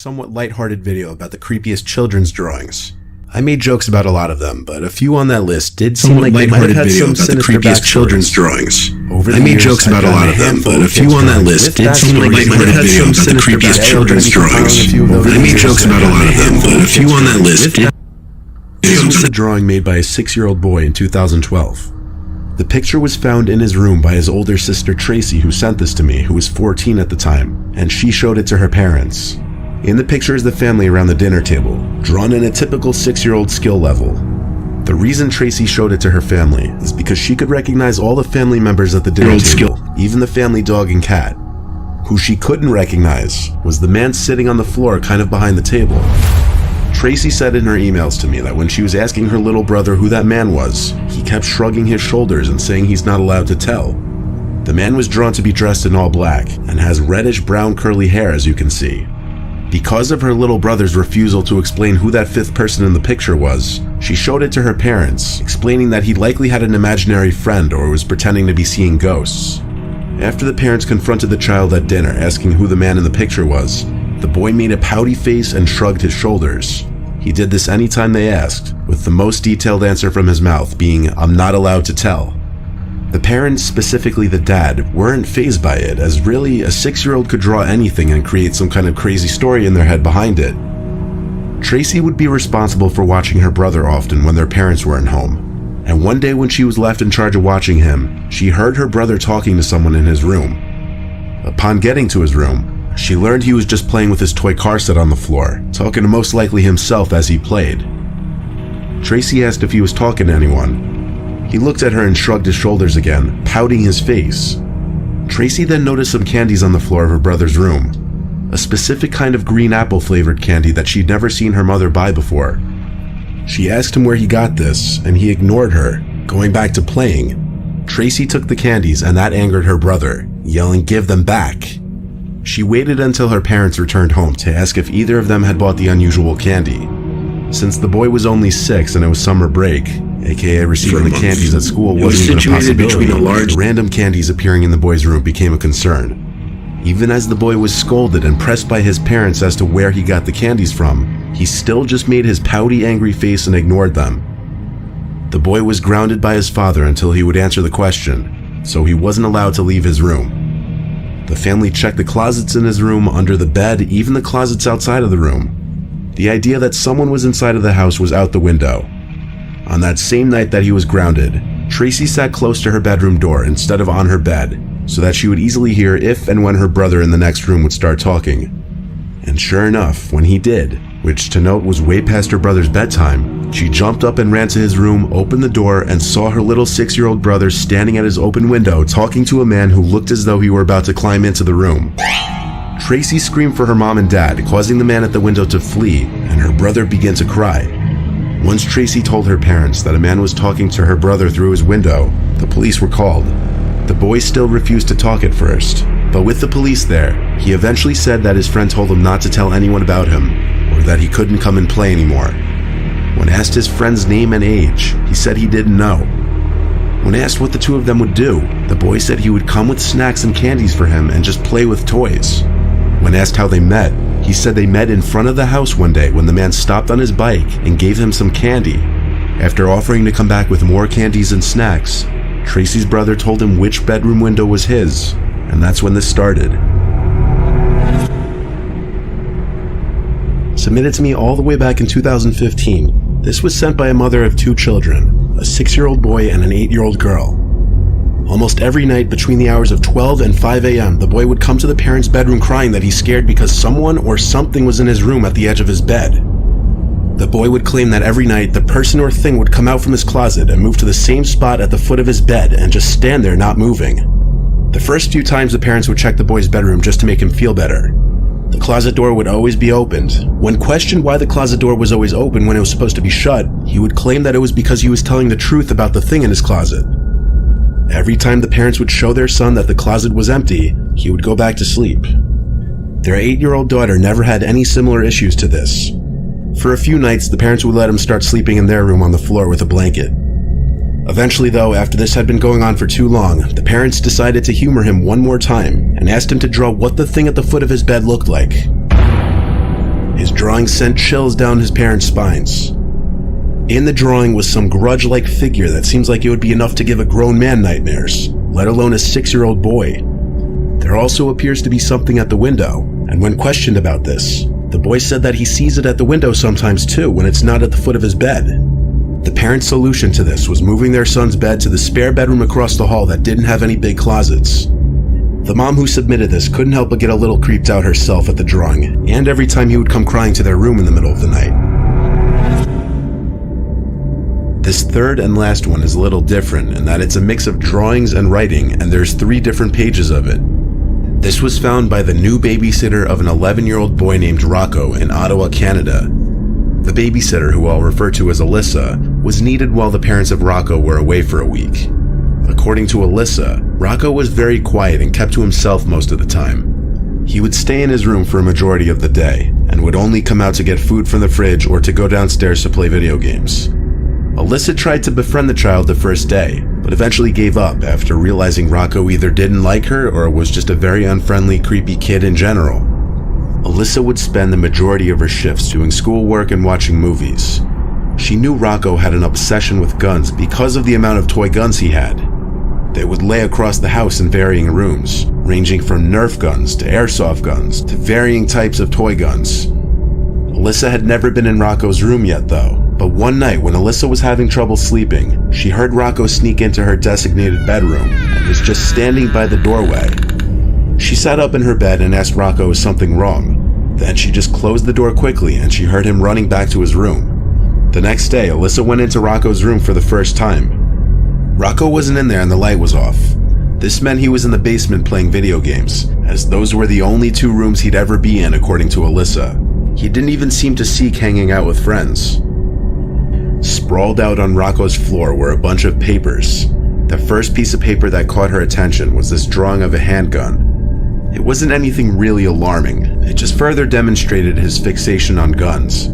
somewhat lighthearted video about the creepiest children's drawings. I made jokes about a lot of them, but a few on that list did seem like they might have had some sinister backstories. I made jokes about a lot of them, but a few on that list did seem like they might have had some sinister children's drawings. I made jokes about a lot of them, but a few on that list did. This was a drawing made by a 6-year-old boy in 2012. The picture was found in his room by his older sister Tracy, who sent this to me, who was 14 at the time, and she showed it to her parents. In the picture is the family around the dinner table, drawn in a typical 6-year-old skill level. The reason Tracy showed it to her family is because she could recognize all the family members at the dinner table, even the family dog and cat. Who she couldn't recognize was the man sitting on the floor kind of behind the table. Tracy said in her emails to me that when she was asking her little brother who that man was, he kept shrugging his shoulders and saying he's not allowed to tell. The man was drawn to be dressed in all black and has reddish-brown curly hair, as you can see. Because of her little brother's refusal to explain who that fifth person in the picture was, she showed it to her parents, explaining that he likely had an imaginary friend or was pretending to be seeing ghosts. After the parents confronted the child at dinner asking who the man in the picture was, the boy made a pouty face and shrugged his shoulders. He did this anytime they asked, with the most detailed answer from his mouth being, "I'm not allowed to tell." The parents, specifically the dad, weren't fazed by it, as really a 6-year-old could draw anything and create some kind of crazy story in their head behind it. Tracy would be responsible for watching her brother often when their parents weren't home. And one day when she was left in charge of watching him, she heard her brother talking to someone in his room. Upon getting to his room, she learned he was just playing with his toy car set on the floor, talking to most likely himself as he played. Tracy asked if he was talking to anyone. He looked at her and shrugged his shoulders again, pouting his face. Tracy then noticed some candies on the floor of her brother's room, a specific kind of green apple flavored candy that she'd never seen her mother buy before. She asked him where he got this, and he ignored her, going back to playing. Tracy took the candies, and that angered her brother, yelling, "Give them back." She waited until her parents returned home to ask if either of them had bought the unusual candy. Since the boy was only 6 and it was summer break, aka receiving the candies at school wasn't even a possibility, random candies appearing in the boy's room became a concern. Even as the boy was scolded and pressed by his parents as to where he got the candies from, he still just made his pouty, angry face and ignored them. The boy was grounded by his father until he would answer the question, so he wasn't allowed to leave his room. The family checked the closets in his room, under the bed, even the closets outside of the room. The idea that someone was inside of the house was out the window. On that same night that he was grounded, Tracy sat close to her bedroom door instead of on her bed, so that she would easily hear if and when her brother in the next room would start talking. And sure enough, when he did, which to note was way past her brother's bedtime, she jumped up and ran to his room, opened the door, and saw her little 6-year-old brother standing at his open window talking to a man who looked as though he were about to climb into the room. Tracy screamed for her mom and dad, causing the man at the window to flee, and her brother began to cry. Once Tracy told her parents that a man was talking to her brother through his window, the police were called. The boy still refused to talk at first, but with the police there, he eventually said that his friend told him not to tell anyone about him, or that he couldn't come and play anymore. When asked his friend's name and age, he said he didn't know. When asked what the two of them would do, the boy said he would come with snacks and candies for him and just play with toys. When asked how they met, he said they met in front of the house one day when the man stopped on his bike and gave him some candy. After offering to come back with more candies and snacks, Tracy's brother told him which bedroom window was his, and that's when this started. Submitted to me all the way back in 2015, this was sent by a mother of 2 children, a 6-year-old boy and an 8-year-old girl. Almost every night between the hours of 12 and 5 a.m., the boy would come to the parents' bedroom crying that he's scared because someone or something was in his room at the edge of his bed. The boy would claim that every night the person or thing would come out from his closet and move to the same spot at the foot of his bed and just stand there not moving. The first few times the parents would check the boy's bedroom just to make him feel better. The closet door would always be opened. When questioned why the closet door was always open when it was supposed to be shut, he would claim that it was because he was telling the truth about the thing in his closet. Every time the parents would show their son that the closet was empty, he would go back to sleep. Their 8-year-old daughter never had any similar issues to this. For a few nights, the parents would let him start sleeping in their room on the floor with a blanket. Eventually though, after this had been going on for too long, the parents decided to humor him one more time and asked him to draw what the thing at the foot of his bed looked like. His drawing sent chills down his parents' spines. In the drawing was some grudge-like figure that seems like it would be enough to give a grown man nightmares, let alone a 6-year-old boy. There also appears to be something at the window, and when questioned about this, the boy said that he sees it at the window sometimes too when it's not at the foot of his bed. The parents' solution to this was moving their son's bed to the spare bedroom across the hall that didn't have any big closets. The mom who submitted this couldn't help but get a little creeped out herself at the drawing, and every time he would come crying to their room in the middle of the night. This third and last one is a little different in that it's a mix of drawings and writing, and there's 3 different pages of it. This was found by the new babysitter of an 11-year-old boy named Rocco in Ottawa, Canada. The babysitter, who I'll refer to as Alyssa, was needed while the parents of Rocco were away for a week. According to Alyssa, Rocco was very quiet and kept to himself most of the time. He would stay in his room for a majority of the day, and would only come out to get food from the fridge or to go downstairs to play video games. Alyssa tried to befriend the child the first day, but eventually gave up after realizing Rocco either didn't like her or was just a very unfriendly, creepy kid in general. Alyssa would spend the majority of her shifts doing schoolwork and watching movies. She knew Rocco had an obsession with guns because of the amount of toy guns he had. They would lay across the house in varying rooms, ranging from Nerf guns to airsoft guns to varying types of toy guns. Alyssa had never been in Rocco's room yet though, but one night when Alyssa was having trouble sleeping, she heard Rocco sneak into her designated bedroom and was just standing by the doorway. She sat up in her bed and asked Rocco if something wrong. Then she just closed the door quickly and she heard him running back to his room. The next day, Alyssa went into Rocco's room for the first time. Rocco wasn't in there and the light was off. This meant he was in the basement playing video games, as those were the only 2 rooms he'd ever be in according to Alyssa. He didn't even seem to seek hanging out with friends. Sprawled out on Rocco's floor were a bunch of papers. The first piece of paper that caught her attention was this drawing of a handgun. It wasn't anything really alarming, it just further demonstrated his fixation on guns.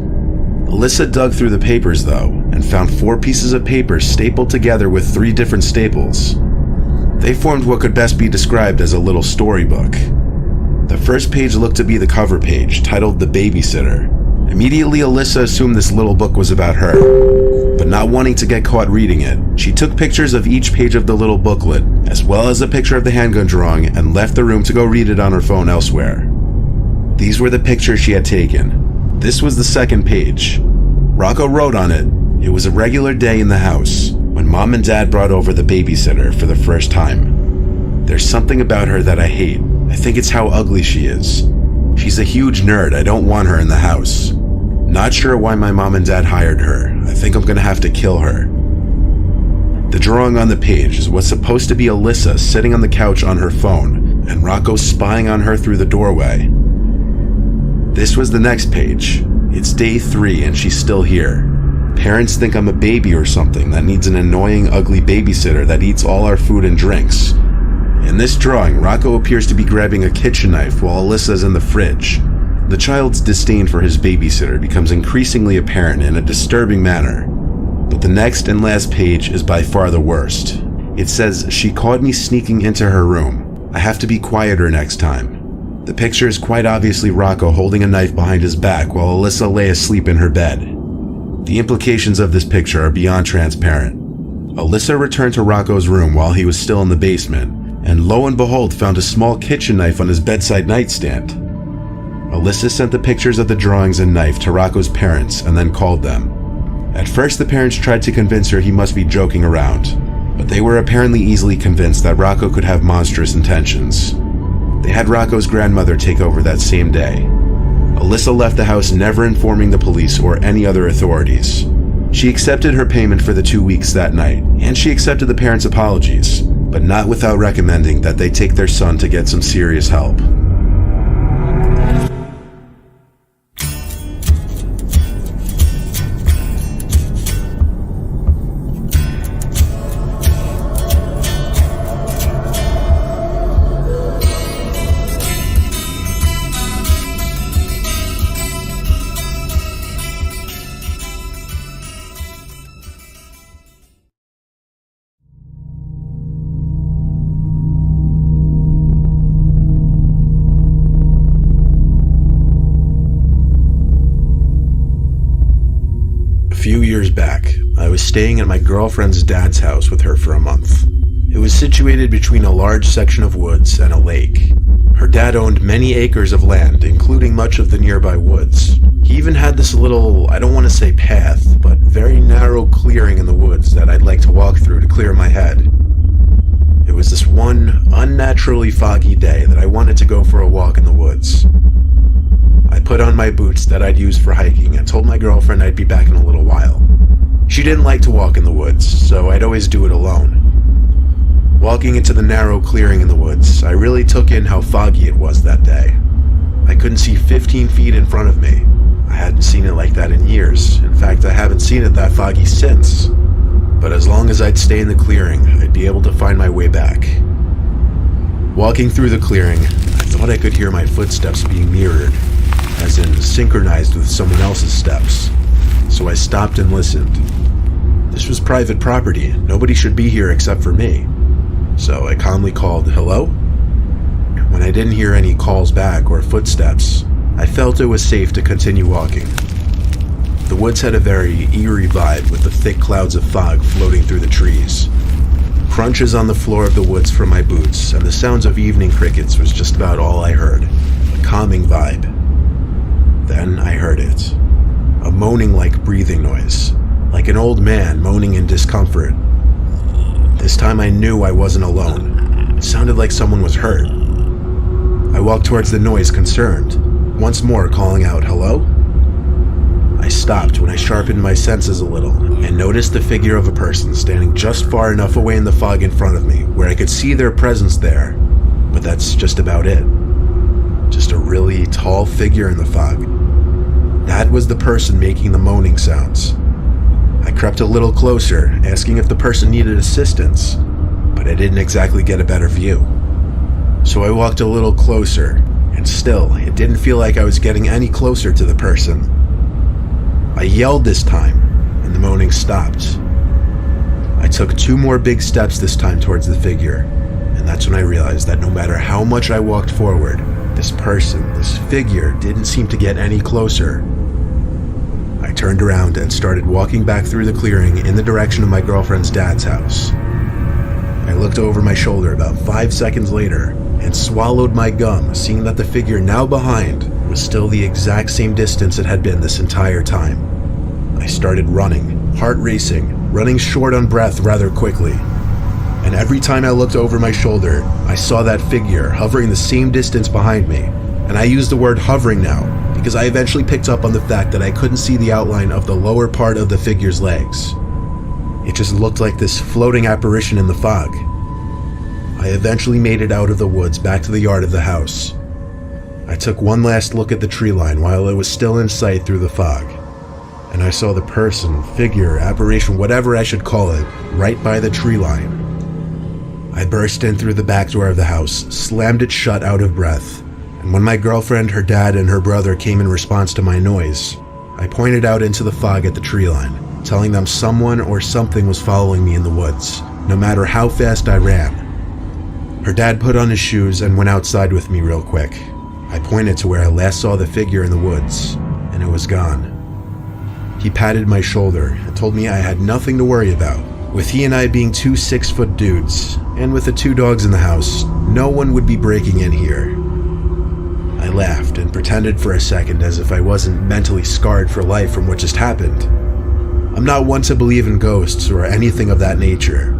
Alyssa dug through the papers though, and found 4 pieces of paper stapled together with 3 different staples. They formed what could best be described as a little storybook. The first page looked to be the cover page, titled The Babysitter. Immediately, Alyssa assumed this little book was about her, but not wanting to get caught reading it, she took pictures of each page of the little booklet, as well as a picture of the handgun drawing, and left the room to go read it on her phone elsewhere. These were the pictures she had taken. This was the second page. Rocco wrote on it, "It was a regular day in the house, when Mom and Dad brought over the babysitter for the first time. There's something about her that I hate. I think it's how ugly she is. She's a huge nerd, I don't want her in the house. Not sure why my mom and dad hired her. I think I'm gonna have to kill her." The drawing on the page is what's supposed to be Alyssa sitting on the couch on her phone, and Rocco spying on her through the doorway. This was the next page. It's day 3 and she's still here. Parents think I'm a baby or something that needs an annoying, ugly babysitter that eats all our food and drinks. In this drawing, Rocco appears to be grabbing a kitchen knife while Alyssa's in the fridge. The child's disdain for his babysitter becomes increasingly apparent in a disturbing manner. But the next and last page is by far the worst. It says, "She caught me sneaking into her room. I have to be quieter next time." The picture is quite obviously Rocco holding a knife behind his back while Alyssa lay asleep in her bed. The implications of this picture are beyond transparent. Alyssa returned to Rocco's room while he was still in the basement, and lo and behold found a small kitchen knife on his bedside nightstand. Alyssa sent the pictures of the drawings and knife to Rocco's parents and then called them. At first the parents tried to convince her he must be joking around, but they were apparently easily convinced that Rocco could have monstrous intentions. They had Rocco's grandmother take over that same day. Alyssa left the house never informing the police or any other authorities. She accepted her payment for the 2 weeks that night, and she accepted the parents' apologies, but not without recommending that they take their son to get some serious help. few years back, I was staying at my girlfriend's dad's house with her for a month. It was situated between a large section of woods and a lake. Her dad owned many acres of land, including much of the nearby woods. He even had this little, I don't want to say path, but very narrow clearing in the woods that I'd like to walk through to clear my head. It was this one unnaturally foggy day that I wanted to go for a walk in the woods. I put on my boots that I'd use for hiking and told my girlfriend I'd be back in a little while. She didn't like to walk in the woods, so I'd always do it alone. Walking into the narrow clearing in the woods, I really took in how foggy it was that day. I couldn't see 15 feet in front of me. I hadn't seen it like that in years. In fact, I haven't seen it that foggy since. But as long as I'd stay in the clearing, I'd be able to find my way back. Walking through the clearing, I thought I could hear my footsteps being mirrored, as in synchronized with someone else's steps. So I stopped and listened. This was private property. Nobody should be here except for me. So I calmly called, "Hello?" When I didn't hear any calls back or footsteps, I felt it was safe to continue walking. The woods had a very eerie vibe with the thick clouds of fog floating through the trees. Crunches on the floor of the woods from my boots and the sounds of evening crickets was just about all I heard. A calming vibe. Then I heard it. A moaning-like breathing noise, like an old man moaning in discomfort. This time I knew I wasn't alone. It sounded like someone was hurt. I walked towards the noise concerned, once more calling out, "Hello?" I stopped when I sharpened my senses a little and noticed the figure of a person standing just far enough away in the fog in front of me where I could see their presence there, but that's just about it. Just a really tall figure in the fog. That was the person making the moaning sounds. I crept a little closer, asking if the person needed assistance, but I didn't exactly get a better view. So I walked a little closer, and still, it didn't feel like I was getting any closer to the person. I yelled this time, and the moaning stopped. I took 2 more big steps this time towards the figure, and that's when I realized that no matter how much I walked forward, this person, this figure, didn't seem to get any closer. I turned around and started walking back through the clearing in the direction of my girlfriend's dad's house. I looked over my shoulder about 5 seconds later and swallowed my gum, seeing that the figure now behind was still the exact same distance it had been this entire time. I started running, heart racing, running short on breath rather quickly. And every time I looked over my shoulder, I saw that figure hovering the same distance behind me. And I use the word hovering now, because I eventually picked up on the fact that I couldn't see the outline of the lower part of the figure's legs. It just looked like this floating apparition in the fog. I eventually made it out of the woods back to the yard of the house. I took one last look at the tree line while it was still in sight through the fog, and I saw the person, figure, apparition, whatever I should call it, right by the tree line. I burst in through the back door of the house, slammed it shut out of breath, and when my girlfriend, her dad, and her brother came in response to my noise, I pointed out into the fog at the tree line, telling them someone or something was following me in the woods, no matter how fast I ran. Her dad put on his shoes and went outside with me real quick. I pointed to where I last saw the figure in the woods, and it was gone. He patted my shoulder and told me I had nothing to worry about. With he and I being 2 6-foot dudes, and with the 2 dogs in the house, no one would be breaking in here. I laughed and pretended for a second as if I wasn't mentally scarred for life from what just happened. I'm not one to believe in ghosts or anything of that nature,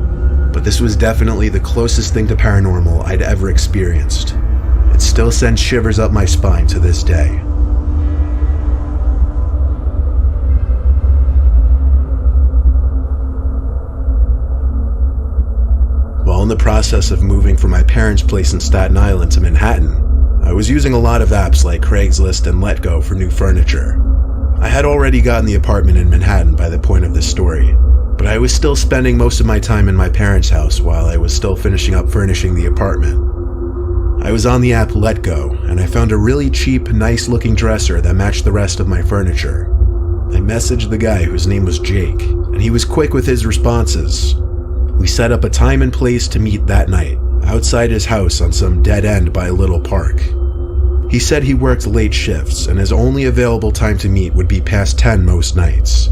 but this was definitely the closest thing to paranormal I'd ever experienced. It still sends shivers up my spine to this day. While in the process of moving from my parents' place in Staten Island to Manhattan, I was using a lot of apps like Craigslist and Letgo for new furniture. I had already gotten the apartment in Manhattan by the point of this story, but I was still spending most of my time in my parents' house while I was still finishing up furnishing the apartment. I was on the app Letgo, and I found a really cheap, nice-looking dresser that matched the rest of my furniture. I messaged the guy whose name was Jake, and he was quick with his responses. We set up a time and place to meet that night, outside his house on some dead end by a little park. He said he worked late shifts, and his only available time to meet would be past 10 most nights.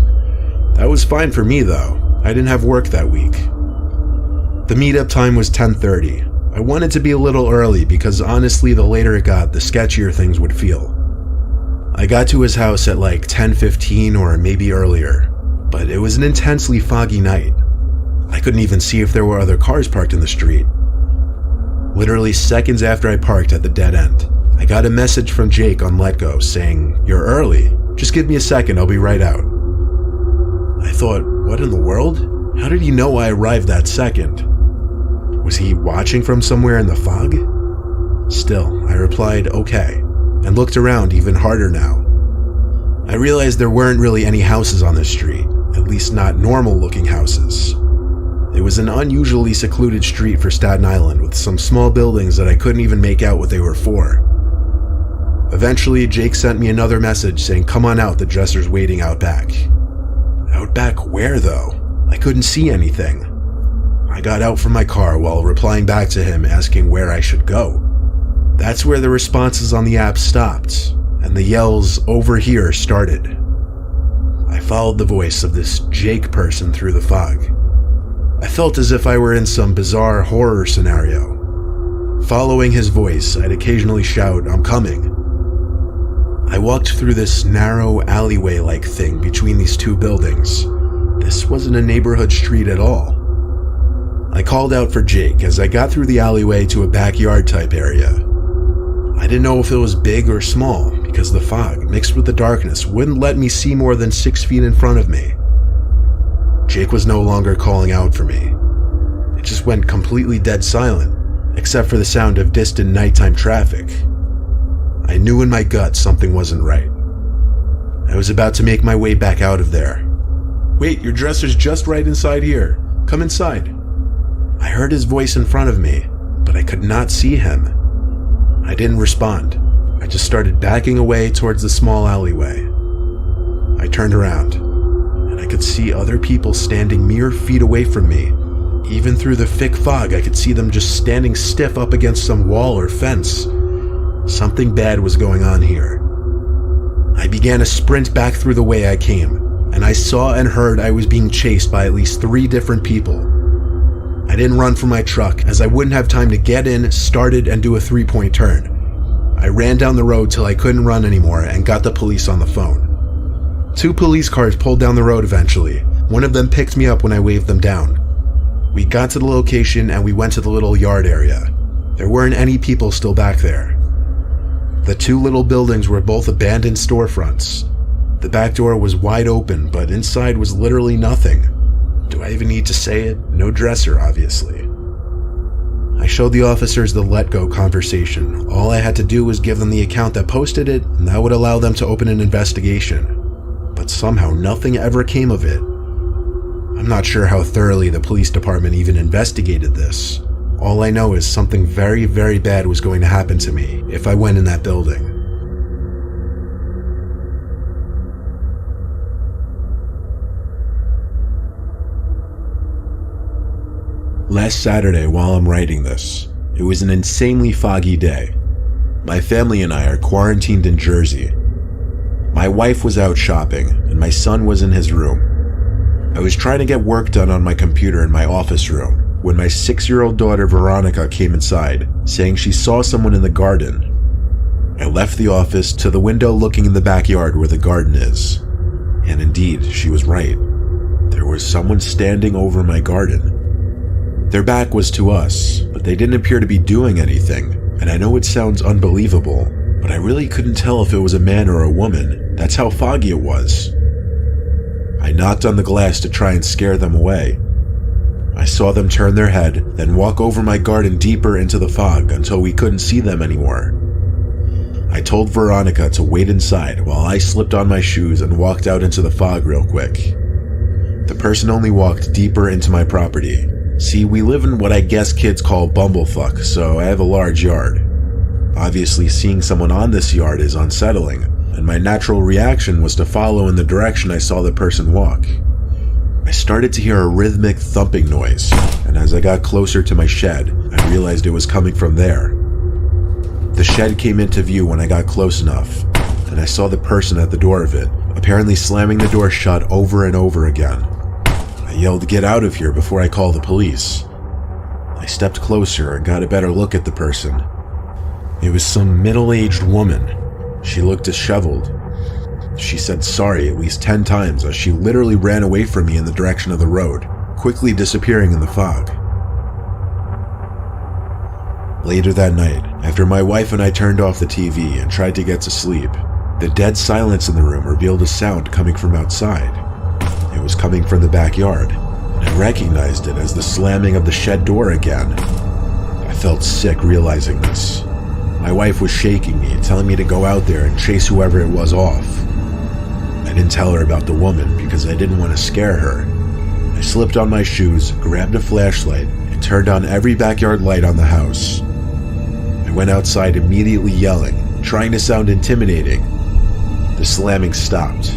That was fine for me though. I didn't have work that week. The meetup time was 10:30. I wanted to be a little early because honestly the later it got, the sketchier things would feel. I got to his house at like 10:15 or maybe earlier, but it was an intensely foggy night. I couldn't even see if there were other cars parked in the street. Literally seconds after I parked at the dead end, I got a message from Jake on Letgo saying, "You're early. Just give me a second, I'll be right out." I thought, what in the world? How did he know I arrived that second? Was he watching from somewhere in the fog? Still, I replied, okay, and looked around even harder now. I realized there weren't really any houses on this street, at least not normal-looking houses. It was an unusually secluded street for Staten Island with some small buildings that I couldn't even make out what they were for. Eventually, Jake sent me another message saying, "Come on out, the dresser's waiting out back." Out back where though? I couldn't see anything. I got out from my car while replying back to him asking where I should go. That's where the responses on the app stopped, and the yells "over here" started. I followed the voice of this Jake person through the fog. I felt as if I were in some bizarre horror scenario. Following his voice, I'd occasionally shout, "I'm coming." I walked through this narrow alleyway-like thing between these two buildings. This wasn't a neighborhood street at all. I called out for Jake as I got through the alleyway to a backyard-type area. I didn't know if it was big or small because the fog, mixed with the darkness, wouldn't let me see more than 6 feet in front of me. Jake was no longer calling out for me. It just went completely dead silent, except for the sound of distant nighttime traffic. I knew in my gut something wasn't right. I was about to make my way back out of there. "Wait, your dresser's just right inside here. Come inside." I heard his voice in front of me, but I could not see him. I didn't respond. I just started backing away towards the small alleyway. I turned around, and I could see other people standing mere feet away from me. Even through the thick fog, I could see them just standing stiff up against some wall or fence. Something bad was going on here. I began a sprint back through the way I came, and I saw and heard I was being chased by at least 3 different people. I didn't run for my truck, as I wouldn't have time to get in, start it, and do a 3-point turn. I ran down the road till I couldn't run anymore and got the police on the phone. 2 police cars pulled down the road eventually. One of them picked me up when I waved them down. We got to the location and we went to the little yard area. There weren't any people still back there. The 2 little buildings were both abandoned storefronts. The back door was wide open, but inside was literally nothing. Do I even need to say it? No dresser, obviously. I showed the officers the Let Go conversation. All I had to do was give them the account that posted it, and that would allow them to open an investigation. But somehow nothing ever came of it. I'm not sure how thoroughly the police department even investigated this. All I know is something very, very bad was going to happen to me if I went in that building. Last Saturday, while I'm writing this, it was an insanely foggy day. My family and I are quarantined in Jersey. My wife was out shopping, and my son was in his room. I was trying to get work done on my computer in my office room when my 6-year-old daughter Veronica came inside, saying she saw someone in the garden. I left the office to the window looking in the backyard where the garden is. And indeed, she was right. There was someone standing over my garden. Their back was to us, but they didn't appear to be doing anything, and I know it sounds unbelievable, but I really couldn't tell if it was a man or a woman. That's how foggy it was. I knocked on the glass to try and scare them away. I saw them turn their head, then walk over my garden deeper into the fog until we couldn't see them anymore. I told Veronica to wait inside while I slipped on my shoes and walked out into the fog real quick. The person only walked deeper into my property. See, we live in what I guess kids call bumblefuck, so I have a large yard. Obviously, seeing someone on this yard is unsettling, and my natural reaction was to follow in the direction I saw the person walk. I started to hear a rhythmic thumping noise, and as I got closer to my shed, I realized it was coming from there. The shed came into view when I got close enough, and I saw the person at the door of it, apparently slamming the door shut over and over again. I yelled, "Get out of here," before I call the police. I stepped closer and got a better look at the person. It was some middle-aged woman. She looked disheveled. She said sorry at least 10 times as she literally ran away from me in the direction of the road, quickly disappearing in the fog. Later that night, after my wife and I turned off the TV and tried to get to sleep, the dead silence in the room revealed a sound coming from outside. It was coming from the backyard, and I recognized it as the slamming of the shed door again. I felt sick realizing this. My wife was shaking me, telling me to go out there and chase whoever it was off. I didn't tell her about the woman because I didn't want to scare her. I slipped on my shoes, grabbed a flashlight, and turned on every backyard light on the house. I went outside immediately yelling, trying to sound intimidating. The slamming stopped.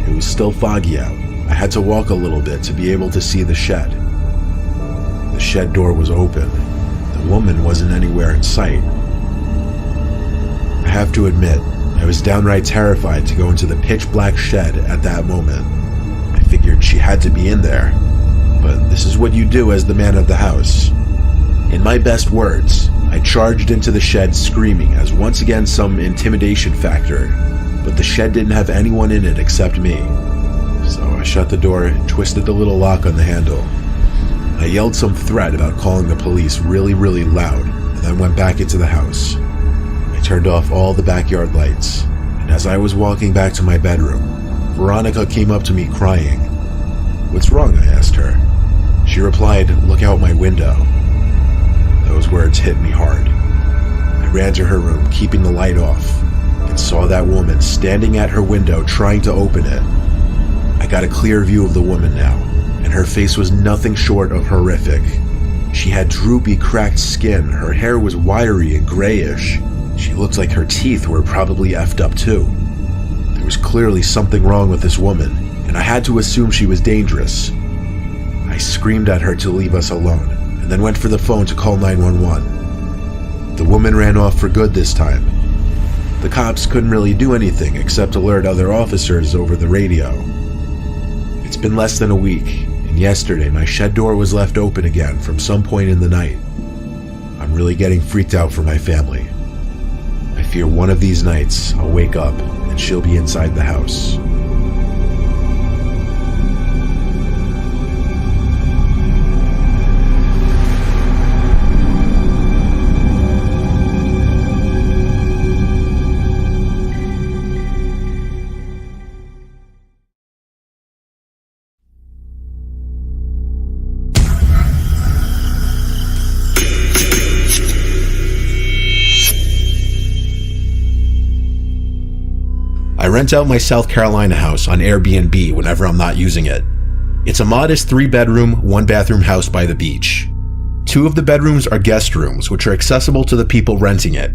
It was still foggy out. I had to walk a little bit to be able to see the shed. The shed door was open. The woman wasn't anywhere in sight. I have to admit, I was downright terrified to go into the pitch-black shed at that moment. I figured she had to be in there, but this is what you do as the man of the house. In my best words, I charged into the shed screaming as once again some intimidation factor, but the shed didn't have anyone in it except me. So I shut the door and twisted the little lock on the handle. I yelled some threat about calling the police really, really loud, and then went back into the house. I turned off all the backyard lights, and as I was walking back to my bedroom, Veronica came up to me crying. "What's wrong?" I asked her. She replied, "Look out my window." Those words hit me hard. I ran to her room, keeping the light off, and saw that woman standing at her window trying to open it. I got a clear view of the woman now, and her face was nothing short of horrific. She had droopy, cracked skin, her hair was wiry and grayish. She looked like her teeth were probably effed up too. There was clearly something wrong with this woman, and I had to assume she was dangerous. I screamed at her to leave us alone, and then went for the phone to call 911. The woman ran off for good this time. The cops couldn't really do anything except alert other officers over the radio. It's been less than a week, and yesterday my shed door was left open again from some point in the night. I'm really getting freaked out for my family. I fear one of these nights I'll wake up and she'll be inside the house. I rent out my South Carolina house on Airbnb whenever I'm not using it. It's a modest 3-bedroom, 1-bathroom house by the beach. 2 of the bedrooms are guest rooms, which are accessible to the people renting it.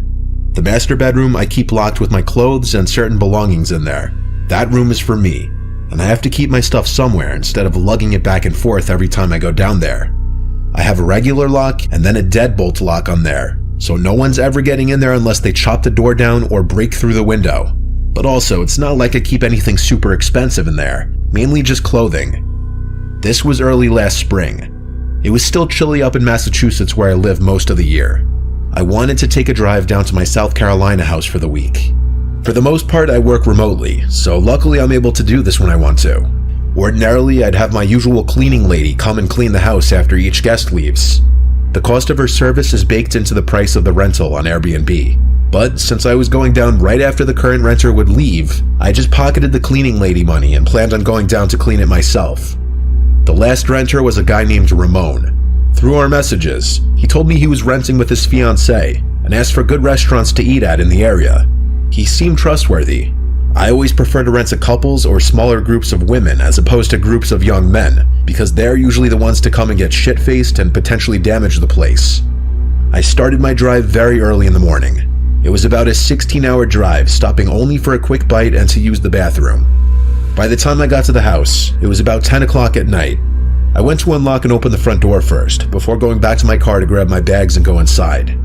The master bedroom I keep locked with my clothes and certain belongings in there. That room is for me, and I have to keep my stuff somewhere instead of lugging it back and forth every time I go down there. I have a regular lock and then a deadbolt lock on there, so no one's ever getting in there unless they chop the door down or break through the window. But also, it's not like I keep anything super expensive in there, mainly just clothing. This was early last spring. It was still chilly up in Massachusetts where I live most of the year. I wanted to take a drive down to my South Carolina house for the week. For the most part, I work remotely, so luckily I'm able to do this when I want to. Ordinarily, I'd have my usual cleaning lady come and clean the house after each guest leaves. The cost of her service is baked into the price of the rental on Airbnb. But since I was going down right after the current renter would leave, I just pocketed the cleaning lady money and planned on going down to clean it myself. The last renter was a guy named Ramon. Through our messages, he told me he was renting with his fiancée and asked for good restaurants to eat at in the area. He seemed trustworthy. I always prefer to rent to couples or smaller groups of women as opposed to groups of young men, because they're usually the ones to come and get shit-faced and potentially damage the place. I started my drive very early in the morning. It was about a 16-hour drive, stopping only for a quick bite and to use the bathroom. By the time I got to the house, it was about 10 o'clock at night. I went to unlock and open the front door first, before going back to my car to grab my bags and go inside.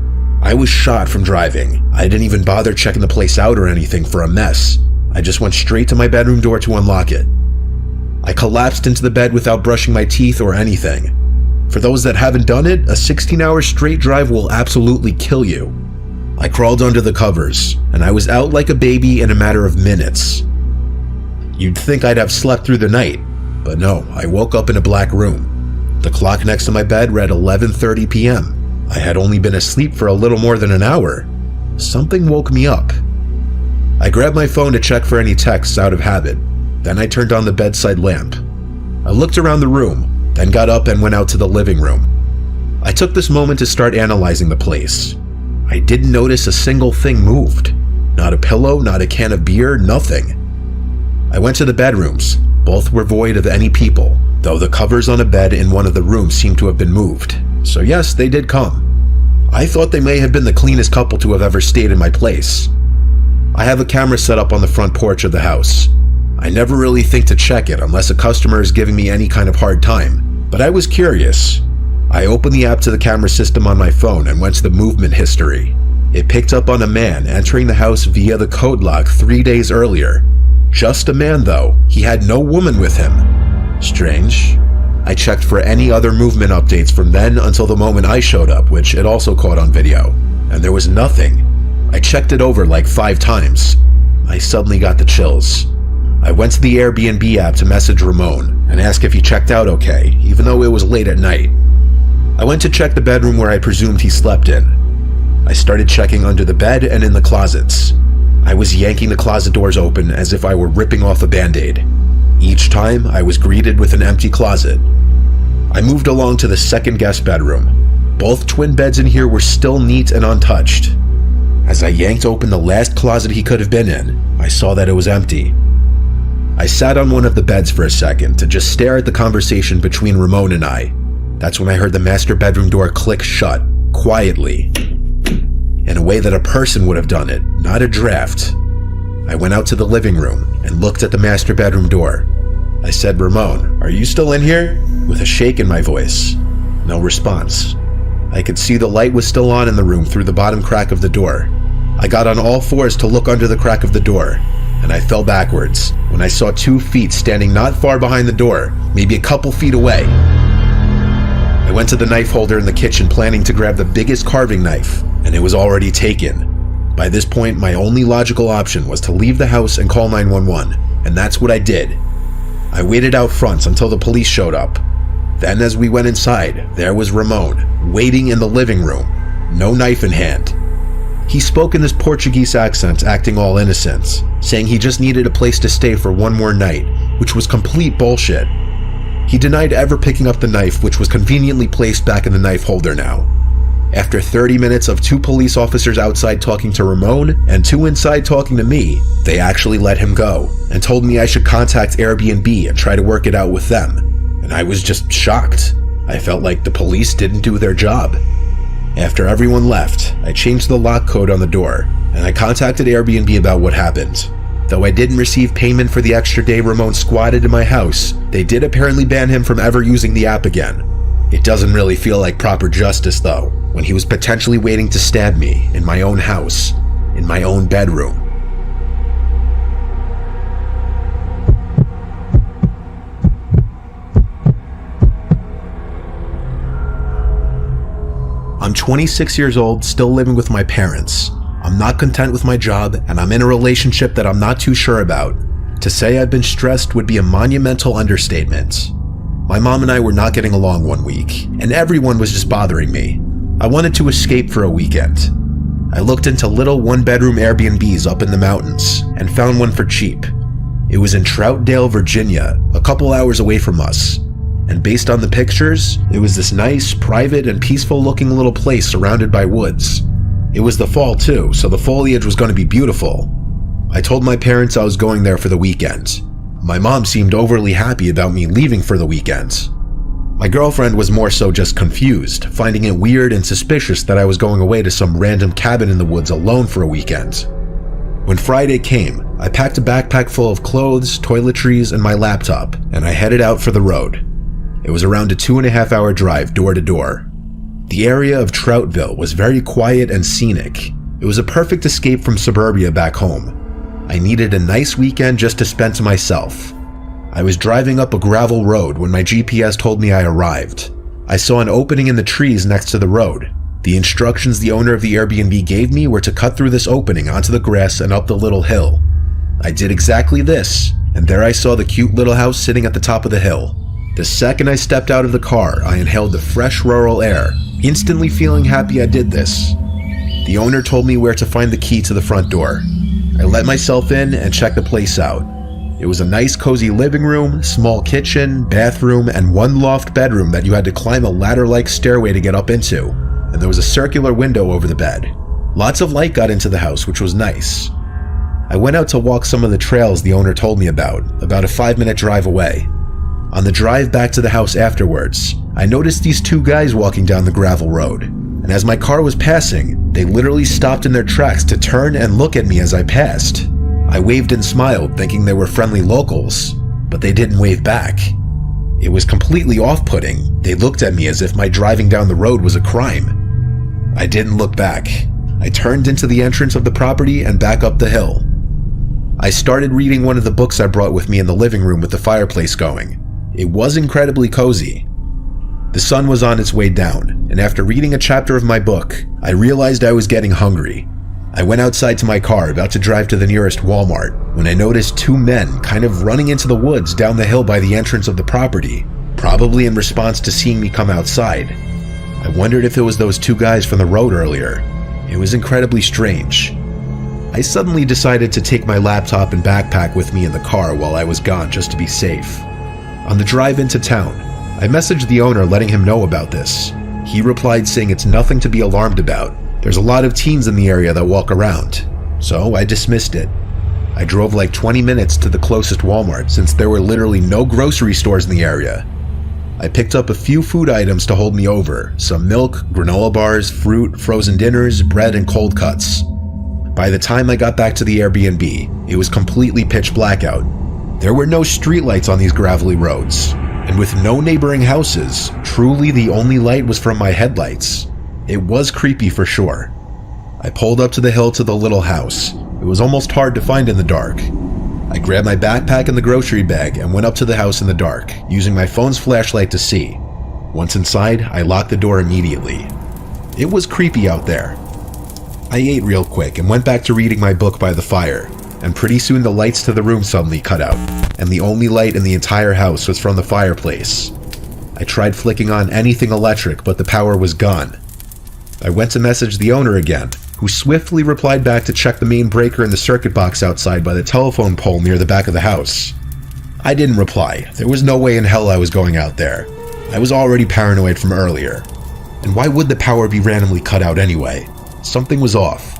I was shot from driving. I didn't even bother checking the place out or anything for a mess. I just went straight to my bedroom door to unlock it. I collapsed into the bed without brushing my teeth or anything. For those that haven't done it, a 16-hour straight drive will absolutely kill you. I crawled under the covers, and I was out like a baby in a matter of minutes. You'd think I'd have slept through the night, but no, I woke up in a black room. The clock next to my bed read 11:30 p.m. I had only been asleep for a little more than an hour. Something woke me up. I grabbed my phone to check for any texts out of habit. Then I turned on the bedside lamp. I looked around the room, then got up and went out to the living room. I took this moment to start analyzing the place. I didn't notice a single thing moved. Not a pillow, not a can of beer, nothing. I went to the bedrooms. Both were void of any people, though the covers on a bed in one of the rooms seemed to have been moved. So yes, they did come. I thought they may have been the cleanest couple to have ever stayed in my place. I have a camera set up on the front porch of the house. I never really think to check it unless a customer is giving me any kind of hard time, but I was curious. I opened the app to the camera system on my phone and went to the movement history. It picked up on a man entering the house via the code lock 3 days earlier. Just a man though, he had no woman with him. Strange. I checked for any other movement updates from then until the moment I showed up, which it also caught on video, and there was nothing. I checked it over like 5 times. I suddenly got the chills. I went to the Airbnb app to message Ramon and ask if he checked out okay, even though it was late at night. I went to check the bedroom where I presumed he slept in. I started checking under the bed and in the closets. I was yanking the closet doors open as if I were ripping off a band-aid. Each time, I was greeted with an empty closet. I moved along to the second guest bedroom. Both twin beds in here were still neat and untouched. As I yanked open the last closet he could have been in, I saw that it was empty. I sat on one of the beds for a second to just stare at the conversation between Ramon and I. That's when I heard the master bedroom door click shut, quietly, in a way that a person would have done it, not a draft. I went out to the living room and looked at the master bedroom door. I said, "Ramon, are you still in here?" with a shake in my voice. No response. I could see the light was still on in the room through the bottom crack of the door. I got on all fours to look under the crack of the door, and I fell backwards when I saw 2 feet standing not far behind the door, maybe a couple feet away. I went to the knife holder in the kitchen planning to grab the biggest carving knife, and it was already taken. By this point, my only logical option was to leave the house and call 911, and that's what I did. I waited out front until the police showed up. Then as we went inside, there was Ramon, waiting in the living room, no knife in hand. He spoke in this Portuguese accent, acting all innocent, saying he just needed a place to stay for one more night, which was complete bullshit. He denied ever picking up the knife, which was conveniently placed back in the knife holder now. After 30 minutes of 2 police officers outside talking to Ramon and 2 inside talking to me, they actually let him go and told me I should contact Airbnb and try to work it out with them. And I was just shocked. I felt like the police didn't do their job. After everyone left, I changed the lock code on the door, and I contacted Airbnb about what happened. Though I didn't receive payment for the extra day Ramon squatted in my house, they did apparently ban him from ever using the app again. It doesn't really feel like proper justice though, when he was potentially waiting to stab me in my own house, in my own bedroom. I'm 26 years old, still living with my parents. I'm not content with my job, and I'm in a relationship that I'm not too sure about. To say I've been stressed would be a monumental understatement. My mom and I were not getting along one week, and everyone was just bothering me. I wanted to escape for a weekend. I looked into little 1-bedroom Airbnbs up in the mountains, and found one for cheap. It was in Troutdale, Virginia, a couple hours away from us. And based on the pictures, it was this nice, private, and peaceful-looking little place surrounded by woods. It was the fall too, so the foliage was going to be beautiful. I told my parents I was going there for the weekend. My mom seemed overly happy about me leaving for the weekend. My girlfriend was more so just confused, finding it weird and suspicious that I was going away to some random cabin in the woods alone for a weekend. When Friday came, I packed a backpack full of clothes, toiletries, and my laptop, and I headed out for the road. It was around a 2.5-hour drive door to door. The area of Troutville was very quiet and scenic. It was a perfect escape from suburbia back home. I needed a nice weekend just to spend to myself. I was driving up a gravel road when my GPS told me I arrived. I saw an opening in the trees next to the road. The instructions the owner of the Airbnb gave me were to cut through this opening onto the grass and up the little hill. I did exactly this, and there I saw the cute little house sitting at the top of the hill. The second I stepped out of the car, I inhaled the fresh rural air, instantly feeling happy I did this. The owner told me where to find the key to the front door. I let myself in and checked the place out. It was a nice cozy living room, small kitchen, bathroom, and one loft bedroom that you had to climb a ladder-like stairway to get up into, and there was a circular window over the bed. Lots of light got into the house, which was nice. I went out to walk some of the trails the owner told me about a 5-minute drive away. On the drive back to the house afterwards, I noticed these two guys walking down the gravel road, and as my car was passing, they literally stopped in their tracks to turn and look at me as I passed. I waved and smiled, thinking they were friendly locals, but they didn't wave back. It was completely off-putting. They looked at me as if my driving down the road was a crime. I didn't look back. I turned into the entrance of the property and back up the hill. I started reading one of the books I brought with me in the living room with the fireplace going. It was incredibly cozy. The sun was on its way down, and after reading a chapter of my book, I realized I was getting hungry. I went outside to my car, about to drive to the nearest Walmart, when I noticed two men kind of running into the woods down the hill by the entrance of the property, probably in response to seeing me come outside. I wondered if it was those two guys from the road earlier. It was incredibly strange. I suddenly decided to take my laptop and backpack with me in the car while I was gone just to be safe. On the drive into town, I messaged the owner letting him know about this. He replied saying it's nothing to be alarmed about. There's a lot of teens in the area that walk around. So I dismissed it. I drove like 20 minutes to the closest Walmart since there were literally no grocery stores in the area. I picked up a few food items to hold me over, some milk, granola bars, fruit, frozen dinners, bread, and cold cuts. By the time I got back to the Airbnb, it was completely pitch black out. There were no streetlights on these gravelly roads, and with no neighboring houses, truly the only light was from my headlights. It was creepy for sure. I pulled up to the hill to the little house. It was almost hard to find in the dark. I grabbed my backpack and the grocery bag and went up to the house in the dark, using my phone's flashlight to see. Once inside, I locked the door immediately. It was creepy out there. I ate real quick and went back to reading my book by the fire, and pretty soon the lights to the room suddenly cut out, and the only light in the entire house was from the fireplace. I tried flicking on anything electric, but the power was gone. I went to message the owner again, who swiftly replied back to check the main breaker in the circuit box outside by the telephone pole near the back of the house. I didn't reply. There was no way in hell I was going out there. I was already paranoid from earlier. And why would the power be randomly cut out anyway? Something was off.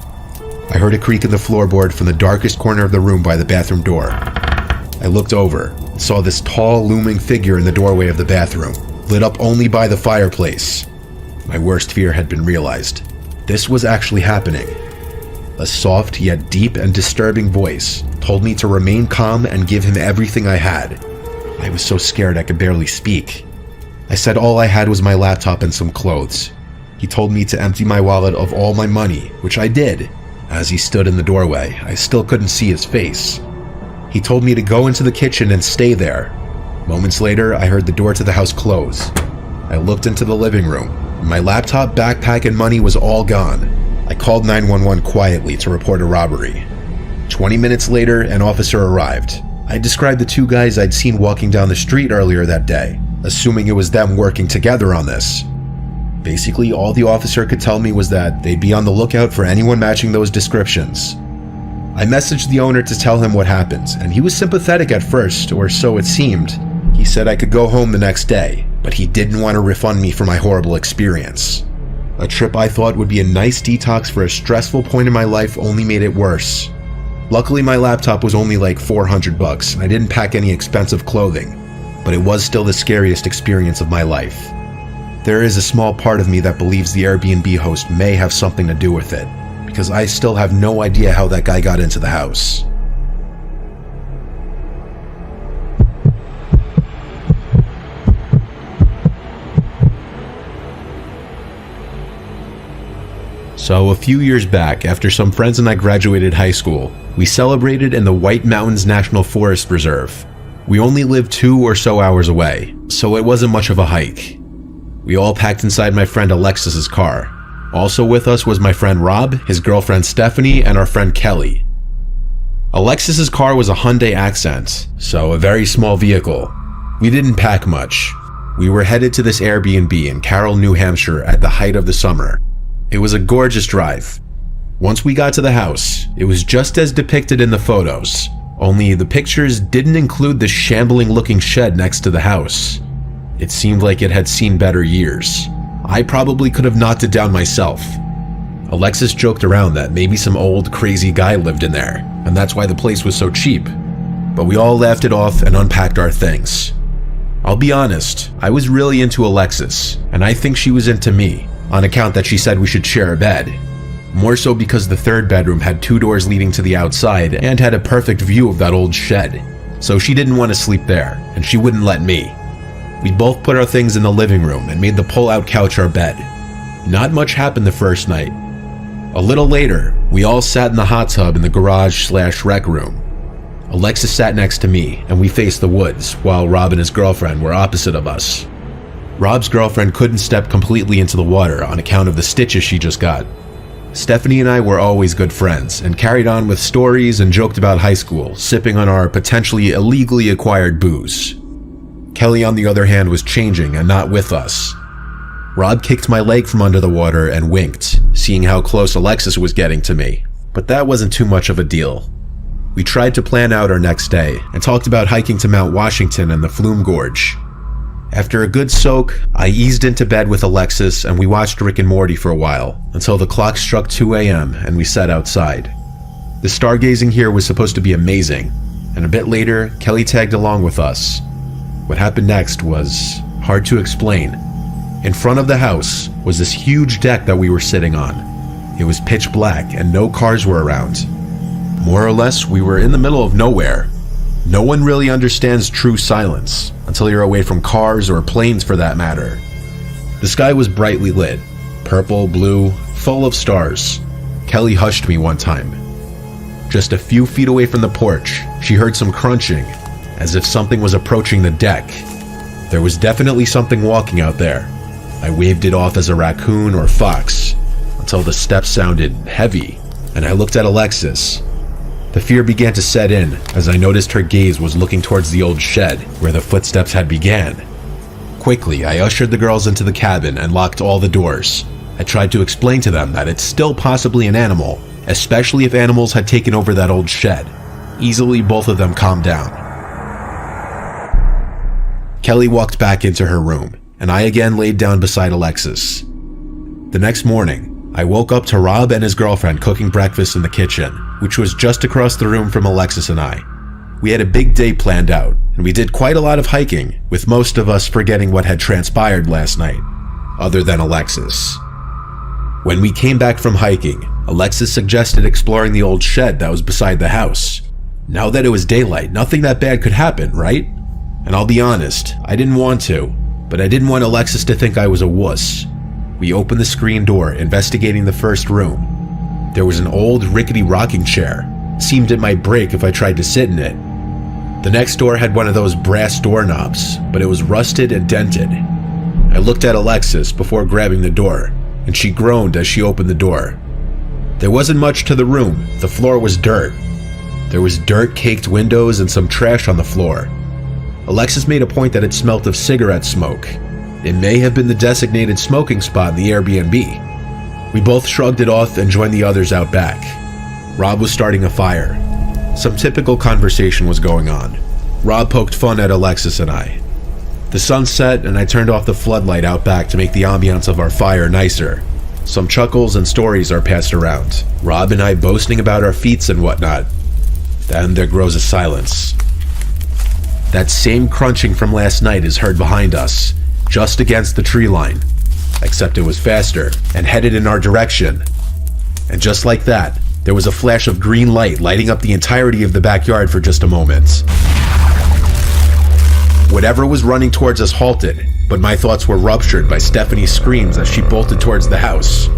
I heard a creak in the floorboard from the darkest corner of the room by the bathroom door. I looked over and saw this tall, looming figure in the doorway of the bathroom, lit up only by the fireplace. My worst fear had been realized. This was actually happening. A soft yet deep and disturbing voice told me to remain calm and give him everything I had. I was so scared I could barely speak. I said all I had was my laptop and some clothes. He told me to empty my wallet of all my money, which I did. As he stood in the doorway, I still couldn't see his face. He told me to go into the kitchen and stay there. Moments later, I heard the door to the house close. I looked into the living room. My laptop, backpack, and money was all gone. I called 911 quietly to report a robbery. 20 minutes later, an officer arrived. I described the two guys I'd seen walking down the street earlier that day, assuming it was them working together on this. Basically, all the officer could tell me was that they'd be on the lookout for anyone matching those descriptions. I messaged the owner to tell him what happened, and he was sympathetic at first, or so it seemed. He said I could go home the next day, but he didn't want to refund me for my horrible experience. A trip I thought would be a nice detox for a stressful point in my life only made it worse. Luckily, my laptop was only like $400 and I didn't pack any expensive clothing, but it was still the scariest experience of my life. There is a small part of me that believes the Airbnb host may have something to do with it, because I still have no idea how that guy got into the house. So a few years back, after some friends and I graduated high school, we celebrated in the White Mountains National Forest Reserve. We only lived 2 or so hours away, so it wasn't much of a hike. We all packed inside my friend Alexis's car. Also with us was my friend Rob, his girlfriend Stephanie, and our friend Kelly. Alexis's car was a Hyundai Accent, so a very small vehicle. We didn't pack much. We were headed to this Airbnb in Carroll, New Hampshire at the height of the summer. It was a gorgeous drive. Once we got to the house, it was just as depicted in the photos, only the pictures didn't include the shambling looking shed next to the house. It seemed like it had seen better years. I probably could have knocked it down myself. Alexis joked around that maybe some old crazy guy lived in there, and that's why the place was so cheap. But we all laughed it off and unpacked our things. I'll be honest, I was really into Alexis, and I think she was into me, on account that she said we should share a bed. More so because the third bedroom had 2 doors leading to the outside and had a perfect view of that old shed. So she didn't want to sleep there, and she wouldn't let me. We both put our things in the living room and made the pull-out couch our bed. Not much happened the first night. A little later, we all sat in the hot tub in the garage/rec room. Alexis sat next to me, and we faced the woods, while Rob and his girlfriend were opposite of us. Rob's girlfriend couldn't step completely into the water on account of the stitches she just got. Stephanie and I were always good friends, and carried on with stories and joked about high school, sipping on our potentially illegally acquired booze. Kelly, on the other hand, was changing and not with us. Rob kicked my leg from under the water and winked, seeing how close Alexis was getting to me, but that wasn't too much of a deal. We tried to plan out our next day and talked about hiking to Mount Washington and the Flume Gorge. After a good soak, I eased into bed with Alexis and we watched Rick and Morty for a while until the clock struck 2 a.m. and we sat outside. The stargazing here was supposed to be amazing, and a bit later, Kelly tagged along with us. What happened next was hard to explain. In front of the house was this huge deck that we were sitting on. It was pitch black and no cars were around. More or less, we were in the middle of nowhere. No one really understands true silence until you're away from cars or planes for that matter. The sky was brightly lit, purple, blue, full of stars. Kelly hushed me one time. Just a few feet away from the porch, she heard some crunching, as if something was approaching the deck. There was definitely something walking out there. I waved it off as a raccoon or fox, until the steps sounded heavy, and I looked at Alexis. The fear began to set in as I noticed her gaze was looking towards the old shed where the footsteps had began. Quickly, I ushered the girls into the cabin and locked all the doors. I tried to explain to them that it's still possibly an animal, especially if animals had taken over that old shed. Easily, both of them calmed down. Kelly walked back into her room, and I again laid down beside Alexis. The next morning, I woke up to Rob and his girlfriend cooking breakfast in the kitchen, which was just across the room from Alexis and I. We had a big day planned out, and we did quite a lot of hiking, with most of us forgetting what had transpired last night, other than Alexis. When we came back from hiking, Alexis suggested exploring the old shed that was beside the house. Now that it was daylight, nothing that bad could happen, right? And I'll be honest, I didn't want to, but I didn't want Alexis to think I was a wuss. We opened the screen door, investigating the first room. There was an old, rickety rocking chair. Seemed it might break if I tried to sit in it. The next door had one of those brass doorknobs, but it was rusted and dented. I looked at Alexis before grabbing the door, and she groaned as she opened the door. There wasn't much to the room. The floor was dirt. There was dirt-caked windows and some trash on the floor. Alexis made a point that it smelt of cigarette smoke. It may have been the designated smoking spot in the Airbnb. We both shrugged it off and joined the others out back. Rob was starting a fire. Some typical conversation was going on. Rob poked fun at Alexis and I. The sun set and I turned off the floodlight out back to make the ambiance of our fire nicer. Some chuckles and stories are passed around, Rob and I boasting about our feats and whatnot. Then there grows a silence. That same crunching from last night is heard behind us, just against the tree line, except it was faster and headed in our direction. And just like that, there was a flash of green light lighting up the entirety of the backyard for just a moment. Whatever was running towards us halted, but my thoughts were ruptured by Stephanie's screams as she bolted towards the house.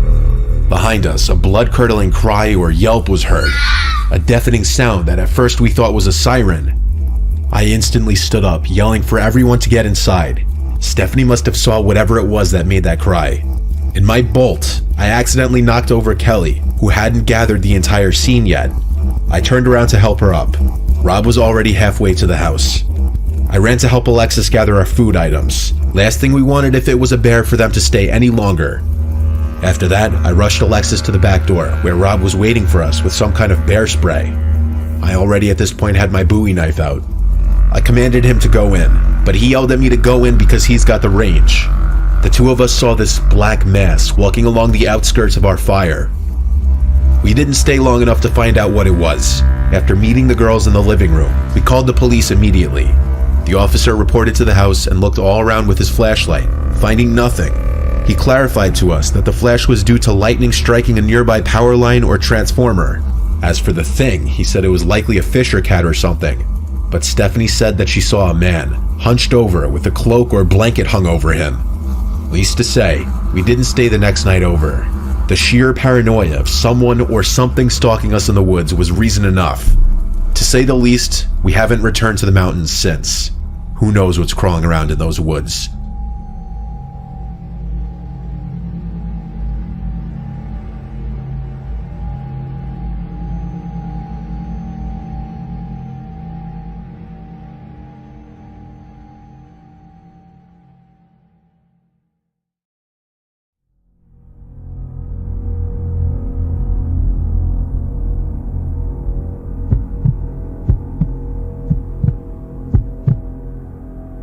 Behind us, a blood-curdling cry or yelp was heard, a deafening sound that at first we thought was a siren. I instantly stood up, yelling for everyone to get inside. Stephanie must have saw whatever it was that made that cry. In my bolt, I accidentally knocked over Kelly, who hadn't gathered the entire scene yet. I turned around to help her up. Rob was already halfway to the house. I ran to help Alexis gather our food items. Last thing we wanted if it was a bear for them to stay any longer. After that, I rushed Alexis to the back door, where Rob was waiting for us with some kind of bear spray. I already at this point had my Bowie knife out. I commanded him to go in, but he yelled at me to go in because he's got the range. The two of us saw this black mass walking along the outskirts of our fire. We didn't stay long enough to find out what it was. After meeting the girls in the living room, we called the police immediately. The officer reported to the house and looked all around with his flashlight, finding nothing. He clarified to us that the flash was due to lightning striking a nearby power line or transformer. As for the thing, he said it was likely a Fisher cat or something. But Stephanie said that she saw a man, hunched over with a cloak or blanket hung over him. Least to say, we didn't stay the next night over. The sheer paranoia of someone or something stalking us in the woods was reason enough. To say the least, we haven't returned to the mountains since. Who knows what's crawling around in those woods?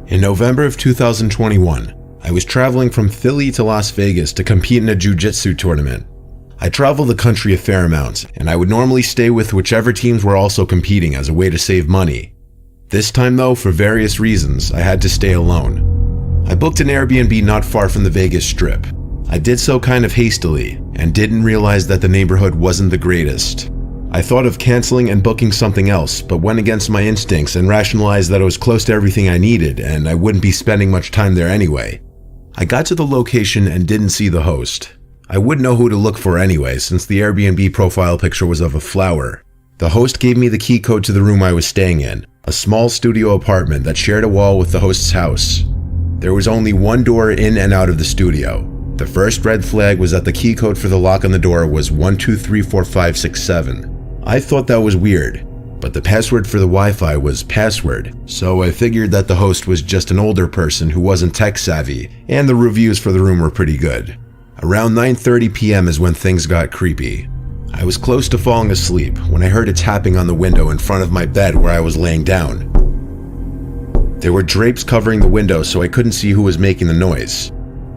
In November of 2021, I was traveling from Philly to Las Vegas to compete in a jiu-jitsu tournament. I traveled the country a fair amount, and I would normally stay with whichever teams were also competing as a way to save money. This time though, for various reasons, I had to stay alone. I booked an Airbnb not far from the Vegas Strip. I did so kind of hastily, and didn't realize that the neighborhood wasn't the greatest. I thought of canceling and booking something else, but went against my instincts and rationalized that it was close to everything I needed and I wouldn't be spending much time there anyway. I got to the location and didn't see the host. I wouldn't know who to look for anyway, since the Airbnb profile picture was of a flower. The host gave me the key code to the room I was staying in, a small studio apartment that shared a wall with the host's house. There was only one door in and out of the studio. The first red flag was that the key code for the lock on the door was 1234567. I thought that was weird, but the password for the Wi-Fi was password, so I figured that the host was just an older person who wasn't tech savvy, and the reviews for the room were pretty good. Around 9:30 p.m. is when things got creepy. I was close to falling asleep when I heard a tapping on the window in front of my bed where I was laying down. There were drapes covering the window, so I couldn't see who was making the noise.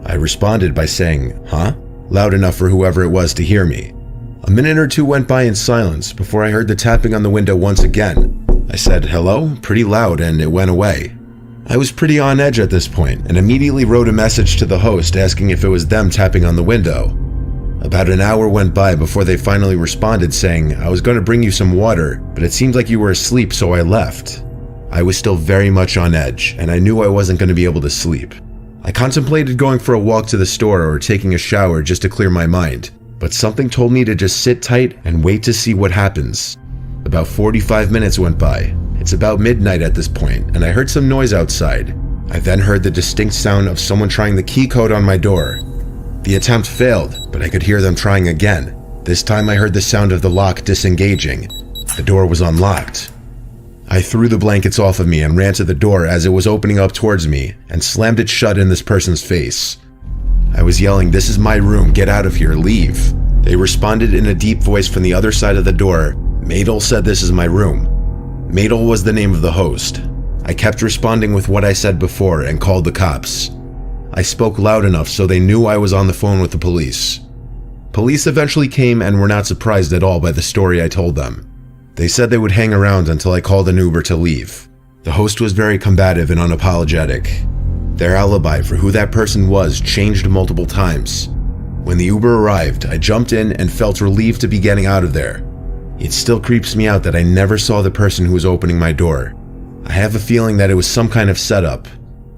I responded by saying, "Huh?" loud enough for whoever it was to hear me. A minute or two went by in silence before I heard the tapping on the window once again. I said, "Hello?" pretty loud, and it went away. I was pretty on edge at this point and immediately wrote a message to the host asking if it was them tapping on the window. About an hour went by before they finally responded saying, "I was going to bring you some water, but it seemed like you were asleep, so I left." I was still very much on edge, and I knew I wasn't going to be able to sleep. I contemplated going for a walk to the store or taking a shower just to clear my mind, but something told me to just sit tight and wait to see what happens. About 45 minutes went by. It's about midnight at this point, and I heard some noise outside. I then heard the distinct sound of someone trying the key code on my door. The attempt failed, but I could hear them trying again. This time I heard the sound of the lock disengaging. The door was unlocked. I threw the blankets off of me and ran to the door as it was opening up towards me and slammed it shut in this person's face. I was yelling, "This is my room, get out of here, leave." They responded in a deep voice from the other side of the door, "Madel said this is my room." Madel was the name of the host. I kept responding with what I said before and called the cops. I spoke loud enough so they knew I was on the phone with the police. Police eventually came and were not surprised at all by the story I told them. They said they would hang around until I called an Uber to leave. The host was very combative and unapologetic. Their alibi for who that person was changed multiple times. When the Uber arrived, I jumped in and felt relieved to be getting out of there. It still creeps me out that I never saw the person who was opening my door. I have a feeling that it was some kind of setup.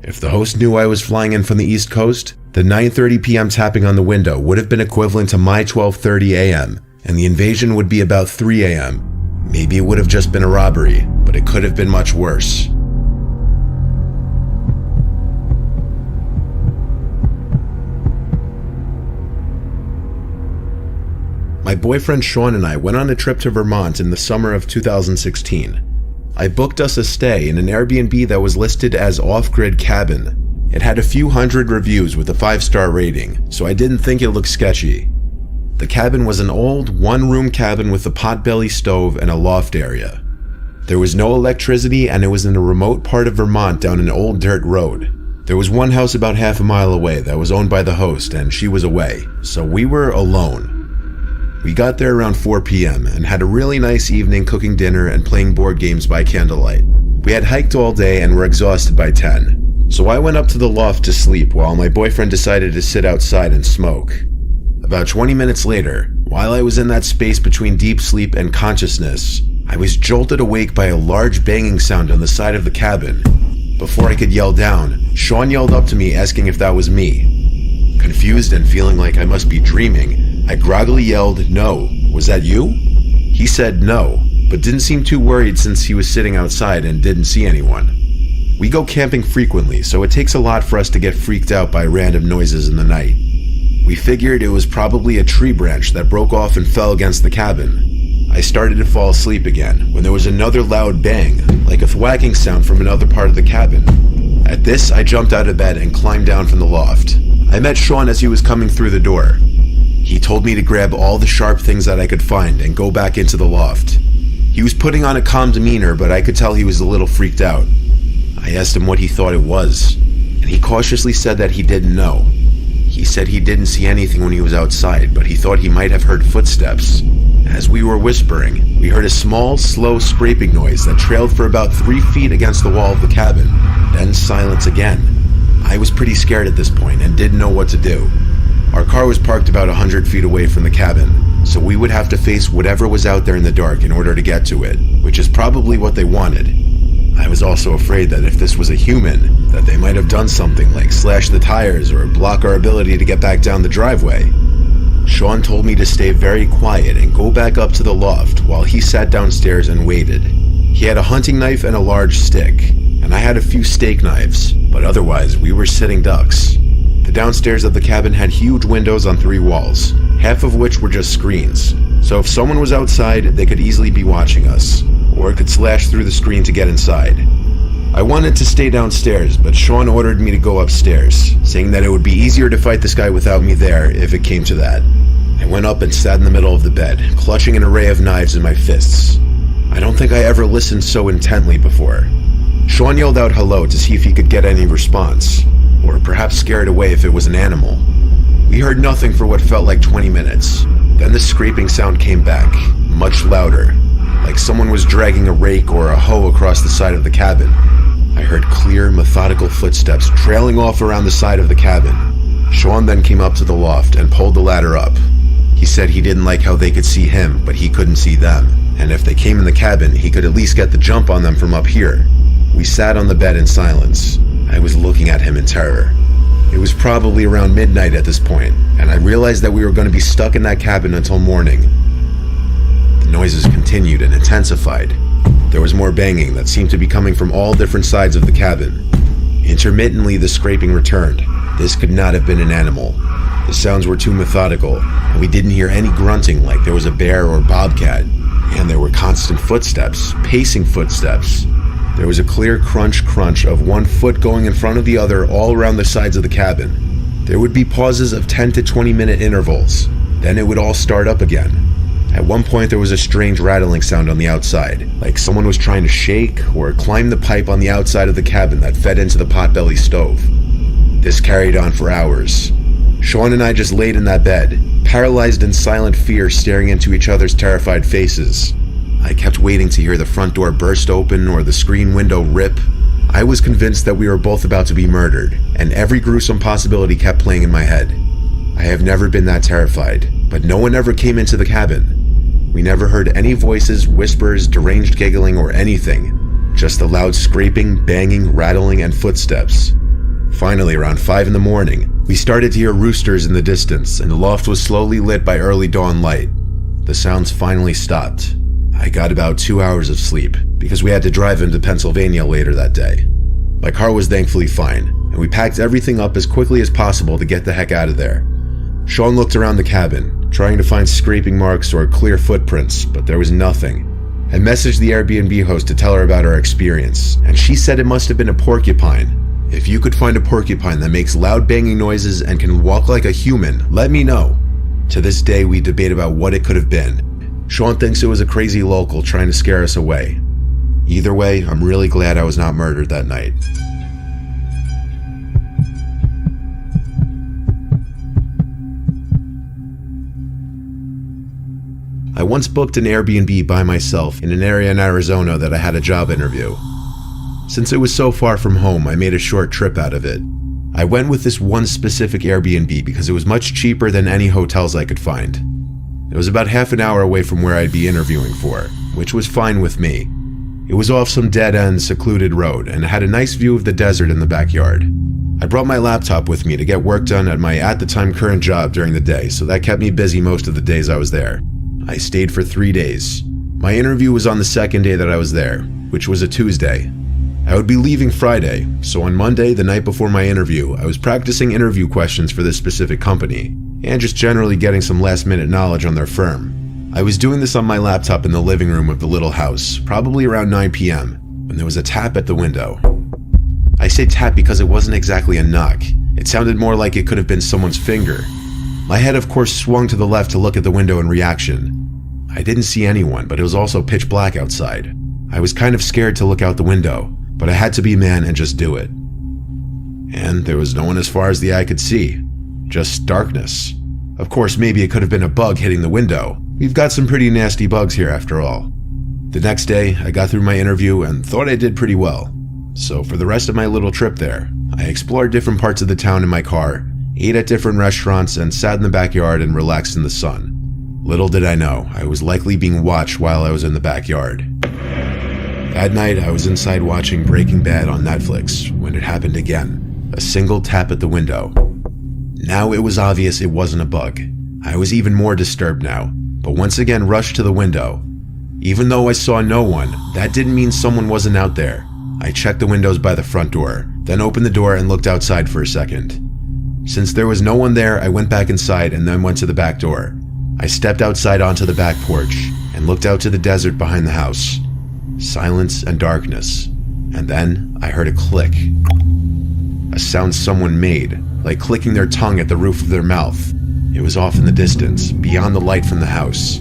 If the host knew I was flying in from the East Coast, The 9:30 p.m. tapping on the window would have been equivalent to my 12:30 a.m., and the invasion would be about 3 a.m. Maybe it would have just been a robbery, but it could have been much worse. My boyfriend Sean and I went on a trip to Vermont in the summer of 2016. I booked us a stay in an Airbnb that was listed as off-grid cabin. It had a few hundred reviews with a 5-star rating, so I didn't think it looked sketchy. The cabin was an old, one-room cabin with a potbelly stove and a loft area. There was no electricity, and it was in a remote part of Vermont down an old dirt road. There was one house about half a mile away that was owned by the host, and she was away, so we were alone. We got there around 4 p.m. and had a really nice evening cooking dinner and playing board games by candlelight. We had hiked all day and were exhausted by 10, so I went up to the loft to sleep while my boyfriend decided to sit outside and smoke. About 20 minutes later, while I was in that space between deep sleep and consciousness, I was jolted awake by a large banging sound on the side of the cabin. Before I could yell down, Sean yelled up to me asking if that was me. Confused and feeling like I must be dreaming, I groggily yelled, "No, was that you?" He said no, but didn't seem too worried since he was sitting outside and didn't see anyone. We go camping frequently, so it takes a lot for us to get freaked out by random noises in the night. We figured it was probably a tree branch that broke off and fell against the cabin. I started to fall asleep again when there was another loud bang, like a thwacking sound from another part of the cabin. At this, I jumped out of bed and climbed down from the loft. I met Sean as he was coming through the door. He told me to grab all the sharp things that I could find and go back into the loft. He was putting on a calm demeanor, but I could tell he was a little freaked out. I asked him what he thought it was, and he cautiously said that he didn't know. He said he didn't see anything when he was outside, but he thought he might have heard footsteps. As we were whispering, we heard a small, slow scraping noise that trailed for about 3 feet against the wall of the cabin, then silence again. I was pretty scared at this point and didn't know what to do. Our car was parked about 100 feet away from the cabin, so we would have to face whatever was out there in the dark in order to get to it, which is probably what they wanted. I was also afraid that if this was a human, that they might have done something like slash the tires or block our ability to get back down the driveway. Sean told me to stay very quiet and go back up to the loft while he sat downstairs and waited. He had a hunting knife and a large stick, and I had a few steak knives, but otherwise we were sitting ducks. The downstairs of the cabin had huge windows on 3 walls, half of which were just screens, so if someone was outside, they could easily be watching us, or could slash through the screen to get inside. I wanted to stay downstairs, but Sean ordered me to go upstairs, saying that it would be easier to fight this guy without me there if it came to that. I went up and sat in the middle of the bed, clutching an array of knives in my fists. I don't think I ever listened so intently before. Sean yelled out hello to see if he could get any response, or perhaps scare it away if it was an animal. We heard nothing for what felt like 20 minutes. Then the scraping sound came back, much louder, like someone was dragging a rake or a hoe across the side of the cabin. I heard clear, methodical footsteps trailing off around the side of the cabin. Sean then came up to the loft and pulled the ladder up. He said he didn't like how they could see him, but he couldn't see them, and if they came in the cabin, he could at least get the jump on them from up here. We sat on the bed in silence. I was looking at him in terror. It was probably around midnight at this point, and I realized that we were going to be stuck in that cabin until morning. The noises continued and intensified. There was more banging that seemed to be coming from all different sides of the cabin. Intermittently, the scraping returned. This could not have been an animal. The sounds were too methodical, and we didn't hear any grunting like there was a bear or bobcat. And there were constant footsteps, pacing footsteps. There was a clear crunch of one foot going in front of the other all around the sides of the cabin. There would be pauses of 10 to 20 minute intervals. Then it would all start up again. At one point there was a strange rattling sound on the outside, like someone was trying to shake or climb the pipe on the outside of the cabin that fed into the potbelly stove. This carried on for hours. Sean and I just laid in that bed, paralyzed in silent fear, staring into each other's terrified faces. I kept waiting to hear the front door burst open or the screen window rip. I was convinced that we were both about to be murdered, and every gruesome possibility kept playing in my head. I have never been that terrified, but no one ever came into the cabin. We never heard any voices, whispers, deranged giggling, or anything. Just the loud scraping, banging, rattling, and footsteps. Finally, around 5 in the morning, We started to hear roosters in the distance, and the loft was slowly lit by early dawn light. The sounds finally stopped. I got about 2 hours of sleep, because we had to drive into Pennsylvania later that day. My car was thankfully fine, and we packed everything up as quickly as possible to get the heck out of there. Sean looked around the cabin, trying to find scraping marks or clear footprints, but there was nothing. I messaged the Airbnb host to tell her about our experience, and she said it must have been a porcupine. If you could find a porcupine that makes loud banging noises and can walk like a human, let me know. To this day, we debate about what it could have been. Sean thinks it was a crazy local trying to scare us away. Either way, I'm really glad I was not murdered that night. I once booked an Airbnb by myself in an area in Arizona that I had a job interview. Since it was so far from home, I made a short trip out of it. I went with this one specific Airbnb because it was much cheaper than any hotels I could find. It was about half an hour away from where I'd be interviewing for, which was fine with me. It was off some dead-end, secluded road and had a nice view of the desert in the backyard. I brought my laptop with me to get work done at my at-the-time current job during the day, so that kept me busy most of the days I was there. I stayed for 3 days. My interview was on the second day that I was there, which was a Tuesday. I would be leaving Friday, so on Monday, the night before my interview, I was practicing interview questions for this specific company, and just generally getting some last-minute knowledge on their firm. I was doing this on my laptop in the living room of the little house, probably around 9 p.m., when there was a tap at the window. I say tap because it wasn't exactly a knock. It sounded more like it could have been someone's finger. My head, of course, swung to the left to look at the window in reaction. I didn't see anyone, but it was also pitch black outside. I was kind of scared to look out the window, but I had to be a man and just do it. And there was no one as far as the eye could see. Just darkness. Of course, maybe it could have been a bug hitting the window. We've got some pretty nasty bugs here after all. The next day, I got through my interview and thought I did pretty well. So for the rest of my little trip there, I explored different parts of the town in my car, ate at different restaurants, and sat in the backyard and relaxed in the sun. Little did I know, I was likely being watched while I was in the backyard. That night, I was inside watching Breaking Bad on Netflix when it happened again. A single tap at the window. Now it was obvious it wasn't a bug. I was even more disturbed now, but once again rushed to the window. Even though I saw no one, that didn't mean someone wasn't out there. I checked the windows by the front door, then opened the door and looked outside for a second. Since there was no one there, I went back inside and then went to the back door. I stepped outside onto the back porch and looked out to the desert behind the house. Silence and darkness, and then I heard a click. A sound someone made, like clicking their tongue at the roof of their mouth. It was off in the distance, beyond the light from the house.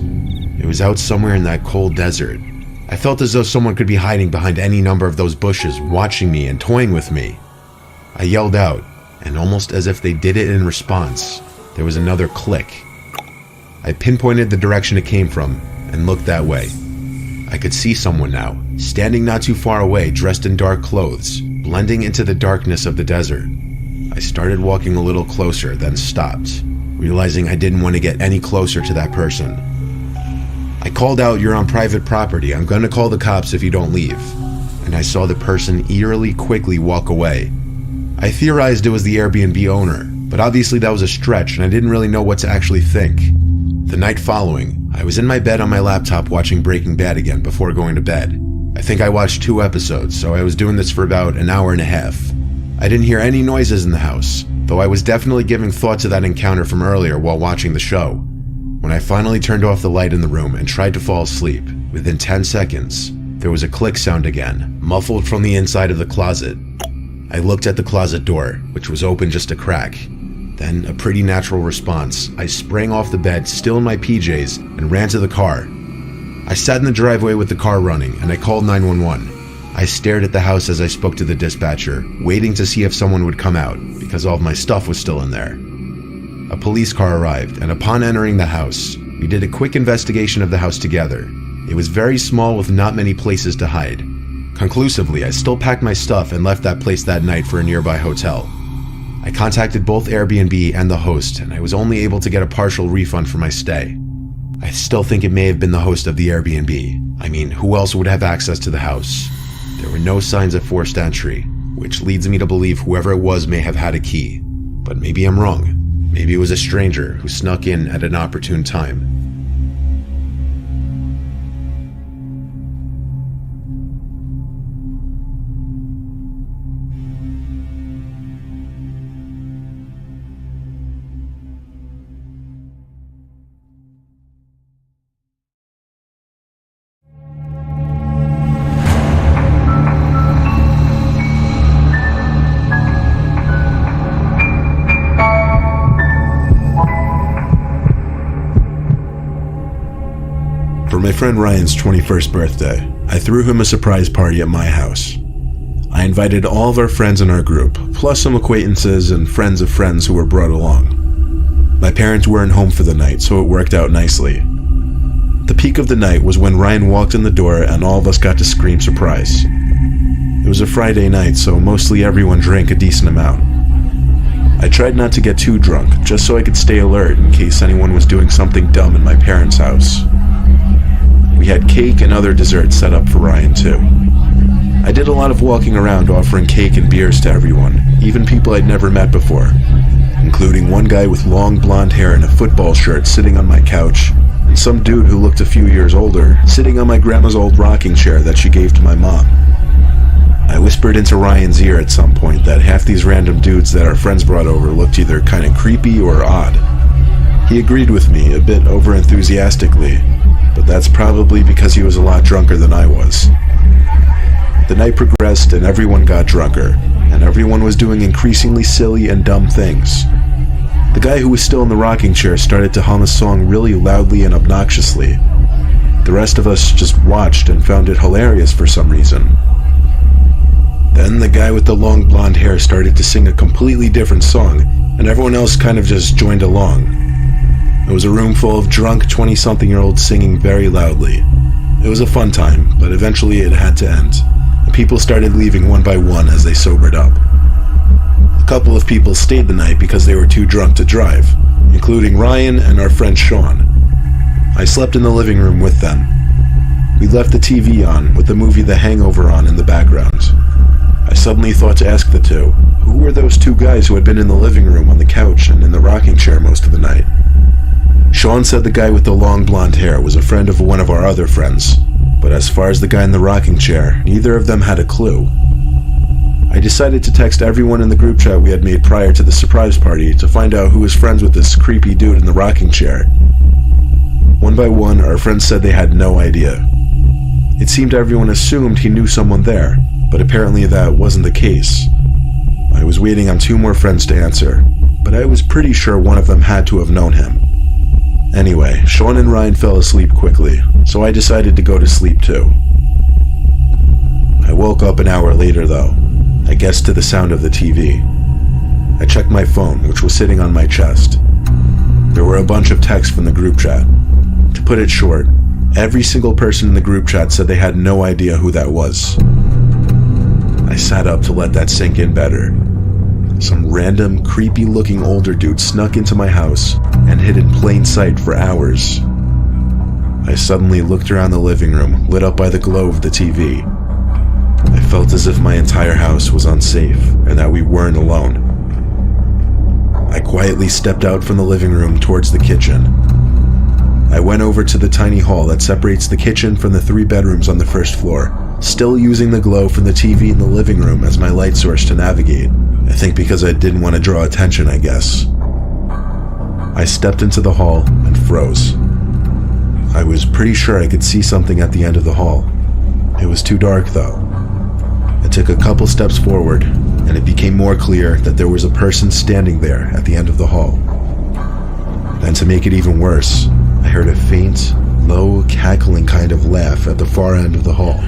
It was out somewhere in that cold desert. I felt as though someone could be hiding behind any number of those bushes, watching me and toying with me. I yelled out, and almost as if they did it in response, there was another click. I pinpointed the direction it came from and looked that way. I could see someone now, standing not too far away, dressed in dark clothes, blending into the darkness of the desert. I started walking a little closer, then stopped, realizing I didn't want to get any closer to that person. I called out, "You're on private property. I'm going to call the cops if you don't leave." And I saw the person eerily quickly walk away. I theorized it was the Airbnb owner, but obviously that was a stretch and I didn't really know what to actually think. The night following, I was in my bed on my laptop watching Breaking Bad again before going to bed. I think I watched 2 episodes, so I was doing this for about an hour and a half. I didn't hear any noises in the house, though I was definitely giving thought to that encounter from earlier while watching the show. When I finally turned off the light in the room and tried to fall asleep, within 10 seconds, there was a click sound again, muffled from the inside of the closet. I looked at the closet door, which was open just a crack. Then, a pretty natural response, I sprang off the bed, still in my PJs, and ran to the car. I sat in the driveway with the car running, and I called 911. I stared at the house as I spoke to the dispatcher, waiting to see if someone would come out, because all of my stuff was still in there. A police car arrived, and upon entering the house, we did a quick investigation of the house together. It was very small with not many places to hide. Conclusively, I still packed my stuff and left that place that night for a nearby hotel. I contacted both Airbnb and the host, and I was only able to get a partial refund for my stay. I still think it may have been the host of the Airbnb. I mean, who else would have access to the house? There were no signs of forced entry, which leads me to believe whoever it was may have had a key. But maybe I'm wrong. Maybe it was a stranger who snuck in at an opportune time. For my friend Ryan's 21st birthday, I threw him a surprise party at my house. I invited all of our friends in our group, plus some acquaintances and friends of friends who were brought along. My parents weren't home for the night, so it worked out nicely. The peak of the night was when Ryan walked in the door and all of us got to scream surprise. It was a Friday night, so mostly everyone drank a decent amount. I tried not to get too drunk, just so I could stay alert in case anyone was doing something dumb in my parents' house. We had cake and other desserts set up for Ryan too. I did a lot of walking around offering cake and beers to everyone, even people I'd never met before, including one guy with long blonde hair and a football shirt sitting on my couch, and some dude who looked a few years older sitting on my grandma's old rocking chair that she gave to my mom. I whispered into Ryan's ear at some point that half these random dudes that our friends brought over looked either kinda creepy or odd. He agreed with me, a bit over-enthusiastically, but that's probably because he was a lot drunker than I was. The night progressed and everyone got drunker, and everyone was doing increasingly silly and dumb things. The guy who was still in the rocking chair started to hum a song really loudly and obnoxiously. The rest of us just watched and found it hilarious for some reason. Then the guy with the long blonde hair started to sing a completely different song, and everyone else kind of just joined along. It was a room full of drunk 20-something-year-olds singing very loudly. It was a fun time, but eventually it had to end, and people started leaving one by one as they sobered up. A couple of people stayed the night because they were too drunk to drive, including Ryan and our friend Sean. I slept in the living room with them. We left the TV on, with the movie The Hangover on in the background. I suddenly thought to ask the two, who were those two guys who had been in the living room on the couch and in the rocking chair most of the night? Sean said the guy with the long blonde hair was a friend of one of our other friends, but as far as the guy in the rocking chair, neither of them had a clue. I decided to text everyone in the group chat we had made prior to the surprise party to find out who was friends with this creepy dude in the rocking chair. One by one, our friends said they had no idea. It seemed everyone assumed he knew someone there, but apparently that wasn't the case. I was waiting on two more friends to answer, but I was pretty sure one of them had to have known him. Anyway, Sean and Ryan fell asleep quickly, so I decided to go to sleep too. I woke up an hour later though, I guess to the sound of the TV. I checked my phone, which was sitting on my chest. There were a bunch of texts from the group chat. To put it short, every single person in the group chat said they had no idea who that was. I sat up to let that sink in better. Some random, creepy-looking older dude snuck into my house and hid in plain sight for hours. I suddenly looked around the living room, lit up by the glow of the TV. I felt as if my entire house was unsafe and that we weren't alone. I quietly stepped out from the living room towards the kitchen. I went over to the tiny hall that separates the kitchen from the 3 bedrooms on the first floor, still using the glow from the TV in the living room as my light source to navigate. I think because I didn't want to draw attention, I guess. I stepped into the hall and froze. I was pretty sure I could see something at the end of the hall. It was too dark though. I took a couple steps forward, and it became more clear that there was a person standing there at the end of the hall. Then to make it even worse, I heard a faint, low, cackling kind of laugh at the far end of the hall.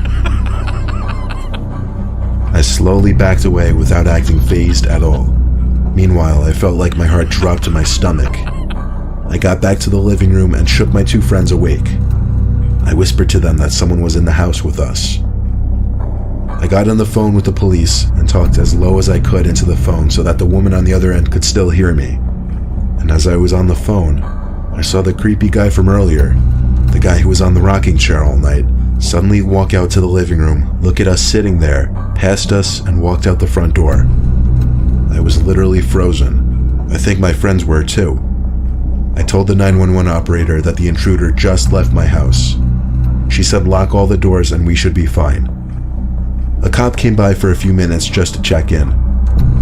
I slowly backed away without acting fazed at all. Meanwhile, I felt like my heart dropped to my stomach. I got back to the living room and shook my 2 friends awake. I whispered to them that someone was in the house with us. I got on the phone with the police and talked as low as I could into the phone so that the woman on the other end could still hear me. And as I was on the phone, I saw the creepy guy from earlier, the guy who was on the rocking chair all night, suddenly walk out to the living room, look at us sitting there, passed us, and walked out the front door. I was literally frozen. I think my friends were too. I told the 911 operator that the intruder just left my house. She said lock all the doors and we should be fine. A cop came by for a few minutes just to check in.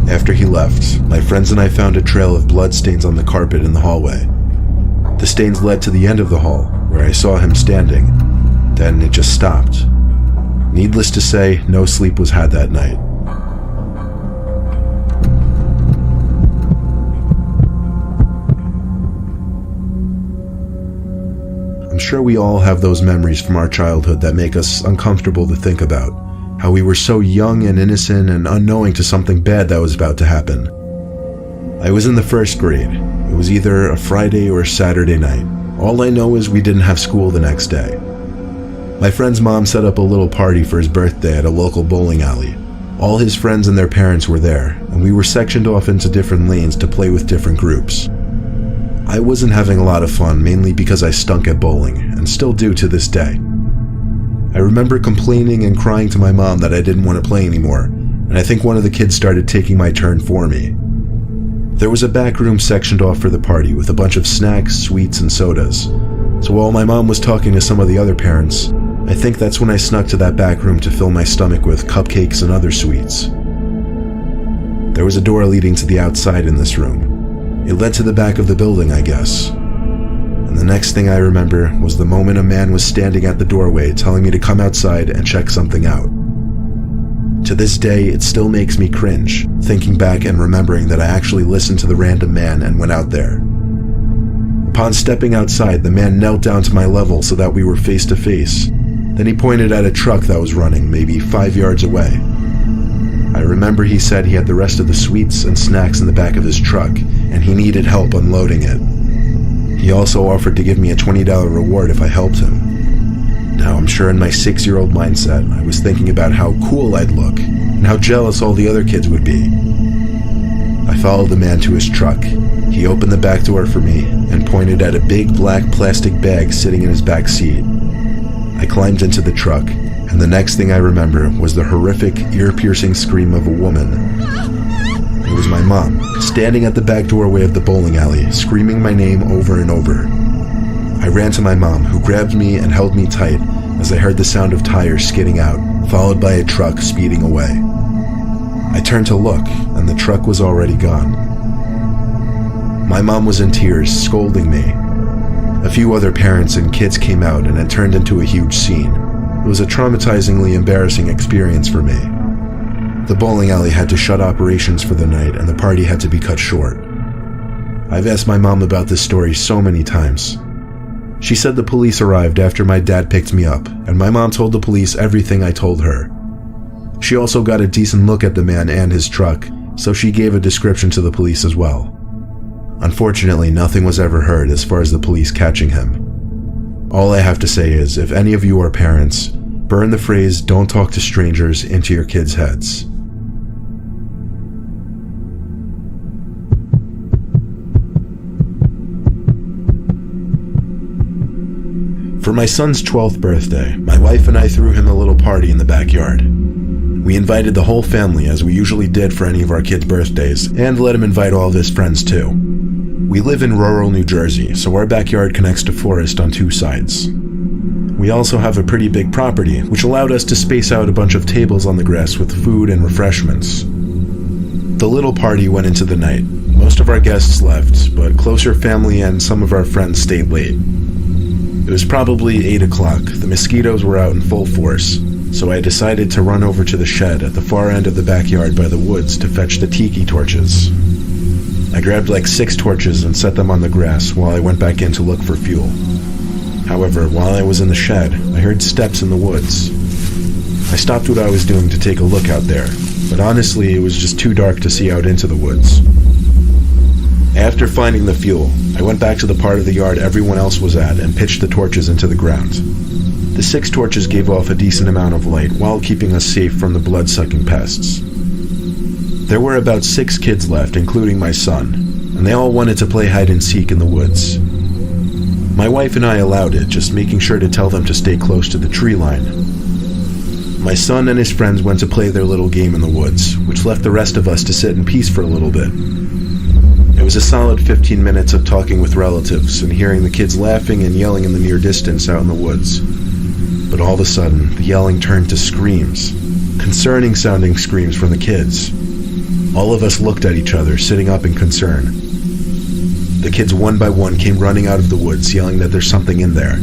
After he left, my friends and I found a trail of blood stains on the carpet in the hallway. The stains led to the end of the hall, where I saw him standing. Then it just stopped. Needless to say, no sleep was had that night. I'm sure we all have those memories from our childhood that make us uncomfortable to think about. How we were so young and innocent and unknowing to something bad that was about to happen. I was in the first grade. It was either a Friday or a Saturday night. All I know is we didn't have school the next day. My friend's mom set up a little party for his birthday at a local bowling alley. All his friends and their parents were there, and we were sectioned off into different lanes to play with different groups. I wasn't having a lot of fun, mainly because I stunk at bowling, and still do to this day. I remember complaining and crying to my mom that I didn't want to play anymore, and I think one of the kids started taking my turn for me. There was a back room sectioned off for the party with a bunch of snacks, sweets, and sodas. So while my mom was talking to some of the other parents, I think that's when I snuck to that back room to fill my stomach with cupcakes and other sweets. There was a door leading to the outside in this room. It led to the back of the building, I guess. And the next thing I remember was the moment a man was standing at the doorway telling me to come outside and check something out. To this day, it still makes me cringe, thinking back and remembering that I actually listened to the random man and went out there. Upon stepping outside, the man knelt down to my level so that we were face to face. Then he pointed at a truck that was running maybe 5 yards away. I remember he said he had the rest of the sweets and snacks in the back of his truck, and he needed help unloading it. He also offered to give me a $20 reward if I helped him. Now, I'm sure in my 6-year-old mindset, I was thinking about how cool I'd look, and how jealous all the other kids would be. I followed the man to his truck. He opened the back door for me, and pointed at a big black plastic bag sitting in his back seat. I climbed into the truck, and the next thing I remember was the horrific, ear-piercing scream of a woman. It was my mom, standing at the back doorway of the bowling alley, screaming my name over and over. I ran to my mom, who grabbed me and held me tight as I heard the sound of tires skidding out, followed by a truck speeding away. I turned to look, and the truck was already gone. My mom was in tears, scolding me. A few other parents and kids came out, and it turned into a huge scene. It was a traumatizingly embarrassing experience for me. The bowling alley had to shut operations for the night, and the party had to be cut short. I've asked my mom about this story so many times. She said the police arrived after my dad picked me up, and my mom told the police everything I told her. She also got a decent look at the man and his truck, so she gave a description to the police as well. Unfortunately, nothing was ever heard as far as the police catching him. All I have to say is, if any of you are parents, burn the phrase "don't talk to strangers" into your kids' heads. For my son's 12th birthday, my wife and I threw him a little party in the backyard. We invited the whole family, as we usually did for any of our kids' birthdays, and let him invite all of his friends too. We live in rural New Jersey, so our backyard connects to forest on 2 sides. We also have a pretty big property, which allowed us to space out a bunch of tables on the grass with food and refreshments. The little party went into the night. Most of our guests left, but closer family and some of our friends stayed late. It was probably 8 o'clock. The mosquitoes were out in full force, so I decided to run over to the shed at the far end of the backyard by the woods to fetch the tiki torches. I grabbed like 6 torches and set them on the grass while I went back in to look for fuel. However, while I was in the shed, I heard steps in the woods. I stopped what I was doing to take a look out there, but honestly, it was just too dark to see out into the woods. After finding the fuel, I went back to the part of the yard everyone else was at and pitched the torches into the ground. The 6 torches gave off a decent amount of light while keeping us safe from the blood-sucking pests. There were about 6 kids left, including my son, and they all wanted to play hide-and-seek in the woods. My wife and I allowed it, just making sure to tell them to stay close to the tree line. My son and his friends went to play their little game in the woods, which left the rest of us to sit in peace for a little bit. It was a solid 15 minutes of talking with relatives and hearing the kids laughing and yelling in the near distance out in the woods. But all of a sudden, the yelling turned to screams. Concerning sounding screams from the kids. All of us looked at each other, sitting up in concern. The kids one by one came running out of the woods, yelling that there's something in there.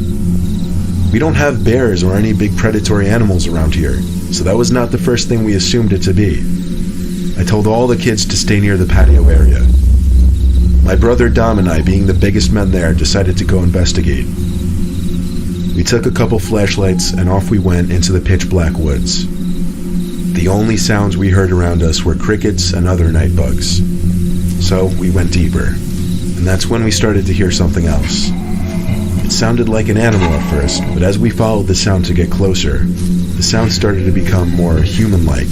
We don't have bears or any big predatory animals around here, so that was not the first thing we assumed it to be. I told all the kids to stay near the patio area. My brother Dom and I, being the biggest men there, decided to go investigate. We took a couple flashlights and off we went into the pitch black woods. The only sounds we heard around us were crickets and other night bugs. So we went deeper, and that's when we started to hear something else. It sounded like an animal at first, but as we followed the sound to get closer, the sound started to become more human-like.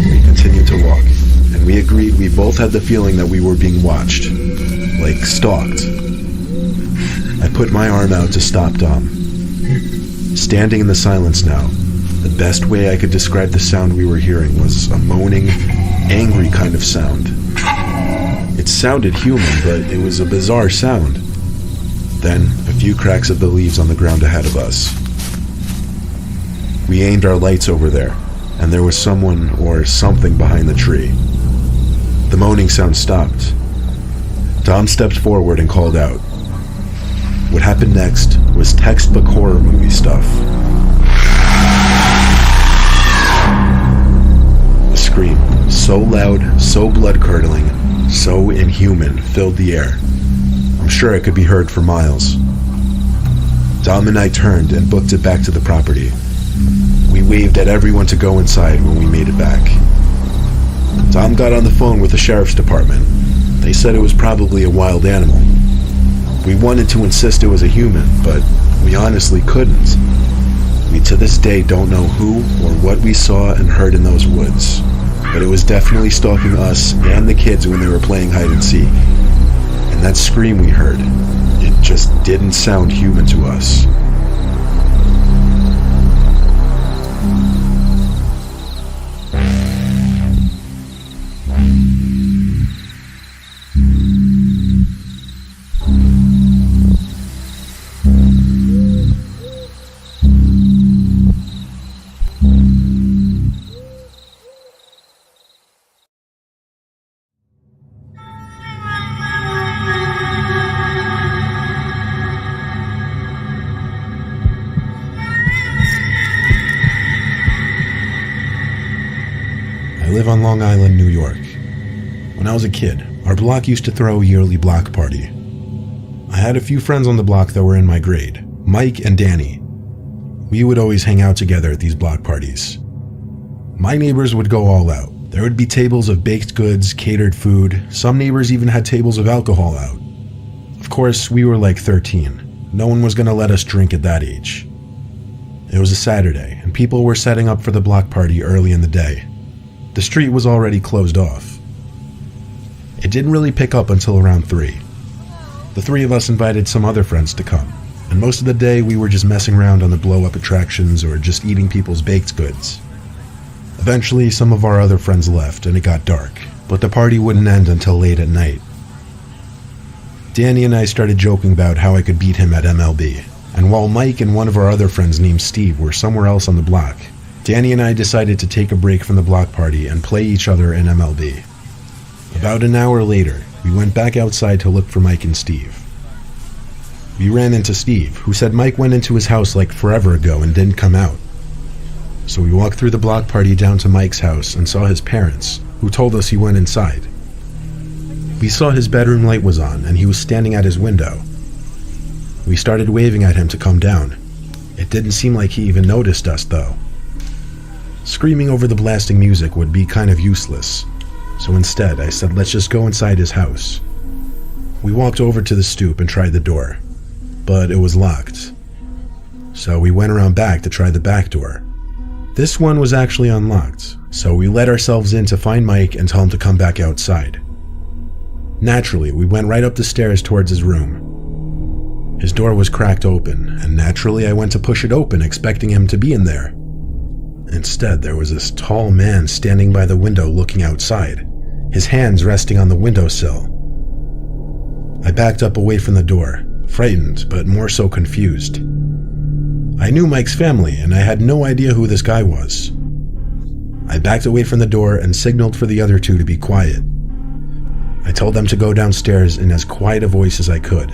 We continued to walk, and we agreed we both had the feeling that we were being watched, like stalked. I put my arm out to stop Dom. Standing in the silence now, the best way I could describe the sound we were hearing was a moaning, angry kind of sound. It sounded human, but it was a bizarre sound. Then, a few cracks of the leaves on the ground ahead of us. We aimed our lights over there, and there was someone or something behind the tree. The moaning sound stopped. Dom stepped forward and called out. What happened next was textbook horror movie stuff. A scream, so loud, so blood-curdling, so inhuman, filled the air. I'm sure it could be heard for miles. Dom and I turned and booked it back to the property. We waved at everyone to go inside when we made it back. Dom got on the phone with the sheriff's department. They said it was probably a wild animal. We wanted to insist it was a human, but we honestly couldn't. We to this day don't know who or what we saw and heard in those woods, but it was definitely stalking us and the kids when they were playing hide and seek. And that scream we heard, it just didn't sound human to us. I live on Long Island, New York. When I was a kid, our block used to throw a yearly block party. I had a few friends on the block that were in my grade, Mike and Danny. We would always hang out together at these block parties. My neighbors would go all out. There would be tables of baked goods, catered food. Some neighbors even had tables of alcohol out. Of course, we were like 13. No one was going to let us drink at that age. It was a Saturday, and people were setting up for the block party early in the day. The street was already closed off. It didn't really pick up until around 3. The three of us invited some other friends to come, and most of the day we were just messing around on the blow-up attractions or just eating people's baked goods. Eventually, some of our other friends left and it got dark, but the party wouldn't end until late at night. Danny and I started joking about how I could beat him at MLB, and while Mike and one of our other friends named Steve were somewhere else on the block, Danny and I decided to take a break from the block party and play each other in MLB. About an hour later, we went back outside to look for Mike and Steve. We ran into Steve, who said Mike went into his house like forever ago and didn't come out. So we walked through the block party down to Mike's house and saw his parents, who told us he went inside. We saw his bedroom light was on and he was standing at his window. We started waving at him to come down. It didn't seem like he even noticed us though. Screaming over the blasting music would be kind of useless, so instead I said let's just go inside his house. We walked over to the stoop and tried the door, but it was locked. So we went around back to try the back door. This one was actually unlocked, so we let ourselves in to find Mike and tell him to come back outside. Naturally, we went right up the stairs towards his room. His door was cracked open, and naturally I went to push it open expecting him to be in there. Instead, there was this tall man standing by the window looking outside. his hands resting on the windowsill. I backed up away from the door, frightened but more so confused. I knew Mike's family and I had no idea who this guy was. I backed away from the door and signaled for the other two to be quiet. I told them to go downstairs in as quiet a voice as I could.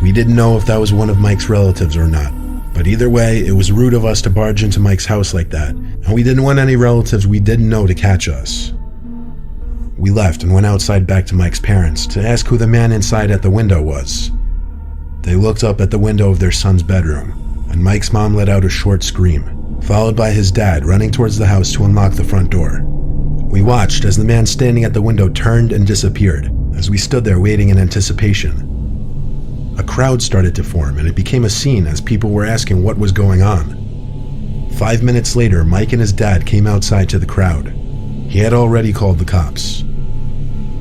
We didn't know if that was one of Mike's relatives or not, but either way, it was rude of us to barge into Mike's house like that, and we didn't want any relatives we didn't know to catch us. We left and went outside back to Mike's parents to ask who the man inside at the window was. They looked up at the window of their son's bedroom, and Mike's mom let out a short scream, followed by his dad running towards the house to unlock the front door. We watched as the man standing at the window turned and disappeared, as we stood there waiting in anticipation. A crowd started to form, and it became a scene as people were asking what was going on. 5 minutes later, Mike and his dad came outside to the crowd. He had already called the cops.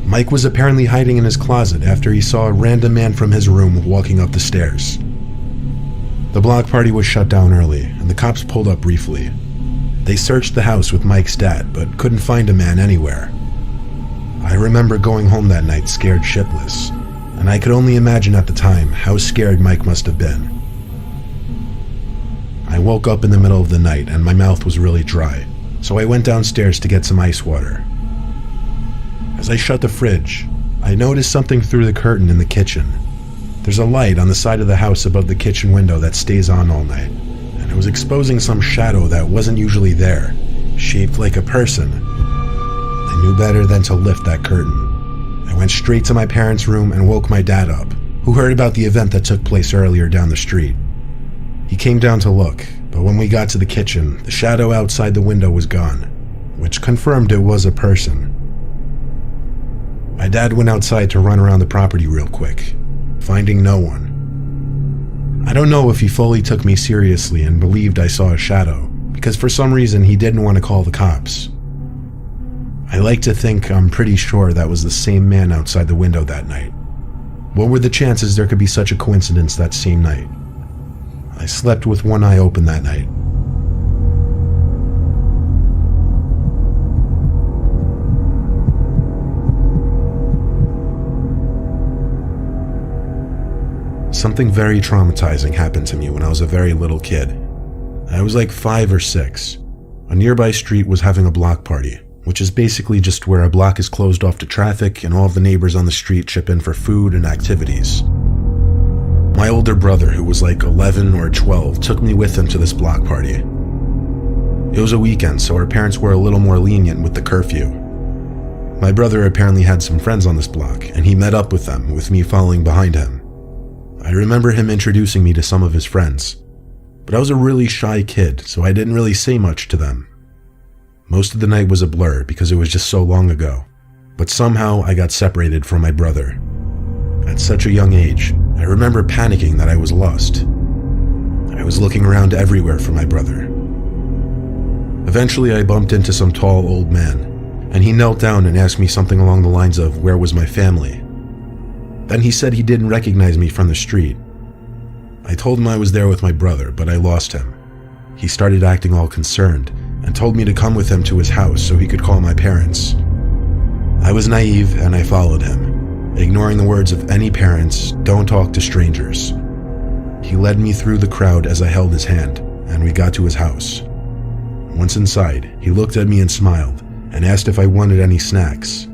Mike was apparently hiding in his closet after he saw a random man from his room walking up the stairs. The block party was shut down early, and the cops pulled up briefly. They searched the house with Mike's dad, but couldn't find a man anywhere. I remember going home that night scared shitless, and I could only imagine at the time how scared Mike must have been. I woke up in the middle of the night and my mouth was really dry, so I went downstairs to get some ice water. As I shut the fridge, I noticed something through the curtain in the kitchen. There's a light on the side of the house above the kitchen window that stays on all night, and it was exposing some shadow that wasn't usually there, shaped like a person. I knew better than to lift that curtain. I went straight to my parents' room and woke my dad up, who heard about the event that took place earlier down the street. He came down to look, but when we got to the kitchen, the shadow outside the window was gone, which confirmed it was a person. My dad went outside to run around the property real quick, finding no one. I don't know if he fully took me seriously and believed I saw a shadow, because for some reason he didn't want to call the cops. I like to think I'm pretty sure that was the same man outside the window that night. What were the chances there could be such a coincidence that same night? I slept with one eye open that night. Something very traumatizing happened to me when I was a very little kid. I was like 5 or 6. A nearby street was having a block party, which is basically just where a block is closed off to traffic and all of the neighbors on the street chip in for food and activities. My older brother, who was like 11 or 12, took me with him to this block party. It was a weekend, so our parents were a little more lenient with the curfew. My brother apparently had some friends on this block, and he met up with them, with me following behind him. I remember him introducing me to some of his friends, but I was a really shy kid, so I didn't really say much to them. Most of the night was a blur because it was just so long ago, but somehow I got separated from my brother. At such a young age, I remember panicking that I was lost. I was looking around everywhere for my brother. Eventually I bumped into some tall old man, and he knelt down and asked me something along the lines of where was my family. Then he said he didn't recognize me from the street. I told him I was there with my brother, but I lost him. He started acting all concerned and told me to come with him to his house so he could call my parents. I was naive and I followed him, ignoring the words of any parents, "Don't talk to strangers." He led me through the crowd as I held his hand, and we got to his house. Once inside, he looked at me and smiled and asked if I wanted any snacks.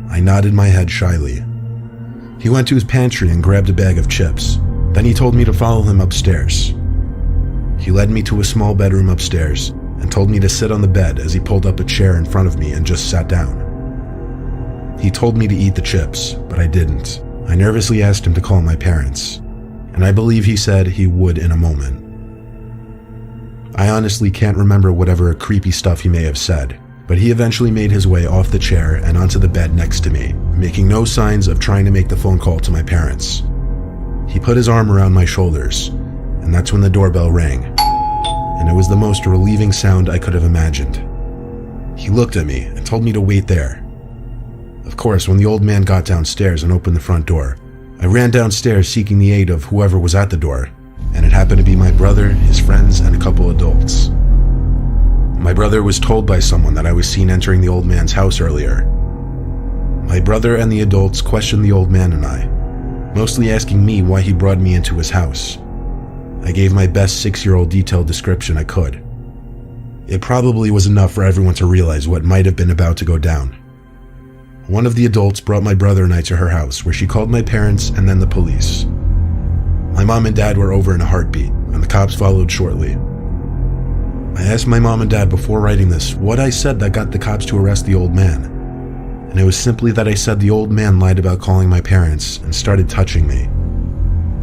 I nodded my head shyly. He went to his pantry and grabbed a bag of chips. Then he told me to follow him upstairs. He led me to a small bedroom upstairs and told me to sit on the bed as he pulled up a chair in front of me and just sat down. He told me to eat the chips, but I didn't. I nervously asked him to call my parents, and I believe he said he would in a moment. I honestly can't remember whatever creepy stuff he may have said, but he eventually made his way off the chair and onto the bed next to me, making no signs of trying to make the phone call to my parents. He put his arm around my shoulders, and that's when the doorbell rang, and it was the most relieving sound I could have imagined. He looked at me and told me to wait there. Of course, when the old man got downstairs and opened the front door, I ran downstairs seeking the aid of whoever was at the door, and it happened to be my brother, his friends, and a couple adults. My brother was told by someone that I was seen entering the old man's house earlier. My brother and the adults questioned the old man and I, mostly asking me why he brought me into his house. I gave my best 6-year-old detailed description I could. It probably was enough for everyone to realize what might have been about to go down. One of the adults brought my brother and I to her house, where she called my parents and then the police. My mom and dad were over in a heartbeat, and the cops followed shortly. I asked my mom and dad before writing this what I said that got the cops to arrest the old man, and it was simply that I said the old man lied about calling my parents and started touching me.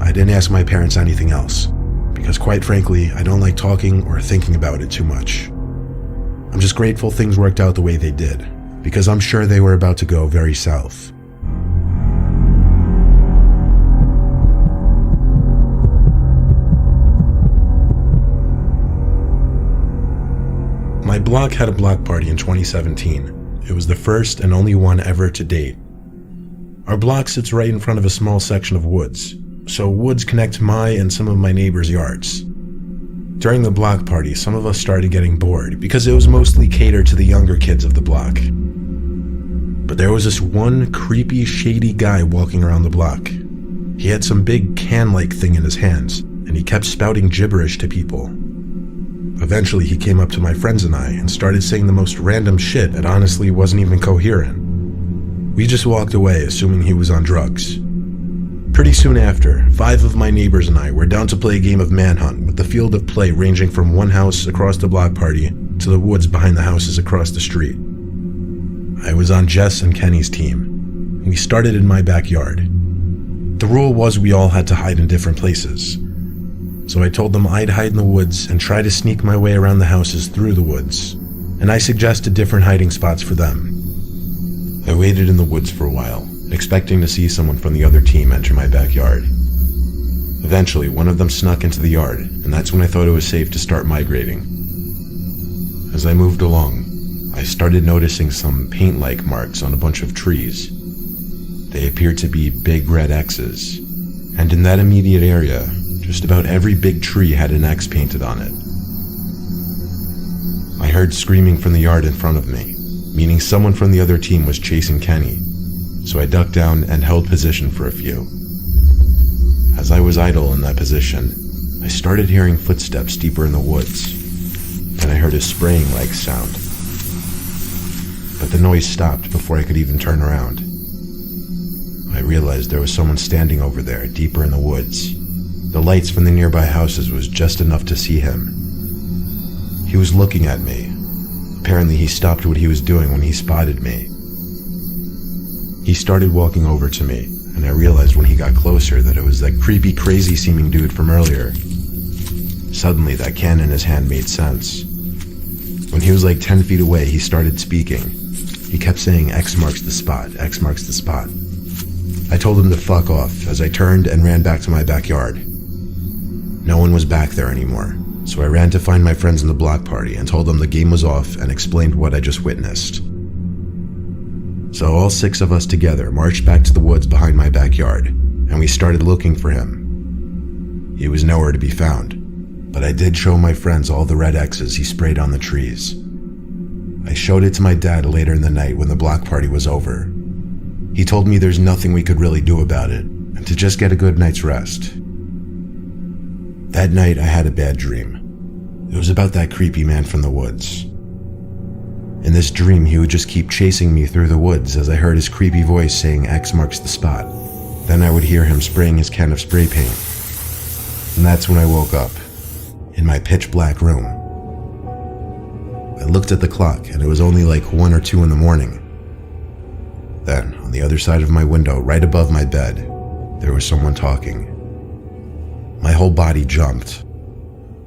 I didn't ask my parents anything else, because quite frankly, I don't like talking or thinking about it too much. I'm just grateful things worked out the way they did, because I'm sure they were about to go very south. My block had a block party in 2017. It was the first and only one ever to date. Our block sits right in front of a small section of woods, so woods connect my and some of my neighbors' yards. During the block party, some of us started getting bored because it was mostly catered to the younger kids of the block. But there was this one creepy, shady guy walking around the block. He had some big can-like thing in his hands, and he kept spouting gibberish to people. Eventually, he came up to my friends and I and started saying the most random shit that honestly wasn't even coherent. We just walked away, assuming he was on drugs. Pretty soon after, 5 of my neighbors and I were down to play a game of manhunt with the field of play ranging from one house across the block party to the woods behind the houses across the street. I was on Jess and Kenny's team. We started in my backyard. The rule was we all had to hide in different places. So I told them I'd hide in the woods and try to sneak my way around the houses through the woods, and I suggested different hiding spots for them. I waited in the woods for a while, expecting to see someone from the other team enter my backyard. Eventually, one of them snuck into the yard, and that's when I thought it was safe to start migrating. As I moved along, I started noticing some paint-like marks on a bunch of trees. They appeared to be big red X's, and in that immediate area, just about every big tree had an X painted on it. I heard screaming from the yard in front of me, meaning someone from the other team was chasing Kenny, so I ducked down and held position for a few. As I was idle in that position, I started hearing footsteps deeper in the woods, and I heard a spraying-like sound. But the noise stopped before I could even turn around. I realized there was someone standing over there, deeper in the woods. The lights from the nearby houses was just enough to see him. He was looking at me. Apparently he stopped what he was doing when he spotted me. He started walking over to me, and I realized when he got closer that it was that creepy, crazy-seeming dude from earlier. Suddenly, that can in his hand made sense. When he was like 10 feet away, he started speaking. He kept saying, "X marks the spot, X marks the spot." I told him to fuck off as I turned and ran back to my backyard. No one was back there anymore, so I ran to find my friends in the block party and told them the game was off and explained what I just witnessed. So all 6 of us together marched back to the woods behind my backyard, and we started looking for him. He was nowhere to be found, but I did show my friends all the red X's he sprayed on the trees. I showed it to my dad later in the night when the block party was over. He told me there's nothing we could really do about it, and to just get a good night's rest. That night, I had a bad dream. It was about that creepy man from the woods. In this dream, he would just keep chasing me through the woods as I heard his creepy voice saying X marks the spot. Then I would hear him spraying his can of spray paint. And that's when I woke up, in my pitch black room. I looked at the clock, and it was only like 1 or 2 in the morning. Then, on the other side of my window, right above my bed, there was someone talking. My whole body jumped.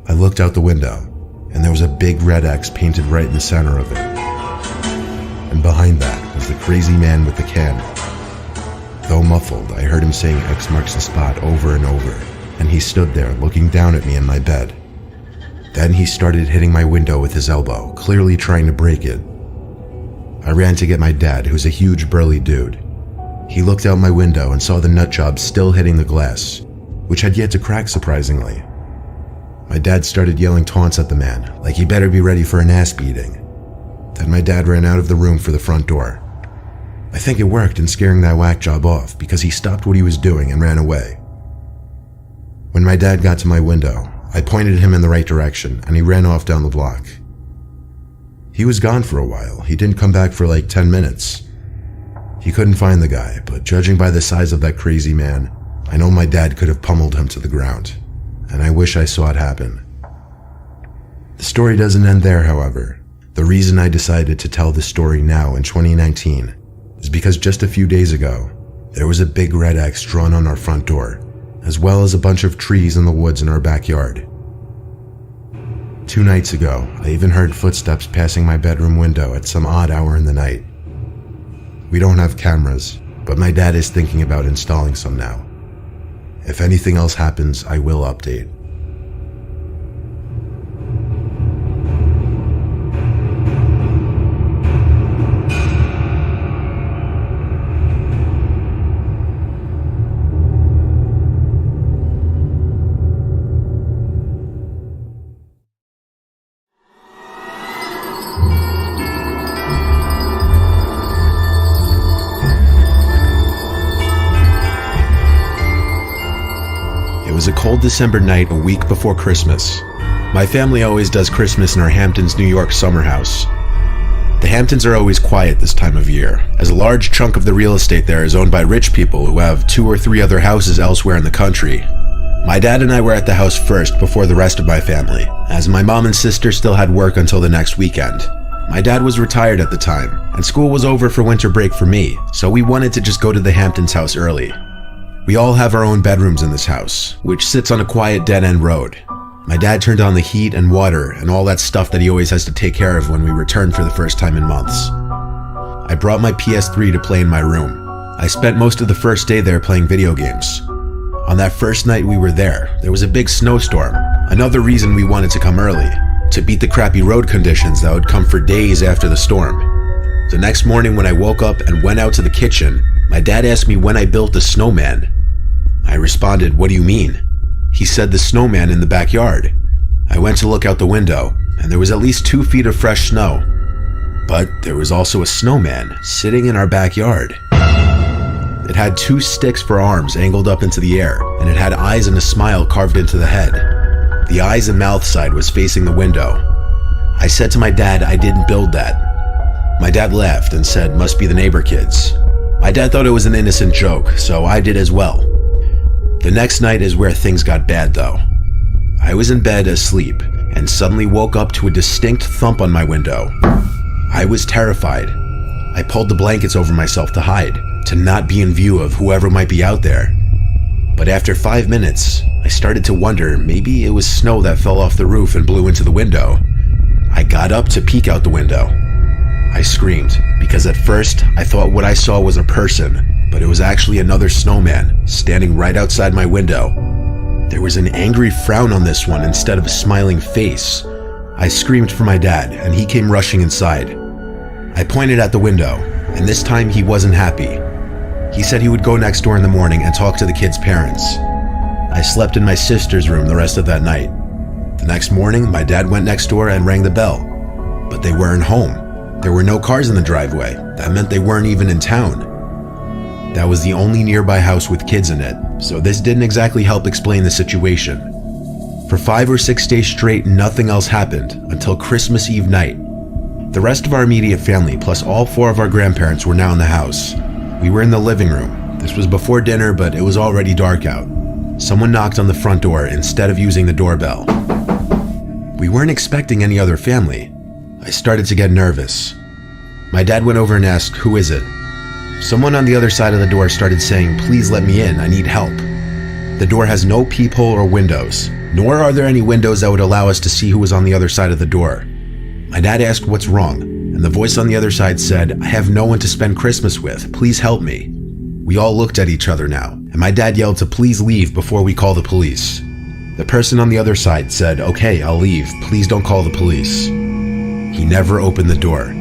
I looked out the window, and there was a big red X painted right in the center of it. And behind that was the crazy man with the can. Though muffled, I heard him saying X marks the spot over and over, and he stood there looking down at me in my bed. Then he started hitting my window with his elbow, clearly trying to break it. I ran to get my dad, who's a huge burly dude. He looked out my window and saw the nut job still hitting the glass, which had yet to crack surprisingly. My dad started yelling taunts at the man, like he better be ready for an ass beating. Then my dad ran out of the room for the front door. I think it worked in scaring that whack job off because he stopped what he was doing and ran away. When my dad got to my window, I pointed him in the right direction and he ran off down the block. He was gone for a while. He didn't come back for like 10 minutes. He couldn't find the guy, but judging by the size of that crazy man, I know my dad could have pummeled him to the ground, and I wish I saw it happen. The story doesn't end there, however. The reason I decided to tell this story now in 2019 is because just a few days ago, there was a big red X drawn on our front door, as well as a bunch of trees in the woods in our backyard. 2 nights ago, I even heard footsteps passing my bedroom window at some odd hour in the night. We don't have cameras, but my dad is thinking about installing some now. If anything else happens, I will update. It was a cold December night a week before Christmas. My family always does Christmas in our Hamptons, New York summer house. The Hamptons are always quiet this time of year, as a large chunk of the real estate there is owned by rich people who have 2 or 3 other houses elsewhere in the country. My dad and I were at the house first before the rest of my family, as my mom and sister still had work until the next weekend. My dad was retired at the time, and school was over for winter break for me, so we wanted to just go to the Hamptons house early. We all have our own bedrooms in this house, which sits on a quiet dead-end road. My dad turned on the heat and water and all that stuff that he always has to take care of when we return for the first time in months. I brought my PS3 to play in my room. I spent most of the first day there playing video games. On that first night we were there was a big snowstorm, another reason we wanted to come early, to beat the crappy road conditions that would come for days after the storm. The next morning when I woke up and went out to the kitchen, my dad asked me when I built the snowman. I responded, "What do you mean?" He said the snowman in the backyard. I went to look out the window, and there was at least 2 feet of fresh snow. But there was also a snowman sitting in our backyard. It had 2 sticks for arms angled up into the air, and it had eyes and a smile carved into the head. The eyes and mouth side was facing the window. I said to my dad I didn't build that. My dad laughed and said, "Must be the neighbor kids." My dad thought it was an innocent joke, so I did as well. The next night is where things got bad though. I was in bed asleep and suddenly woke up to a distinct thump on my window. I was terrified. I pulled the blankets over myself to hide, to not be in view of whoever might be out there. But after 5 minutes, I started to wonder maybe it was snow that fell off the roof and blew into the window. I got up to peek out the window. I screamed because at first I thought what I saw was a person, but it was actually another snowman standing right outside my window. There was an angry frown on this one instead of a smiling face. I screamed for my dad and he came rushing inside. I pointed at the window, and this time he wasn't happy. He said he would go next door in the morning and talk to the kids' parents. I slept in my sister's room the rest of that night. The next morning, my dad went next door and rang the bell, but they weren't home. There were no cars in the driveway. That meant they weren't even in town. That was the only nearby house with kids in it, so this didn't exactly help explain the situation. For 5 or 6 days straight, nothing else happened until Christmas Eve night. The rest of our immediate family, plus all 4 of our grandparents, were now in the house. We were in the living room. This was before dinner, but it was already dark out. Someone knocked on the front door instead of using the doorbell. We weren't expecting any other family. I started to get nervous. My dad went over and asked, "Who is it?" Someone on the other side of the door started saying, "Please let me in, I need help." The door has no peephole or windows, nor are there any windows that would allow us to see who was on the other side of the door. My dad asked what's wrong, and the voice on the other side said, "I have no one to spend Christmas with, please help me." We all looked at each other now, and my dad yelled to please leave before we call the police. The person on the other side said, "Okay, I'll leave, please don't call the police." He never opened the door.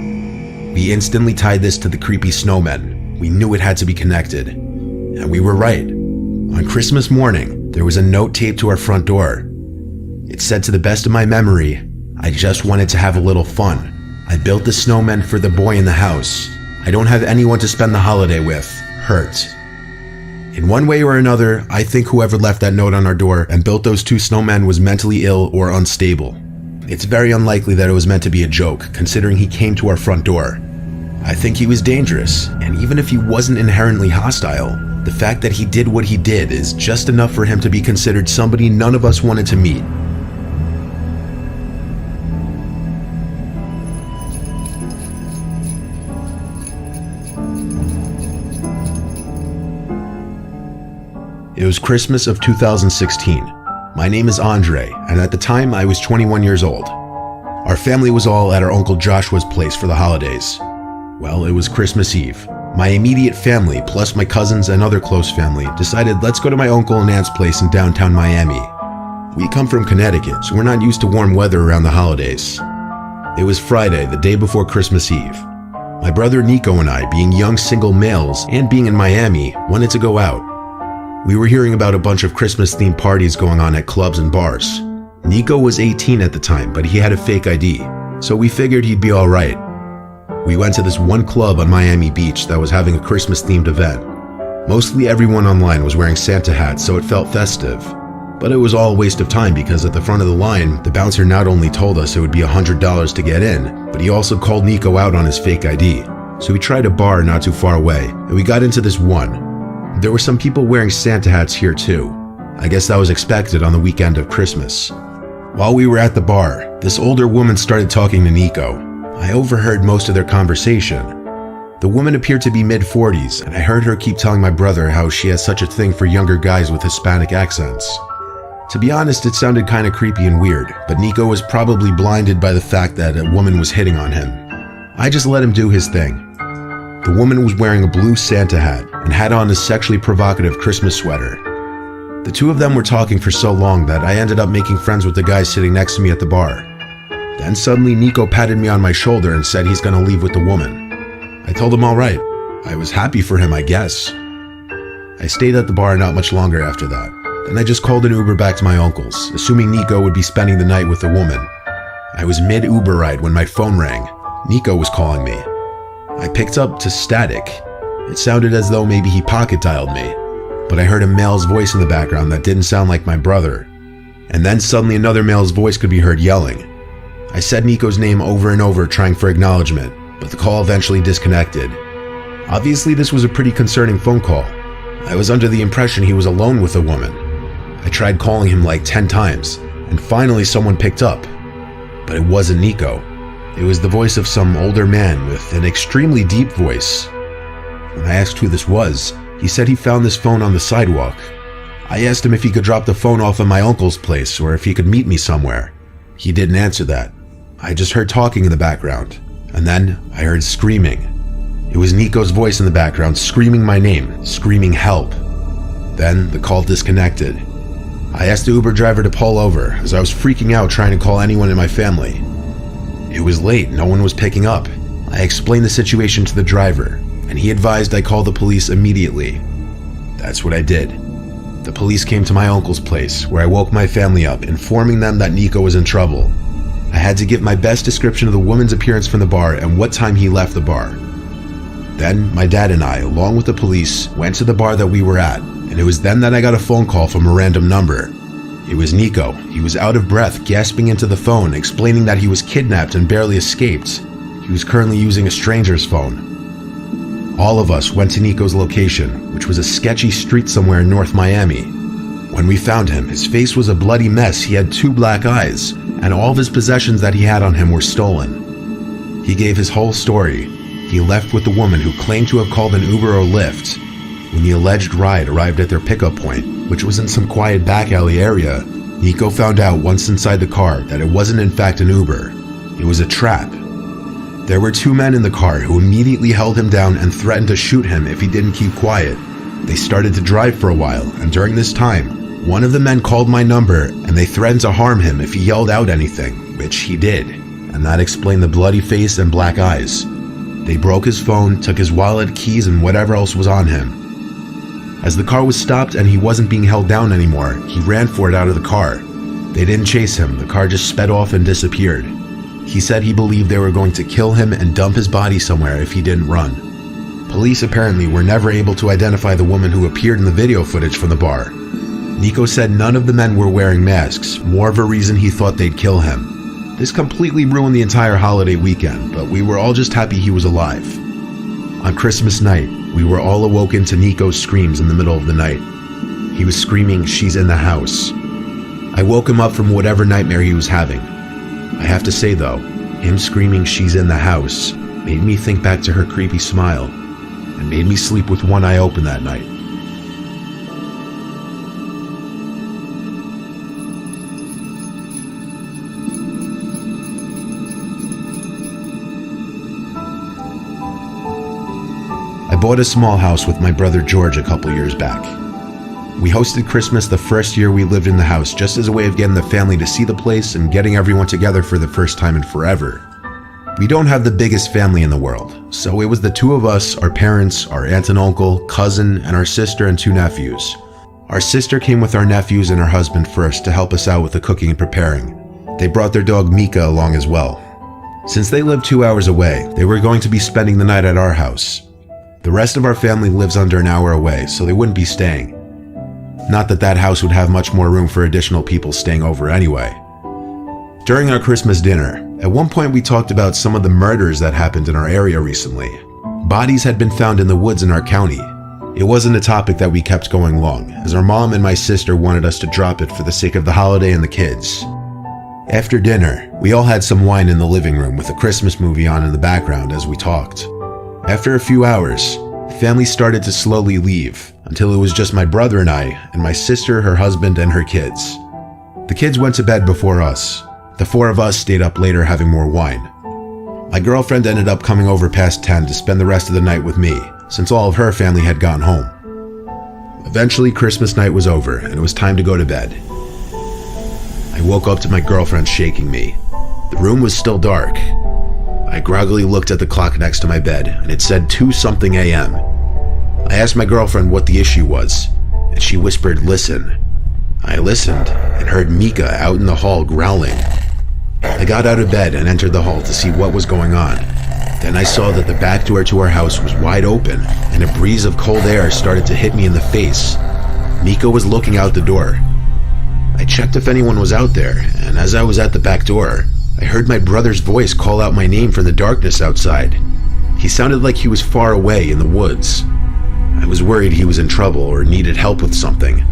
We instantly tied this to the creepy snowmen. We knew it had to be connected. And we were right. On Christmas morning, there was a note taped to our front door. It said, to the best of my memory, I just wanted to have a little fun. I built the snowman for the boy in the house. I don't have anyone to spend the holiday with. Hurt. In one way or another, I think whoever left that note on our door and built those 2 snowmen was mentally ill or unstable. It's very unlikely that it was meant to be a joke, considering he came to our front door. I think he was dangerous, and even if he wasn't inherently hostile, the fact that he did what he did is just enough for him to be considered somebody none of us wanted to meet. It was Christmas of 2016. My name is Andre, and at the time I was 21 years old. Our family was all at our Uncle Joshua's place for the holidays. Well, it was Christmas Eve. My immediate family, plus my cousins and other close family, decided let's go to my uncle and aunt's place in downtown Miami. We come from Connecticut, so we're not used to warm weather around the holidays. It was Friday, the day before Christmas Eve. My brother Nico and I, being young single males and being in Miami, wanted to go out. We were hearing about a bunch of Christmas-themed parties going on at clubs and bars. Nico was 18 at the time, but he had a fake ID, so we figured he'd be alright. We went to this one club on Miami Beach that was having a Christmas-themed event. Mostly everyone online was wearing Santa hats, so it felt festive. But it was all a waste of time because at the front of the line, the bouncer not only told us it would be $100 to get in, but he also called Nico out on his fake ID. So we tried a bar not too far away, and we got into this one. There were some people wearing Santa hats here too. I guess that was expected on the weekend of Christmas. While we were at the bar, this older woman started talking to Nico. I overheard most of their conversation. The woman appeared to be mid-40s, and I heard her keep telling my brother how she has such a thing for younger guys with Hispanic accents. To be honest, it sounded kinda creepy and weird, but Nico was probably blinded by the fact that a woman was hitting on him. I just let him do his thing. The woman was wearing a blue Santa hat and had on a sexually provocative Christmas sweater. The 2 of them were talking for so long that I ended up making friends with the guy sitting next to me at the bar. Then suddenly Nico patted me on my shoulder and said he's gonna leave with the woman. I told him alright. I was happy for him, I guess. I stayed at the bar not much longer after that. Then I just called an Uber back to my uncle's, assuming Nico would be spending the night with the woman. I was mid-Uber ride when my phone rang. Nico was calling me. I picked up to static. It sounded as though maybe he pocket dialed me, but I heard a male's voice in the background that didn't sound like my brother. And then suddenly another male's voice could be heard yelling. I said Nico's name over and over trying for acknowledgement, but the call eventually disconnected. Obviously this was a pretty concerning phone call. I was under the impression he was alone with a woman. I tried calling him like 10 times, and finally someone picked up. But it wasn't Nico. It was the voice of some older man with an extremely deep voice. When I asked who this was, he said he found this phone on the sidewalk. I asked him if he could drop the phone off at my uncle's place or if he could meet me somewhere. He didn't answer that. I just heard talking in the background, and then I heard screaming. It was Nico's voice in the background screaming my name, screaming help. Then the call disconnected. I asked the Uber driver to pull over as I was freaking out trying to call anyone in my family. It was late, no one was picking up. I explained the situation to the driver, and he advised I call the police immediately. That's what I did. The police came to my uncle's place, where I woke my family up, informing them that Nico was in trouble. I had to give my best description of the woman's appearance from the bar and what time he left the bar. Then my dad and I, along with the police, went to the bar that we were at, and it was then that I got a phone call from a random number. It was Nico. He was out of breath, gasping into the phone, explaining that he was kidnapped and barely escaped. He was currently using a stranger's phone. All of us went to Nico's location, which was a sketchy street somewhere in North Miami. When we found him, his face was a bloody mess. He had 2 black eyes, and all of his possessions that he had on him were stolen. He gave his whole story. He left with the woman who claimed to have called an Uber or Lyft. When the alleged ride arrived at their pickup point, which was in some quiet back alley area, Nico found out once inside the car that it wasn't in fact an Uber. It was a trap. There were 2 men in the car who immediately held him down and threatened to shoot him if he didn't keep quiet. They started to drive for a while, and during this time, one of the men called my number and they threatened to harm him if he yelled out anything, which he did, and that explained the bloody face and black eyes. They broke his phone, took his wallet, keys, and whatever else was on him. As the car was stopped and he wasn't being held down anymore, he ran for it out of the car. They didn't chase him, the car just sped off and disappeared. He said he believed they were going to kill him and dump his body somewhere if he didn't run. Police apparently were never able to identify the woman who appeared in the video footage from the bar. Nico said none of the men were wearing masks, more of a reason he thought they'd kill him. This completely ruined the entire holiday weekend, but we were all just happy he was alive. On Christmas night, we were all awoken to Nico's screams in the middle of the night. He was screaming, "She's in the house." I woke him up from whatever nightmare he was having. I have to say though, him screaming "she's in the house" made me think back to her creepy smile and made me sleep with one eye open that night. I bought a small house with my brother George a couple years back. We hosted Christmas the first year we lived in the house just as a way of getting the family to see the place and getting everyone together for the first time in forever. We don't have the biggest family in the world, so it was the two of us, our parents, our aunt and uncle, cousin, and our sister and two nephews. Our sister came with our nephews and her husband first to help us out with the cooking and preparing. They brought their dog Mika along as well. Since they lived 2 hours away, they were going to be spending the night at our house. The rest of our family lives under an hour away, so they wouldn't be staying. Not that that house would have much more room for additional people staying over anyway. During our Christmas dinner, at one point we talked about some of the murders that happened in our area recently. Bodies had been found in the woods in our county. It wasn't a topic that we kept going long, as our mom and my sister wanted us to drop it for the sake of the holiday and the kids. After dinner, we all had some wine in the living room with a Christmas movie on in the background as we talked. After a few hours, the family started to slowly leave, until it was just my brother and I, and my sister, her husband, and her kids. The kids went to bed before us. The four of us stayed up later having more wine. My girlfriend ended up coming over past 10 to spend the rest of the night with me, since all of her family had gone home. Eventually, Christmas night was over, and it was time to go to bed. I woke up to my girlfriend shaking me. The room was still dark. I groggily looked at the clock next to my bed, and it said 2-something a.m. I asked my girlfriend what the issue was, and she whispered, "Listen." I listened and heard Mika out in the hall growling. I got out of bed and entered the hall to see what was going on. Then I saw that the back door to our house was wide open, and a breeze of cold air started to hit me in the face. Mika was looking out the door. I checked if anyone was out there, and as I was at the back door, I heard my brother's voice call out my name from the darkness outside. He sounded like he was far away in the woods. I was worried he was in trouble or needed help with something.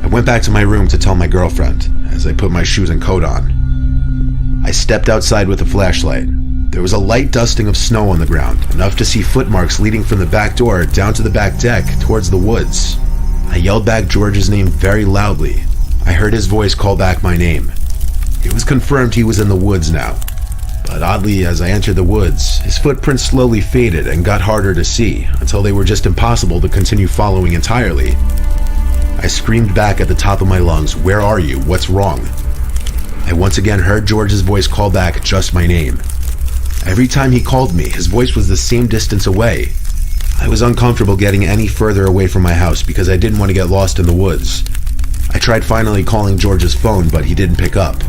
I went back to my room to tell my girlfriend as I put my shoes and coat on. I stepped outside with a flashlight. There was a light dusting of snow on the ground, enough to see footmarks leading from the back door down to the back deck towards the woods. I yelled back George's name very loudly. I heard his voice call back my name. It was confirmed he was in the woods now. But oddly, as I entered the woods, his footprints slowly faded and got harder to see until they were just impossible to continue following entirely. I screamed back at the top of my lungs, "Where are you? What's wrong?" I once again heard George's voice call back just my name. Every time he called me, his voice was the same distance away. I was uncomfortable getting any further away from my house because I didn't want to get lost in the woods. I tried finally calling George's phone, but he didn't pick up.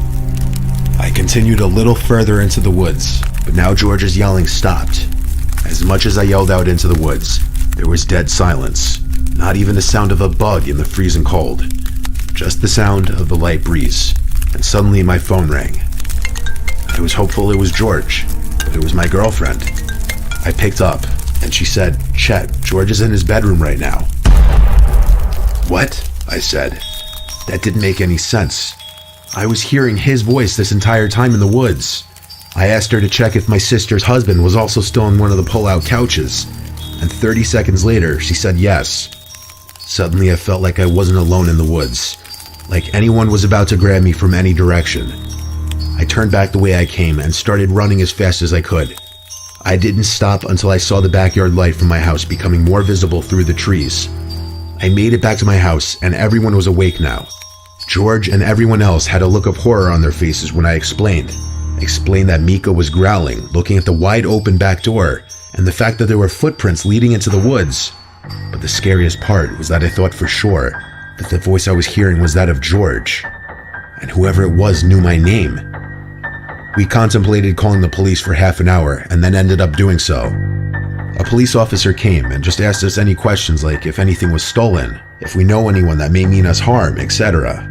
I continued a little further into the woods, but now George's yelling stopped. As much as I yelled out into the woods, there was dead silence. Not even the sound of a bug in the freezing cold. Just the sound of the light breeze. And suddenly my phone rang. I was hopeful it was George, but it was my girlfriend. I picked up, and she said, "Chet, George is in his bedroom right now." "What?" I said. That didn't make any sense. I was hearing his voice this entire time in the woods. I asked her to check if my sister's husband was also still on one of the pull-out couches, and 30 seconds later, she said yes. Suddenly, I felt like I wasn't alone in the woods, like anyone was about to grab me from any direction. I turned back the way I came and started running as fast as I could. I didn't stop until I saw the backyard light from my house becoming more visible through the trees. I made it back to my house, and everyone was awake now. George and everyone else had a look of horror on their faces when I explained that Mika was growling, looking at the wide open back door, and the fact that there were footprints leading into the woods. But the scariest part was that I thought for sure that the voice I was hearing was that of George. and whoever it was knew my name. We contemplated calling the police for half an hour and then ended up doing so. A police officer came and just asked us any questions like if anything was stolen, if we know anyone that may mean us harm, etc.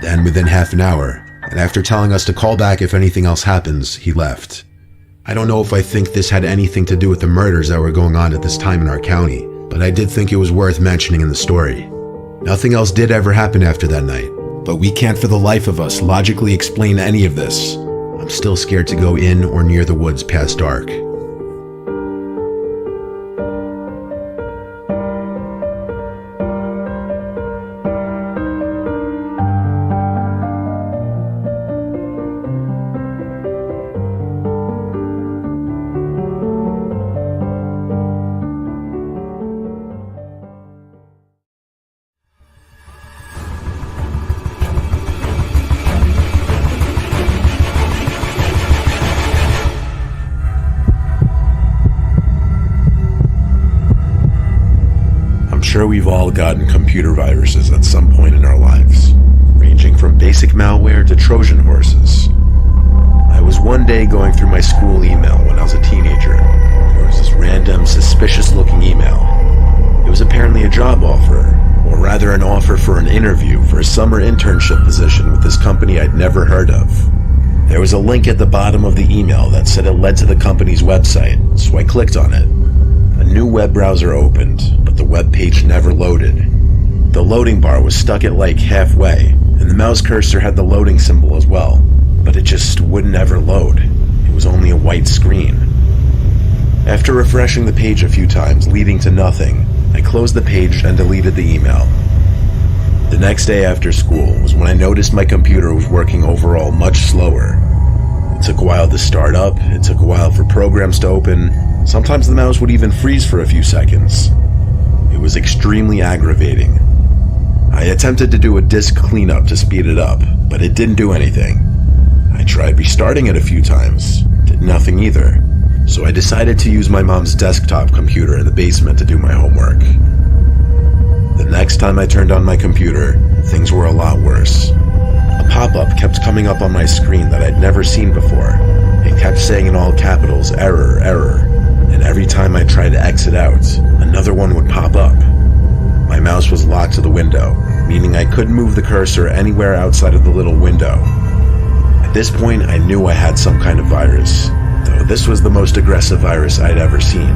Then within half an hour, and after telling us to call back if anything else happens, he left. I don't know if I think this had anything to do with the murders that were going on at this time in our county, but I did think it was worth mentioning in the story. Nothing else did ever happen after that night, but we can't for the life of us logically explain any of this. I'm still scared to go in or near the woods past dark. I'm sure we've all gotten computer viruses at some point in our lives, ranging from basic malware to Trojan horses. I was one day going through my school email when I was a teenager. There was this random, suspicious-looking email. It was apparently a job offer, or rather an offer for an interview for a summer internship position with this company I'd never heard of. There was a link at the bottom of the email that said it led to the company's website, so I clicked on it. A new web browser opened, but the web page never loaded. The loading bar was stuck at like halfway, and the mouse cursor had the loading symbol as well, but it just wouldn't ever load. It was only a white screen. After refreshing the page a few times, leading to nothing, I closed the page and deleted the email. The next day after school was when I noticed my computer was working overall much slower. It took a while to start up, it took a while for programs to open. Sometimes the mouse would even freeze for a few seconds. It was extremely aggravating. I attempted to do a disk cleanup to speed it up, but it didn't do anything. I tried restarting it a few times, did nothing either. So I decided to use my mom's desktop computer in the basement to do my homework. The next time I turned on my computer, things were a lot worse. A pop-up kept coming up on my screen that I'd never seen before. It kept saying in all capitals, "Error, error." And every time I tried to exit out, another one would pop up. My mouse was locked to the window, meaning I couldn't move the cursor anywhere outside of the little window. At this point, I knew I had some kind of virus, though this was the most aggressive virus I'd ever seen.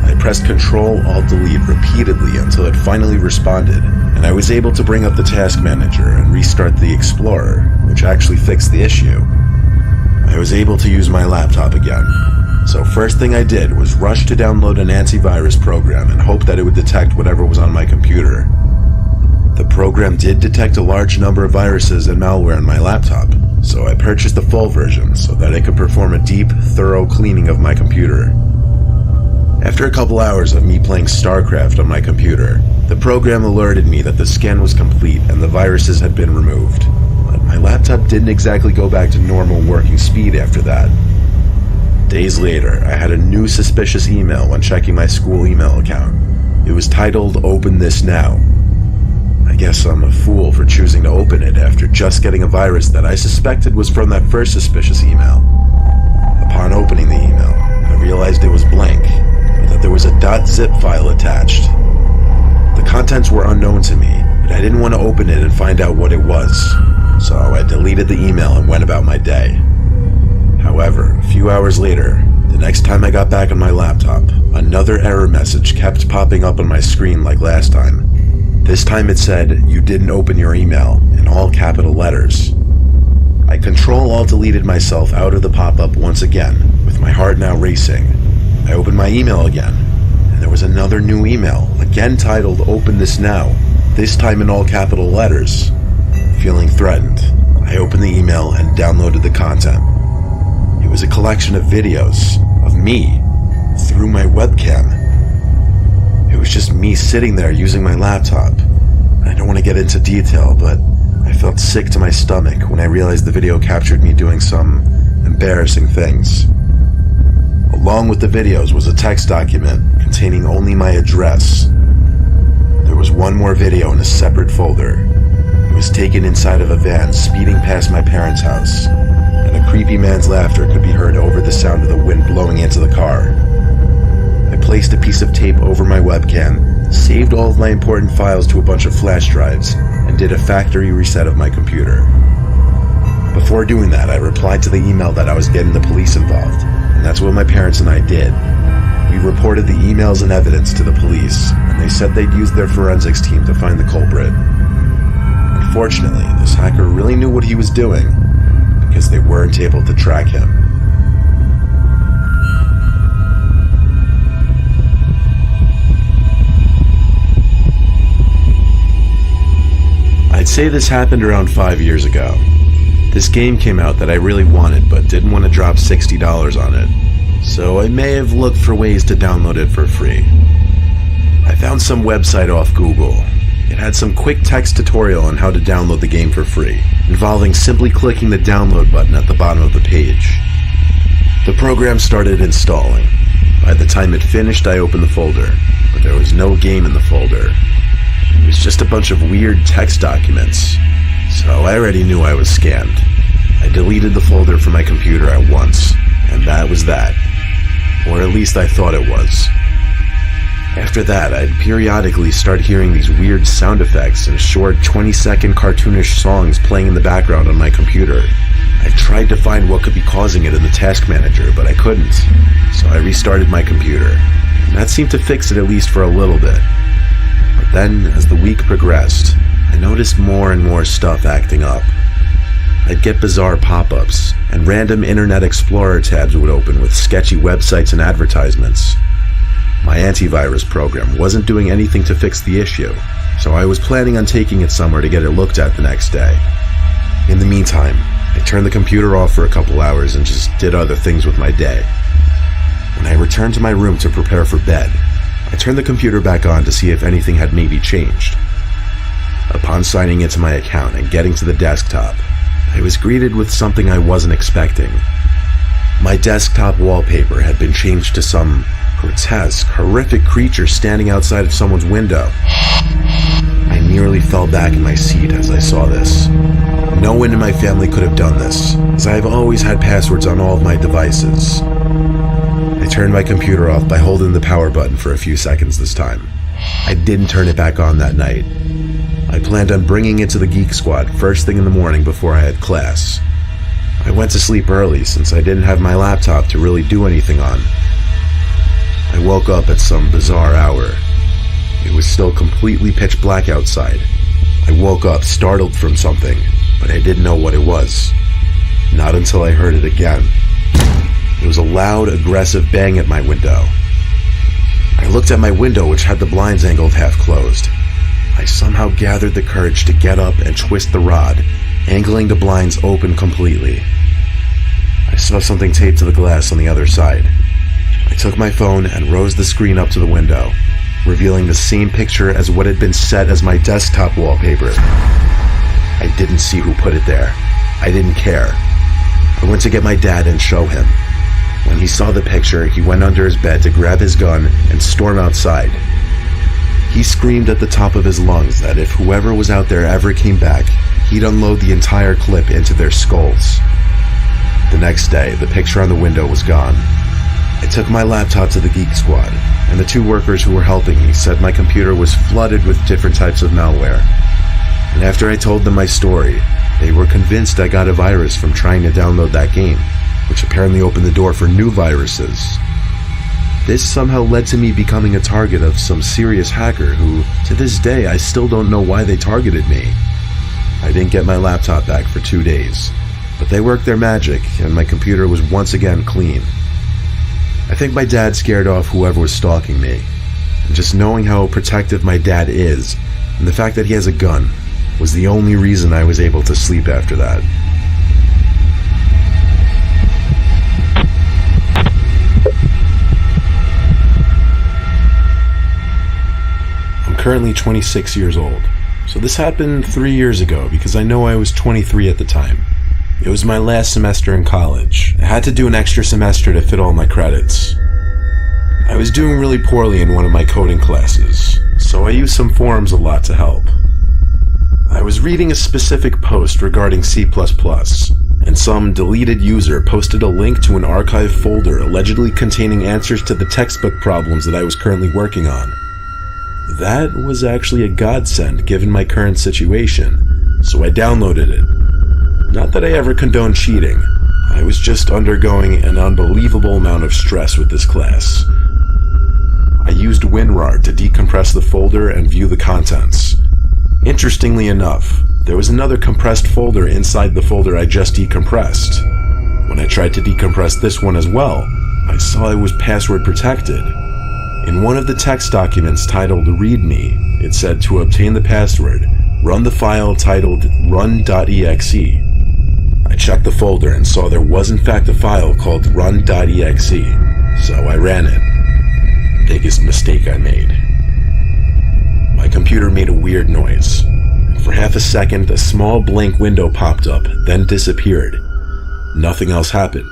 I pressed Ctrl-Alt-Delete repeatedly until it finally responded, and I was able to bring up the task manager and restart the Explorer, which actually fixed the issue. I was able to use my laptop again. So first thing I did was rush to download an antivirus program and hope that it would detect whatever was on my computer. The program did detect a large number of viruses and malware on my laptop, so I purchased the full version so that it could perform a deep, thorough cleaning of my computer. After a couple hours of me playing StarCraft on my computer, the program alerted me that the scan was complete and the viruses had been removed. But my laptop didn't exactly go back to normal working speed after that. Days later, I had a new suspicious email when checking my school email account. It was titled, "Open this now." I guess I'm a fool for choosing to open it after just getting a virus that I suspected was from that first suspicious email. Upon opening the email, I realized it was blank, but that there was a .zip file attached. The contents were unknown to me, but I didn't want to open it and find out what it was, so I deleted the email and went about my day. However, a few hours later, the next time I got back on my laptop, another error message kept popping up on my screen like last time. This time it said, "You didn't open your email," in all capital letters. I Ctrl-Alt-Deleted myself out of the pop-up once again, with my heart now racing. I opened my email again, and there was another new email, again titled, "Open this now," this time in all capital letters. Feeling threatened, I opened the email and downloaded the content. It was a collection of videos of me through my webcam. It was just me sitting there using my laptop. I don't want to get into detail, but I felt sick to my stomach when I realized the video captured me doing some embarrassing things. Along with the videos was a text document containing only my address. There was one more video in a separate folder. It was taken inside of a van speeding past my parents' house, and a creepy man's laughter could be heard over the sound of the wind blowing into the car. I placed a piece of tape over my webcam, saved all of my important files to a bunch of flash drives, and did a factory reset of my computer. Before doing that, I replied to the email that I was getting the police involved, and that's what my parents and I did. We reported the emails and evidence to the police, and they said they'd use their forensics team to find the culprit. Unfortunately, this hacker really knew what he was doing, because they weren't able to track him. I'd say this happened around 5 years ago. This game came out that I really wanted but didn't want to drop $60 on it, so I may have looked for ways to download it for free. I found some website off Google. It had some quick text tutorial on how to download the game for free, involving simply clicking the download button at the bottom of the page. The program started installing. By the time it finished, I opened the folder, but there was no game in the folder. It was just a bunch of weird text documents, so I already knew I was scammed. I deleted the folder from my computer at once, and that was that. Or at least I thought it was. After that, I'd periodically start hearing these weird sound effects and short 20-second cartoonish songs playing in the background on my computer. I tried to find what could be causing it in the task manager, but I couldn't, so I restarted my computer, and that seemed to fix it at least for a little bit. But then, as the week progressed, I noticed more and more stuff acting up. I'd get bizarre pop-ups, and random Internet Explorer tabs would open with sketchy websites and advertisements. My antivirus program wasn't doing anything to fix the issue, so I was planning on taking it somewhere to get it looked at the next day. In the meantime, I turned the computer off for a couple hours and just did other things with my day. When I returned to my room to prepare for bed, I turned the computer back on to see if anything had maybe changed. Upon signing into my account and getting to the desktop, I was greeted with something I wasn't expecting. My desktop wallpaper had been changed to some grotesque, horrific creature standing outside of someone's window. I nearly fell back in my seat as I saw this. No one in my family could have done this, as I have always had passwords on all of my devices. I turned my computer off by holding the power button for a few seconds this time. I didn't turn it back on that night. I planned on bringing it to the Geek Squad first thing in the morning before I had class. I went to sleep early since I didn't have my laptop to really do anything on. I woke up at some bizarre hour. It was still completely pitch black outside. I woke up startled from something, but I didn't know what it was. Not until I heard it again. It was a loud, aggressive bang at my window. I looked at my window, which had the blinds angled half closed. I somehow gathered the courage to get up and twist the rod, angling the blinds open completely. I saw something taped to the glass on the other side. I took my phone and rose the screen up to the window, revealing the same picture as what had been set as my desktop wallpaper. I didn't see who put it there. I didn't care. I went to get my dad and show him. When he saw the picture, he went under his bed to grab his gun and storm outside. He screamed at the top of his lungs that if whoever was out there ever came back, he'd unload the entire clip into their skulls. The next day, the picture on the window was gone. I took my laptop to the Geek Squad, and the two workers who were helping me said my computer was flooded with different types of malware. And after I told them my story, they were convinced I got a virus from trying to download that game, which apparently opened the door for new viruses. This somehow led to me becoming a target of some serious hacker who, to this day, I still don't know why they targeted me. I didn't get my laptop back for 2 days, but they worked their magic, and my computer was once again clean. I think my dad scared off whoever was stalking me, and just knowing how protective my dad is, and the fact that he has a gun, was the only reason I was able to sleep after that. I'm currently 26 years old, so this happened 3 years ago because I know I was 23 at the time. It was my last semester in college. I had to do an extra semester to fit all my credits. I was doing really poorly in one of my coding classes, so I used some forums a lot to help. I was reading a specific post regarding C++, and some deleted user posted a link to an archive folder allegedly containing answers to the textbook problems that I was currently working on. That was actually a godsend given my current situation, so I downloaded it. Not that I ever condone cheating, I was just undergoing an unbelievable amount of stress with this class. I used WinRAR to decompress the folder and view the contents. Interestingly enough, there was another compressed folder inside the folder I just decompressed. When I tried to decompress this one as well, I saw it was password protected. In one of the text documents titled README, it said to obtain the password, run the file titled run.exe. I checked the folder and saw there was in fact a file called run.exe, so I ran it. Biggest mistake I made. My computer made a weird noise. For half a second, a small blank window popped up, then disappeared. Nothing else happened,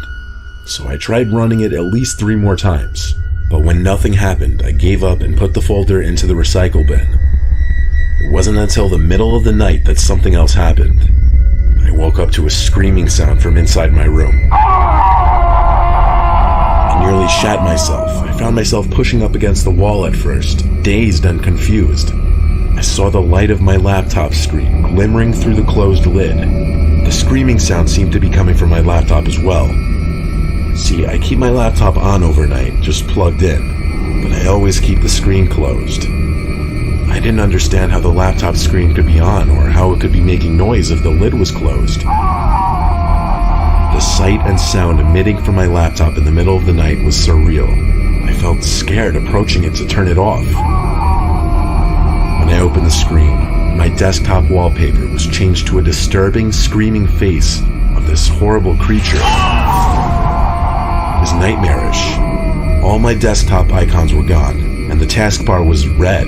so I tried running it at least 3 more times. But when nothing happened, I gave up and put the folder into the recycle bin. It wasn't until the middle of the night that something else happened. I woke up to a screaming sound from inside my room. I nearly shat myself. I found myself pushing up against the wall at first, dazed and confused. I saw the light of my laptop screen glimmering through the closed lid. The screaming sound seemed to be coming from my laptop as well. See, I keep my laptop on overnight, just plugged in, but I always keep the screen closed. I didn't understand how the laptop screen could be on or how it could be making noise if the lid was closed. The sight and sound emitting from my laptop in the middle of the night was surreal. I felt scared approaching it to turn it off. When I opened the screen, my desktop wallpaper was changed to a disturbing, screaming face of this horrible creature. It was nightmarish. All my desktop icons were gone, and the taskbar was red.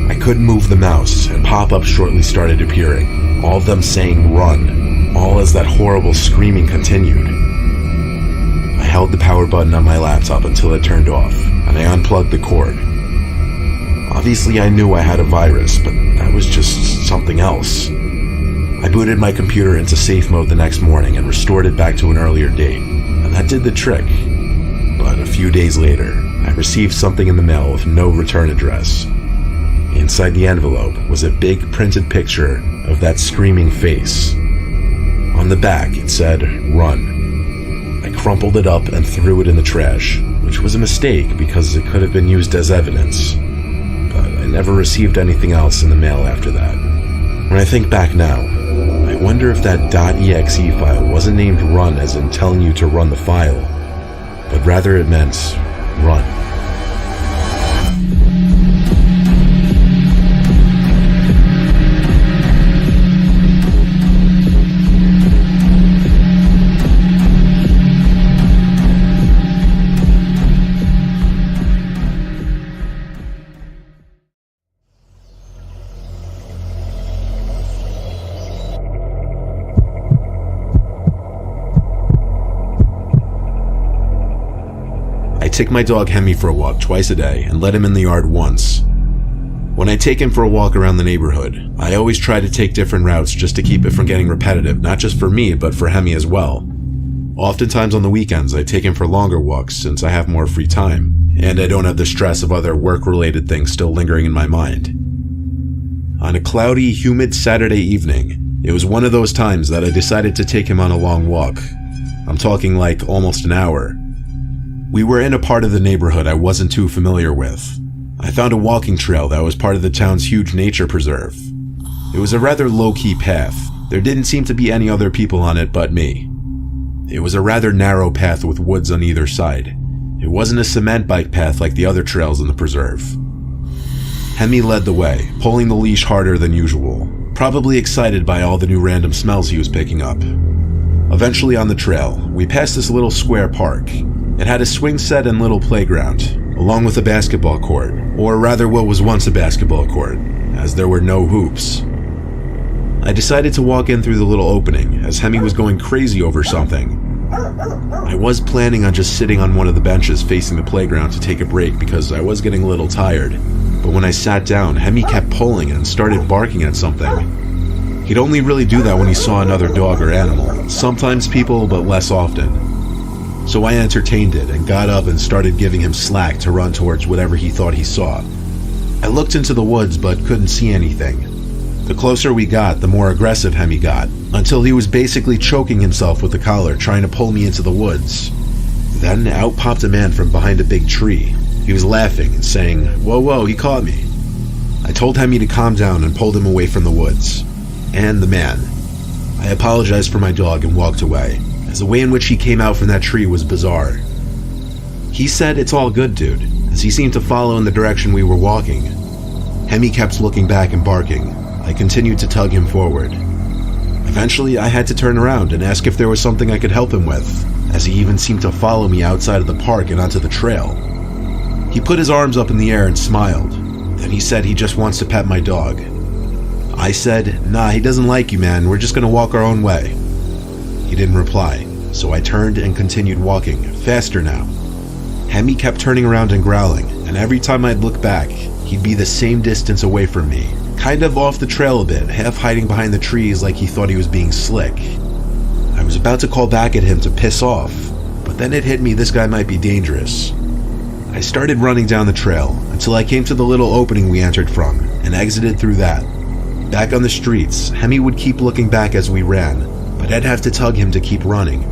I couldn't move the mouse, and pop-ups shortly started appearing, all of them saying run, all as that horrible screaming continued. I held the power button on my laptop until it turned off, and I unplugged the cord. Obviously I knew I had a virus, but that was just something else. I booted my computer into safe mode the next morning and restored it back to an earlier date, and that did the trick. But a few days later, I received something in the mail with no return address. Inside the envelope was a big printed picture of that screaming face. On the back it said, "Run." I crumpled it up and threw it in the trash, which was a mistake because it could have been used as evidence. But I never received anything else in the mail after that. When I think back now, I wonder if that .exe file wasn't named run as in telling you to run the file, but rather it meant run. I take my dog Hemi for a walk twice a day and let him in the yard once. When I take him for a walk around the neighborhood, I always try to take different routes just to keep it from getting repetitive, not just for me, but for Hemi as well. Oftentimes on the weekends, I take him for longer walks since I have more free time, and I don't have the stress of other work-related things still lingering in my mind. On a cloudy, humid Saturday evening, it was one of those times that I decided to take him on a long walk. I'm talking like almost an hour. We were in a part of the neighborhood I wasn't too familiar with. I found a walking trail that was part of the town's huge nature preserve. It was a rather low-key path. There didn't seem to be any other people on it but me. It was a rather narrow path with woods on either side. It wasn't a cement bike path like the other trails in the preserve. Hemi led the way, pulling the leash harder than usual, probably excited by all the new random smells he was picking up. Eventually on the trail, we passed this little square park. It had a swing set and little playground, along with a basketball court, or rather what was once a basketball court, as there were no hoops. I decided to walk in through the little opening, as Hemi was going crazy over something. I was planning on just sitting on one of the benches facing the playground to take a break because I was getting a little tired, but when I sat down, Hemi kept pulling and started barking at something. He'd only really do that when he saw another dog or animal, sometimes people, but less often. So I entertained it and got up and started giving him slack to run towards whatever he thought he saw. I looked into the woods but couldn't see anything. The closer we got, the more aggressive Hemi got, until he was basically choking himself with the collar trying to pull me into the woods. Then out popped a man from behind a big tree. He was laughing and saying, "Whoa, whoa, he caught me." I told Hemi to calm down and pulled him away from the woods. And the man. I apologized for my dog and walked away, as the way in which he came out from that tree was bizarre. He said, "It's all good, dude," as he seemed to follow in the direction we were walking. Hemi kept looking back and barking. I continued to tug him forward. Eventually, I had to turn around and ask if there was something I could help him with, as he even seemed to follow me outside of the park and onto the trail. He put his arms up in the air and smiled. Then he said he just wants to pet my dog. I said, "Nah, he doesn't like you, man. We're just gonna walk our own way." He didn't reply, so I turned and continued walking, faster now. Hemi kept turning around and growling, and every time I'd look back, he'd be the same distance away from me, kind of off the trail a bit, half hiding behind the trees like he thought he was being slick. I was about to call back at him to piss off, but then it hit me this guy might be dangerous. I started running down the trail until I came to the little opening we entered from and exited through that. Back on the streets, Hemi would keep looking back as we ran, but I'd have to tug him to keep running.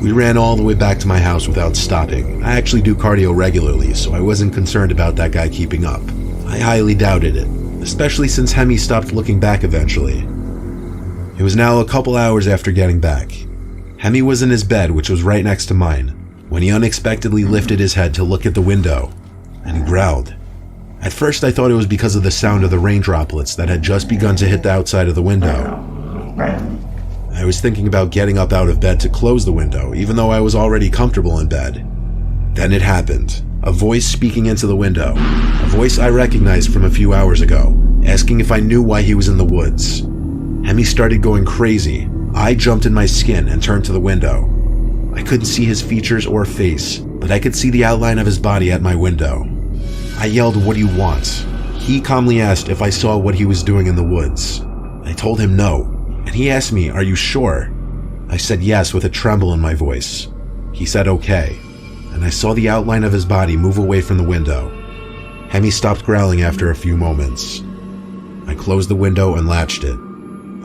We ran all the way back to my house without stopping. I actually do cardio regularly, so I wasn't concerned about that guy keeping up. I highly doubted it, especially since Hemi stopped looking back eventually. It was now a couple hours after getting back. Hemi was in his bed, which was right next to mine, when he unexpectedly lifted his head to look at the window, and he growled. At first I thought it was because of the sound of the rain droplets that had just begun to hit the outside of the window. I was thinking about getting up out of bed to close the window, even though I was already comfortable in bed. Then it happened. A voice speaking into the window, a voice I recognized from a few hours ago, asking if I knew why he was in the woods. Hemi started going crazy. I jumped in my skin and turned to the window. I couldn't see his features or face, but I could see the outline of his body at my window. I yelled, "What do you want?" He calmly asked if I saw what he was doing in the woods. I told him no, and he asked me, "Are you sure?" I said yes with a tremble in my voice. He said okay, and I saw the outline of his body move away from the window. Hemi stopped growling after a few moments. I closed the window and latched it.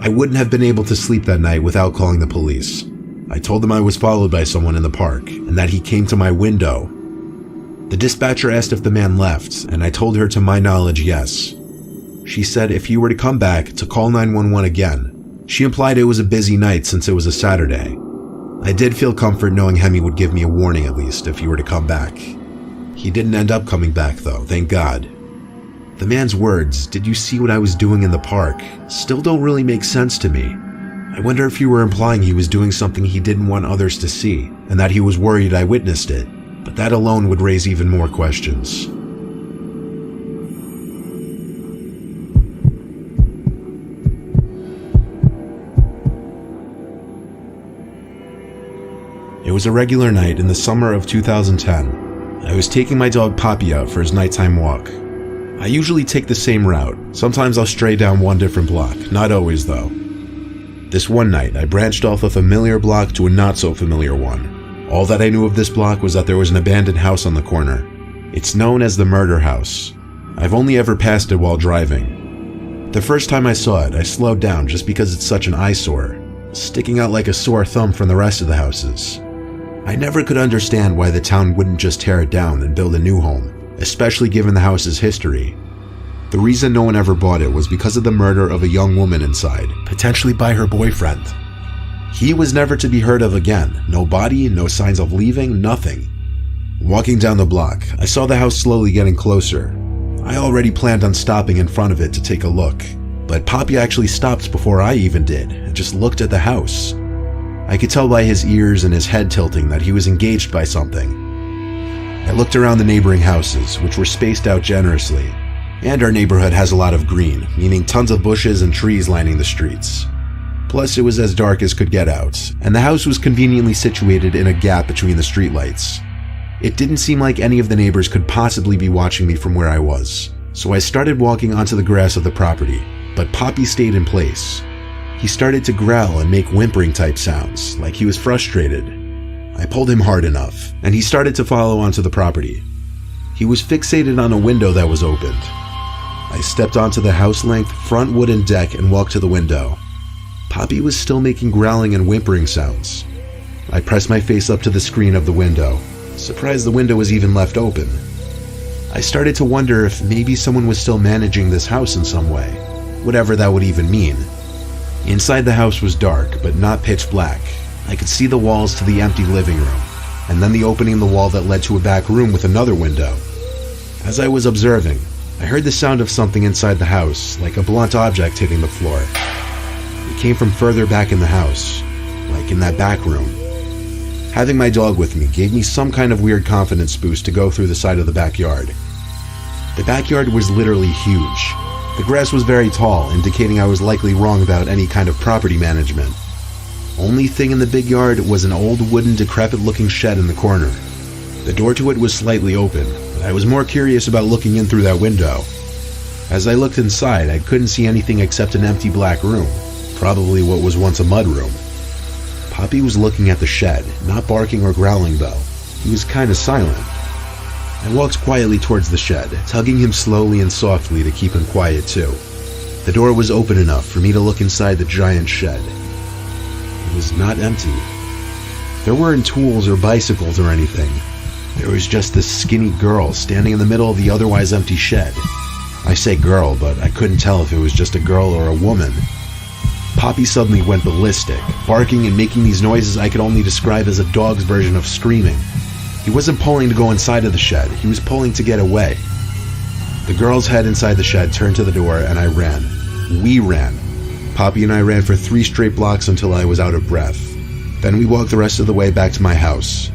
I wouldn't have been able to sleep that night without calling the police. I told them I was followed by someone in the park, and that he came to my window. The dispatcher asked if the man left, and I told her to my knowledge, yes. She said if he were to come back, to call 911 again. She implied it was a busy night since it was a Saturday. I did feel comfort knowing Hemi would give me a warning at least if he were to come back. He didn't end up coming back though, thank God. The man's words, "Did you see what I was doing in the park?" still don't really make sense to me. I wonder if he were implying he was doing something he didn't want others to see, and that he was worried I witnessed it, but that alone would raise even more questions. It was a regular night in the summer of 2010. I was taking my dog Poppy out for his nighttime walk. I usually take the same route. Sometimes I'll stray down one different block, not always though. This one night, I branched off a familiar block to a not-so-familiar one. All that I knew of this block was that there was an abandoned house on the corner. It's known as the Murder House. I've only ever passed it while driving. The first time I saw it, I slowed down just because it's such an eyesore, sticking out like a sore thumb from the rest of the houses. I never could understand why the town wouldn't just tear it down and build a new home, especially given the house's history. The reason no one ever bought it was because of the murder of a young woman inside, potentially by her boyfriend. He was never to be heard of again. No body, no signs of leaving, nothing. Walking down the block, I saw the house slowly getting closer. I already planned on stopping in front of it to take a look, but Poppy actually stopped before I even did and just looked at the house. I could tell by his ears and his head tilting that he was engaged by something. I looked around the neighboring houses, which were spaced out generously. And our neighborhood has a lot of green, meaning tons of bushes and trees lining the streets. Plus, it was as dark as could get out, and the house was conveniently situated in a gap between the streetlights. It didn't seem like any of the neighbors could possibly be watching me from where I was, so I started walking onto the grass of the property, but Poppy stayed in place. He started to growl and make whimpering type sounds, like he was frustrated. I pulled him hard enough, and he started to follow onto the property. He was fixated on a window that was opened. I stepped onto the house-length front wooden deck and walked to the window. Poppy was still making growling and whimpering sounds. I pressed my face up to the screen of the window, surprised the window was even left open. I started to wonder if maybe someone was still managing this house in some way, whatever that would even mean. Inside the house was dark, but not pitch black. I could see the walls to the empty living room, and then the opening in the wall that led to a back room with another window. As I was observing, I heard the sound of something inside the house, like a blunt object hitting the floor. It came from further back in the house, like in that back room. Having my dog with me gave me some kind of weird confidence boost to go through the side of the backyard. The backyard was literally huge. The grass was very tall, indicating I was likely wrong about any kind of property management. Only thing in the big yard was an old wooden decrepit-looking shed in the corner. The door to it was slightly open, but I was more curious about looking in through that window. As I looked inside, I couldn't see anything except an empty black room, probably what was once a mud room. Poppy was looking at the shed, not barking or growling though. He was kinda silent. I walked quietly towards the shed, tugging him slowly and softly to keep him quiet too. The door was open enough for me to look inside the giant shed. It was not empty. There weren't tools or bicycles or anything. There was just this skinny girl standing in the middle of the otherwise empty shed. I say girl, but I couldn't tell if it was just a girl or a woman. Poppy suddenly went ballistic, barking and making these noises I could only describe as a dog's version of screaming. He wasn't pulling to go inside of the shed, he was pulling to get away. The girl's head inside the shed turned to the door and I ran. We ran. Poppy and I ran for 3 straight blocks until I was out of breath. Then we walked the rest of the way back to my house.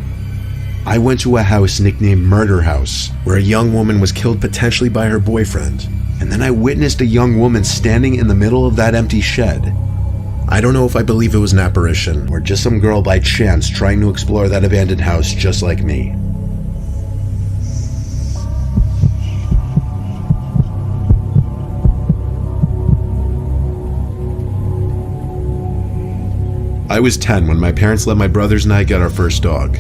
I went to a house nicknamed Murder House, where a young woman was killed potentially by her boyfriend. And then I witnessed a young woman standing in the middle of that empty shed. I don't know if I believe it was an apparition, or just some girl by chance trying to explore that abandoned house just like me. I was 10 when my parents let my brothers and I get our first dog.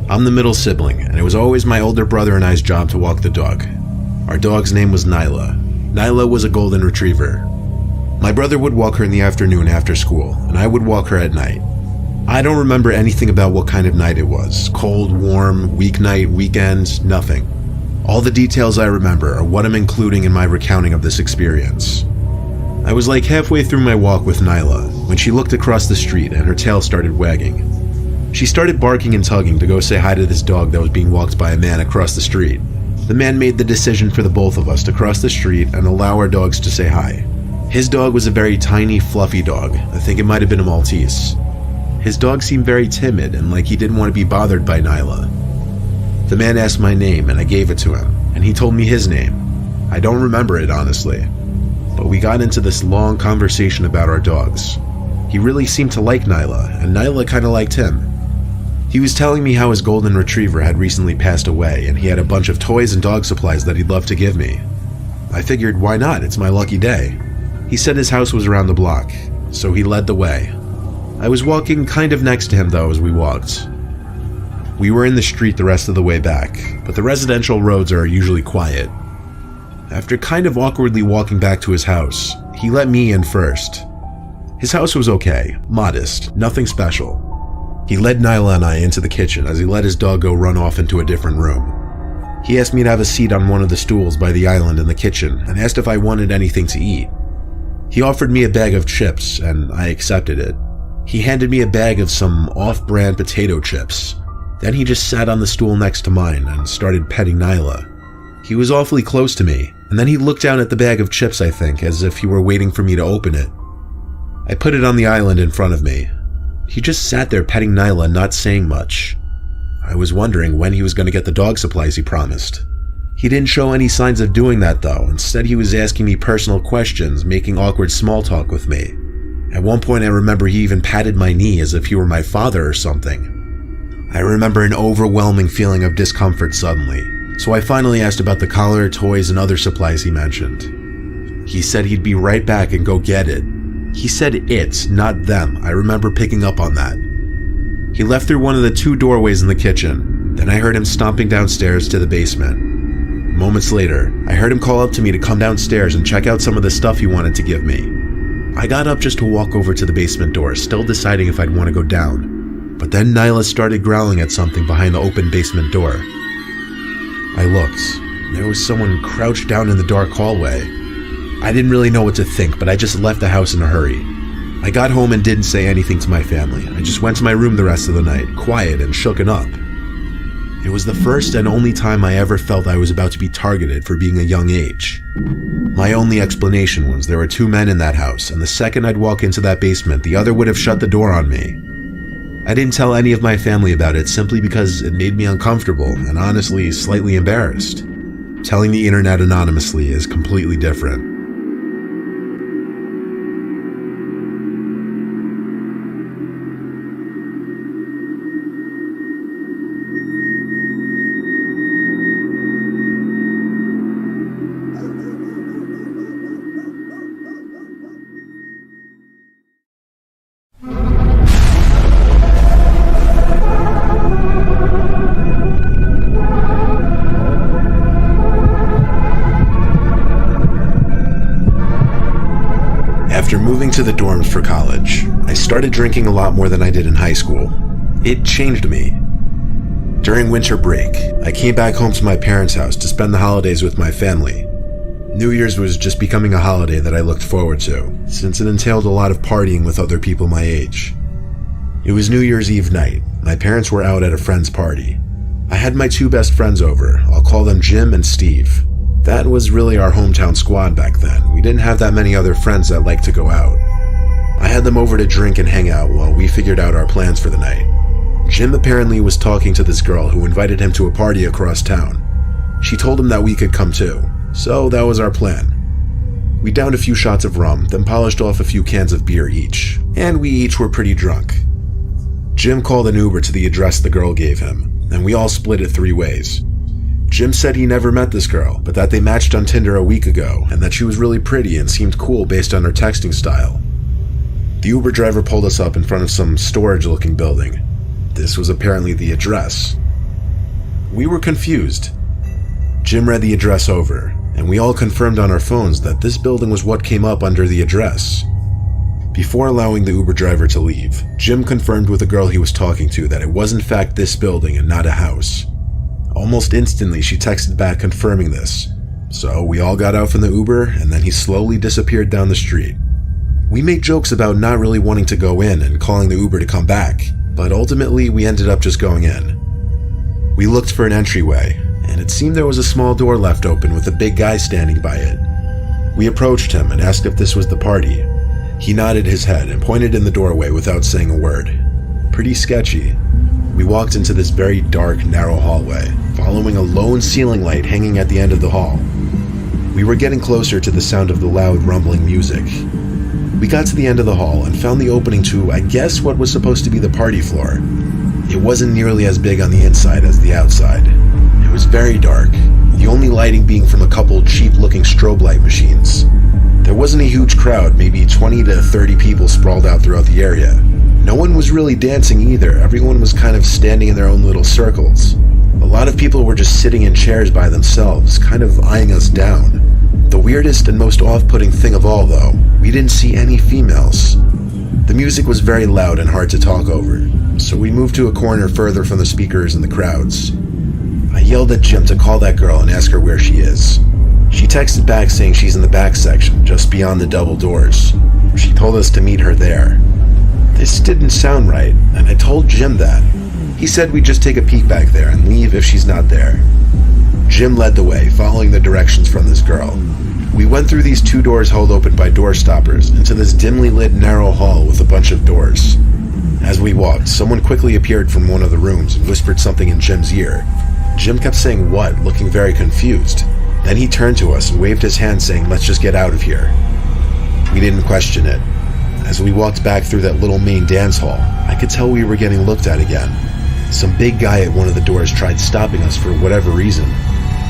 I'm the middle sibling, and it was always my older brother and I's job to walk the dog. Our dog's name was Nyla. Nyla was a golden retriever. My brother would walk her in the afternoon after school, and I would walk her at night. I don't remember anything about what kind of night it was. Cold, warm, weeknight, weekend, nothing. All the details I remember are what I'm including in my recounting of this experience. I was like halfway through my walk with Nyla when she looked across the street and her tail started wagging. She started barking and tugging to go say hi to this dog that was being walked by a man across the street. The man made the decision for the both of us to cross the street and allow our dogs to say hi. His dog was a very tiny, fluffy dog. I think it might have been a Maltese. His dog seemed very timid and like he didn't want to be bothered by Nyla. The man asked my name and I gave it to him, and he told me his name. I don't remember it honestly, but we got into this long conversation about our dogs. He really seemed to like Nyla, and Nyla kinda liked him. He was telling me how his golden retriever had recently passed away and he had a bunch of toys and dog supplies that he'd love to give me. I figured, why not? It's my lucky day. He said his house was around the block, so he led the way. I was walking kind of next to him though as we walked. We were in the street the rest of the way back, but the residential roads are usually quiet. After kind of awkwardly walking back to his house, he let me in first. His house was okay, modest, nothing special. He led Nyla and I into the kitchen as he let his dog go run off into a different room. He asked me to have a seat on one of the stools by the island in the kitchen and asked if I wanted anything to eat. He offered me a bag of chips, and I accepted it. He handed me a bag of some off-brand potato chips. Then he just sat on the stool next to mine and started petting Nyla. He was awfully close to me, and then he looked down at the bag of chips, I think, as if he were waiting for me to open it. I put it on the island in front of me. He just sat there petting Nyla, not saying much. I was wondering when he was going to get the dog supplies he promised. He didn't show any signs of doing that though. Instead, he was asking me personal questions, making awkward small talk with me. At one point I remember he even patted my knee as if he were my father or something. I remember an overwhelming feeling of discomfort suddenly, so I finally asked about the collar, toys, and other supplies he mentioned. He said he'd be right back and go get it. He said it, not them. I remember picking up on that. He left through one of the 2 doorways in the kitchen. Then I heard him stomping downstairs to the basement. Moments later, I heard him call up to me to come downstairs and check out some of the stuff he wanted to give me. I got up just to walk over to the basement door, still deciding if I'd want to go down. But then Nyla started growling at something behind the open basement door. I looked. There was someone crouched down in the dark hallway. I didn't really know what to think, but I just left the house in a hurry. I got home and didn't say anything to my family. I just went to my room the rest of the night, quiet and shooken up. It was the first and only time I ever felt I was about to be targeted for being a young age. My only explanation was there were 2 men in that house, and the second I'd walk into that basement, the other would have shut the door on me. I didn't tell any of my family about it simply because it made me uncomfortable and honestly slightly embarrassed. Telling the internet anonymously is completely different. After moving to the dorms for college, I started drinking a lot more than I did in high school. It changed me. During winter break, I came back home to my parents' house to spend the holidays with my family. New Year's was just becoming a holiday that I looked forward to, since it entailed a lot of partying with other people my age. It was New Year's Eve night. My parents were out at a friend's party. I had my 2 best friends over. I'll call them Jim and Steve. That was really our hometown squad back then. We didn't have that many other friends that liked to go out. I had them over to drink and hang out while we figured out our plans for the night. Jim apparently was talking to this girl who invited him to a party across town. She told him that we could come too, so that was our plan. We downed a few shots of rum, then polished off a few cans of beer each, and we each were pretty drunk. Jim called an Uber to the address the girl gave him, and we all split it 3 ways. Jim said he never met this girl, but that they matched on Tinder a week ago, and that she was really pretty and seemed cool based on her texting style. The Uber driver pulled us up in front of some storage-looking building. This was apparently the address. We were confused. Jim read the address over, and we all confirmed on our phones that this building was what came up under the address. Before allowing the Uber driver to leave, Jim confirmed with the girl he was talking to that it was in fact this building and not a house. Almost instantly, she texted back confirming this. So we all got out from the Uber, and then he slowly disappeared down the street. We made jokes about not really wanting to go in and calling the Uber to come back, but ultimately we ended up just going in. We looked for an entryway, and it seemed there was a small door left open with a big guy standing by it. We approached him and asked if this was the party. He nodded his head and pointed in the doorway without saying a word. Pretty sketchy. We walked into this very dark, narrow hallway, following a lone ceiling light hanging at the end of the hall. We were getting closer to the sound of the loud, rumbling music. We got to the end of the hall and found the opening to, I guess, what was supposed to be the party floor. It wasn't nearly as big on the inside as the outside. It was very dark, the only lighting being from a couple cheap-looking strobe light machines. There wasn't a huge crowd, maybe 20 to 30 people sprawled out throughout the area. No one was really dancing either. Everyone was kind of standing in their own little circles. A lot of people were just sitting in chairs by themselves, kind of eyeing us down. The weirdest and most off-putting thing of all, though, we didn't see any females. The music was very loud and hard to talk over, so we moved to a corner further from the speakers and the crowds. I yelled at Jim to call that girl and ask her where she is. She texted back saying she's in the back section, just beyond the double doors. She told us to meet her there. This didn't sound right, and I told Jim that. He said we'd just take a peek back there and leave if she's not there. Jim led the way, following the directions from this girl. We went through these 2 doors held open by door stoppers into this dimly lit narrow hall with a bunch of doors. As we walked, someone quickly appeared from one of the rooms and whispered something in Jim's ear. Jim kept saying what, looking very confused. Then he turned to us and waved his hand saying, "Let's just get out of here." We didn't question it. As we walked back through that little main dance hall, I could tell we were getting looked at again. Some big guy at one of the doors tried stopping us for whatever reason.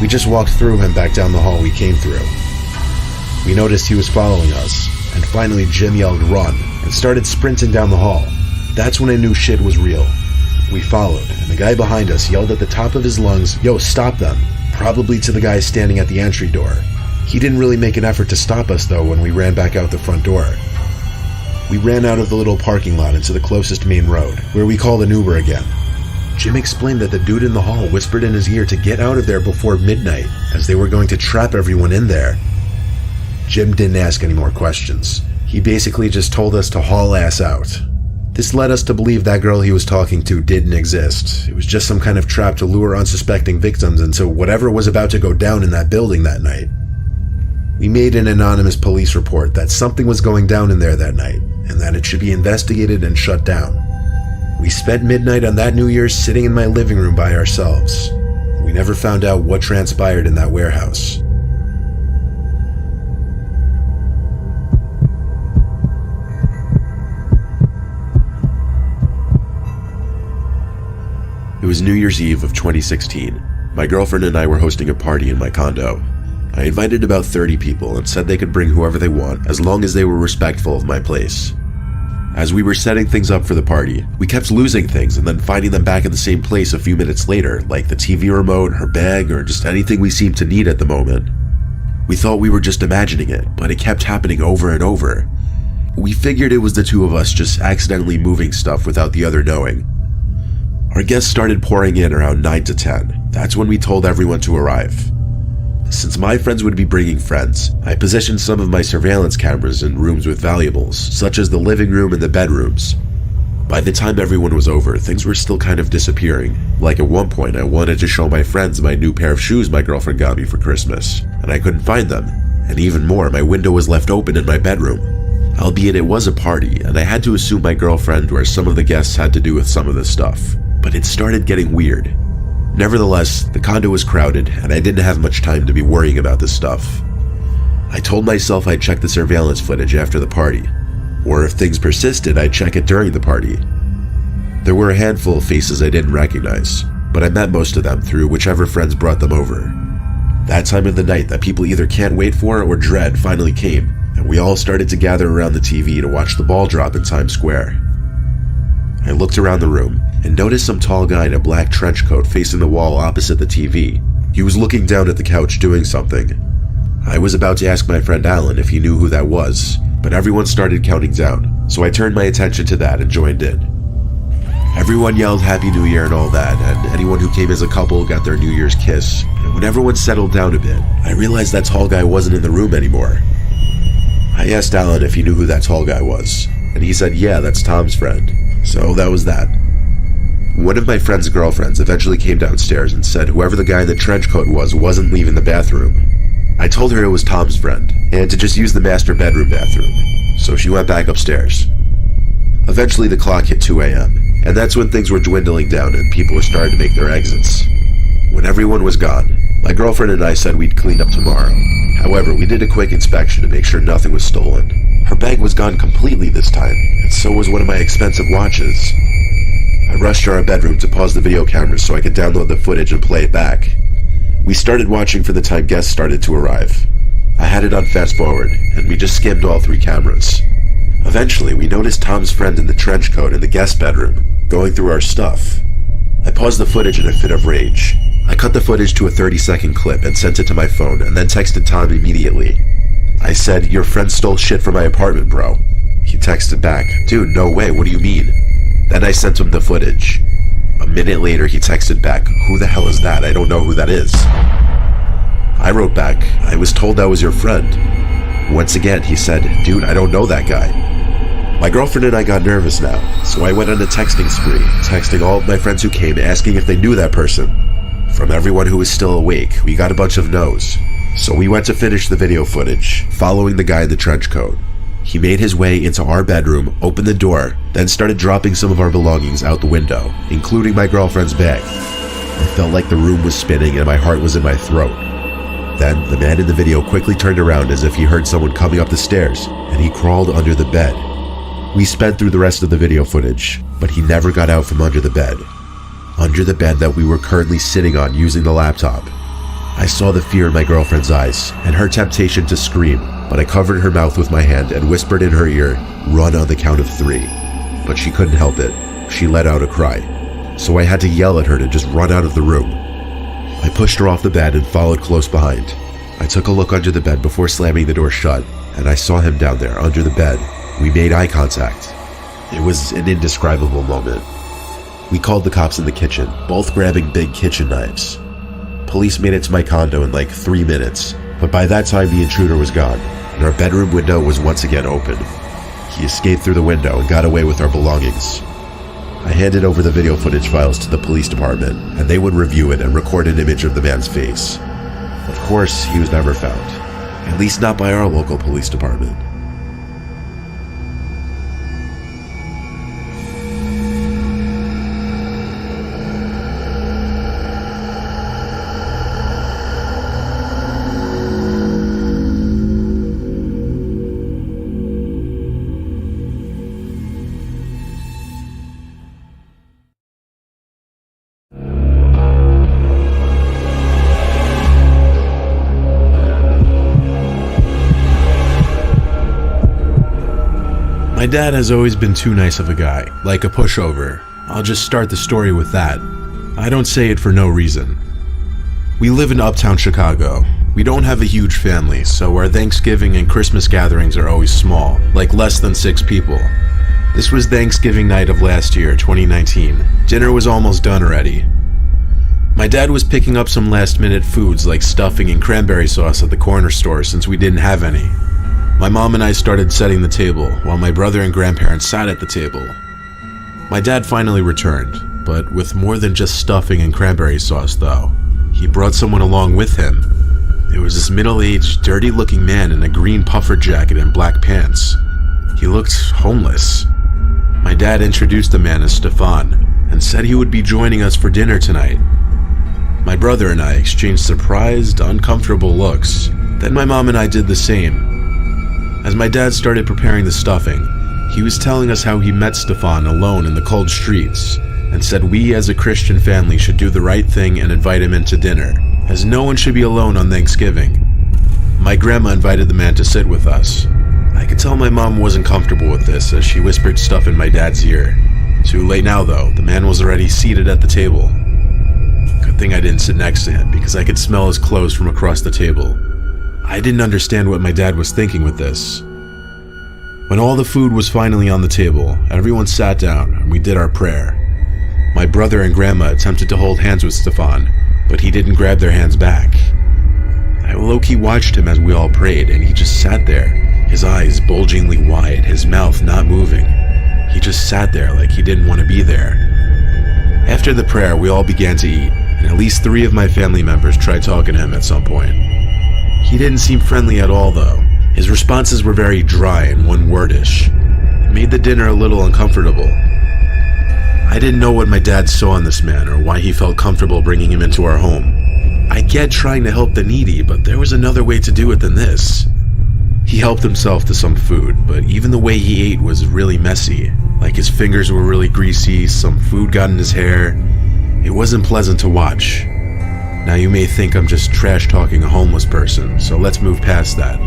We just walked through him back down the hall we came through. We noticed he was following us, and finally Jim yelled run and started sprinting down the hall. That's when I knew shit was real. We followed, and the guy behind us yelled at the top of his lungs, "Yo, stop them," probably to the guy standing at the entry door. He didn't really make an effort to stop us though when we ran back out the front door. We ran out of the little parking lot into the closest main road, where we called an Uber again. Jim explained that the dude in the hall whispered in his ear to get out of there before midnight, as they were going to trap everyone in there. Jim didn't ask any more questions. He basically just told us to haul ass out. This led us to believe that girl he was talking to didn't exist. It was just some kind of trap to lure unsuspecting victims into whatever was about to go down in that building that night. We made an anonymous police report that something was going down in there that night, and that it should be investigated and shut down. We spent midnight on that New Year's sitting in my living room by ourselves. We never found out what transpired in that warehouse. It was New Year's Eve of 2016. My girlfriend and I were hosting a party in my condo. I invited about 30 people and said they could bring whoever they want as long as they were respectful of my place. As we were setting things up for the party, we kept losing things and then finding them back in the same place a few minutes later, like the TV remote, her bag, or just anything we seemed to need at the moment. We thought we were just imagining it, but it kept happening over and over. We figured it was the two of us just accidentally moving stuff without the other knowing. Our guests started pouring in around 9 to 10. That's when we told everyone to arrive. Since my friends would be bringing friends, I positioned some of my surveillance cameras in rooms with valuables, such as the living room and the bedrooms. By the time everyone was over, things were still kind of disappearing. Like at one point, I wanted to show my friends my new pair of shoes my girlfriend got me for Christmas, and I couldn't find them. And even more, my window was left open in my bedroom. Albeit it was a party, and I had to assume my girlfriend or some of the guests had to do with some of this stuff. But it started getting weird. Nevertheless, the condo was crowded, and I didn't have much time to be worrying about this stuff. I told myself I'd check the surveillance footage after the party, or if things persisted, I'd check it during the party. There were a handful of faces I didn't recognize, but I met most of them through whichever friends brought them over. That time of the night that people either can't wait for or dread finally came, and we all started to gather around the TV to watch the ball drop in Times Square. I looked around the room and noticed some tall guy in a black trench coat facing the wall opposite the TV. He was looking down at the couch doing something. I was about to ask my friend Alan if he knew who that was, but everyone started counting down, so I turned my attention to that and joined in. Everyone yelled Happy New Year and all that, and anyone who came as a couple got their New Year's kiss. And when everyone settled down a bit, I realized that tall guy wasn't in the room anymore. I asked Alan if he knew who that tall guy was, and he said, yeah, that's Tom's friend. So that was that. One of my friend's girlfriends eventually came downstairs and said whoever the guy in the trench coat wasn't leaving the bathroom. I told her it was Tom's friend, and to just use the master bedroom bathroom, so she went back upstairs. Eventually the clock hit 2 a.m., and that's when things were dwindling down and people were starting to make their exits. When everyone was gone, my girlfriend and I said we'd clean up tomorrow. However, we did a quick inspection to make sure nothing was stolen. Her bag was gone completely this time, and so was one of my expensive watches. I rushed to our bedroom to pause the video cameras so I could download the footage and play it back. We started watching for the time guests started to arrive. I had it on fast forward, and we just skimmed all 3 cameras. Eventually, we noticed Tom's friend in the trench coat in the guest bedroom, going through our stuff. I paused the footage in a fit of rage. I cut the footage to a 30-second clip and sent it to my phone, and then texted Tom immediately. I said, your friend stole shit from my apartment, bro. He texted back, dude, no way, what do you mean? Then I sent him the footage. A minute later, he texted back, who the hell is that? I don't know who that is. I wrote back, I was told that was your friend. Once again, he said, dude, I don't know that guy. My girlfriend and I got nervous now, so I went on a texting spree, texting all of my friends who came, asking if they knew that person. From everyone who was still awake, we got a bunch of no's. So we went to finish the video footage, following the guy in the trench coat. He made his way into our bedroom, opened the door, then started dropping some of our belongings out the window, including my girlfriend's bag. I felt like the room was spinning and my heart was in my throat. Then, the man in the video quickly turned around as if he heard someone coming up the stairs, and he crawled under the bed. We sped through the rest of the video footage, but he never got out from under the bed. Under the bed that we were currently sitting on using the laptop. I saw the fear in my girlfriend's eyes and her temptation to scream, but I covered her mouth with my hand and whispered in her ear, "Run on the count of 3. But she couldn't help it. She let out a cry. So I had to yell at her to just run out of the room. I pushed her off the bed and followed close behind. I took a look under the bed before slamming the door shut, and I saw him down there under the bed. We made eye contact. It was an indescribable moment. We called the cops in the kitchen, both grabbing big kitchen knives. Police made it to my condo in like 3 minutes, but by that time the intruder was gone, and our bedroom window was once again open. He escaped through the window and got away with our belongings. I handed over the video footage files to the police department, and they would review it and record an image of the man's face. Of course, he was never found, at least not by our local police department. My dad has always been too nice of a guy, like a pushover. I'll just start the story with that. I don't say it for no reason. We live in uptown Chicago. We don't have a huge family, so our Thanksgiving and Christmas gatherings are always small, like less than 6 people. This was Thanksgiving night of last year, 2019. Dinner was almost done already. My dad was picking up some last-minute foods like stuffing and cranberry sauce at the corner store since we didn't have any. My mom and I started setting the table, while my brother and grandparents sat at the table. My dad finally returned, but with more than just stuffing and cranberry sauce though. He brought someone along with him. It was this middle-aged, dirty-looking man in a green puffer jacket and black pants. He looked homeless. My dad introduced the man as Stefan, and said he would be joining us for dinner tonight. My brother and I exchanged surprised, uncomfortable looks. Then my mom and I did the same. As my dad started preparing the stuffing, he was telling us how he met Stefan alone in the cold streets, and said we as a Christian family should do the right thing and invite him into dinner, as no one should be alone on Thanksgiving. My grandma invited the man to sit with us. I could tell my mom wasn't comfortable with this as she whispered stuff in my dad's ear. Too late now though, the man was already seated at the table. Good thing I didn't sit next to him because I could smell his clothes from across the table. I didn't understand what my dad was thinking with this. When all the food was finally on the table, everyone sat down and we did our prayer. My brother and grandma attempted to hold hands with Stefan, but he didn't grab their hands back. I low-key watched him as we all prayed, and he just sat there, his eyes bulgingly wide, his mouth not moving. He just sat there like he didn't want to be there. After the prayer, we all began to eat, and at least 3 of my family members tried talking to him at some point. He didn't seem friendly at all though. His responses were very dry and one-wordish. It made the dinner a little uncomfortable. I didn't know what my dad saw in this man or why he felt comfortable bringing him into our home. I get trying to help the needy, but there was another way to do it than this. He helped himself to some food, but even the way he ate was really messy. Like his fingers were really greasy, some food got in his hair. It wasn't pleasant to watch. Now you may think I'm just trash-talking a homeless person, so let's move past that.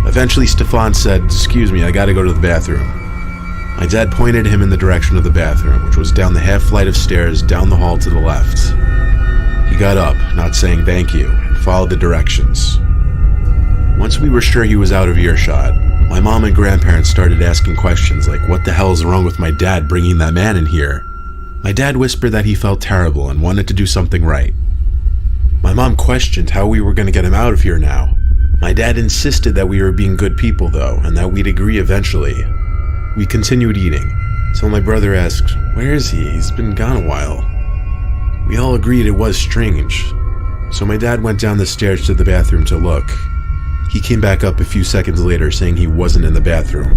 Eventually Stefan said, "Excuse me, I gotta go to the bathroom." My dad pointed him in the direction of the bathroom, which was down the half flight of stairs down the hall to the left. He got up, not saying thank you, and followed the directions. Once we were sure he was out of earshot, my mom and grandparents started asking questions like what the hell is wrong with my dad bringing that man in here? My dad whispered that he felt terrible and wanted to do something right. My mom questioned how we were going to get him out of here now. My dad insisted that we were being good people though, and that we'd agree eventually. We continued eating, till my brother asked, "Where is he? He's been gone a while." We all agreed it was strange, so my dad went down the stairs to the bathroom to look. He came back up a few seconds later saying he wasn't in the bathroom.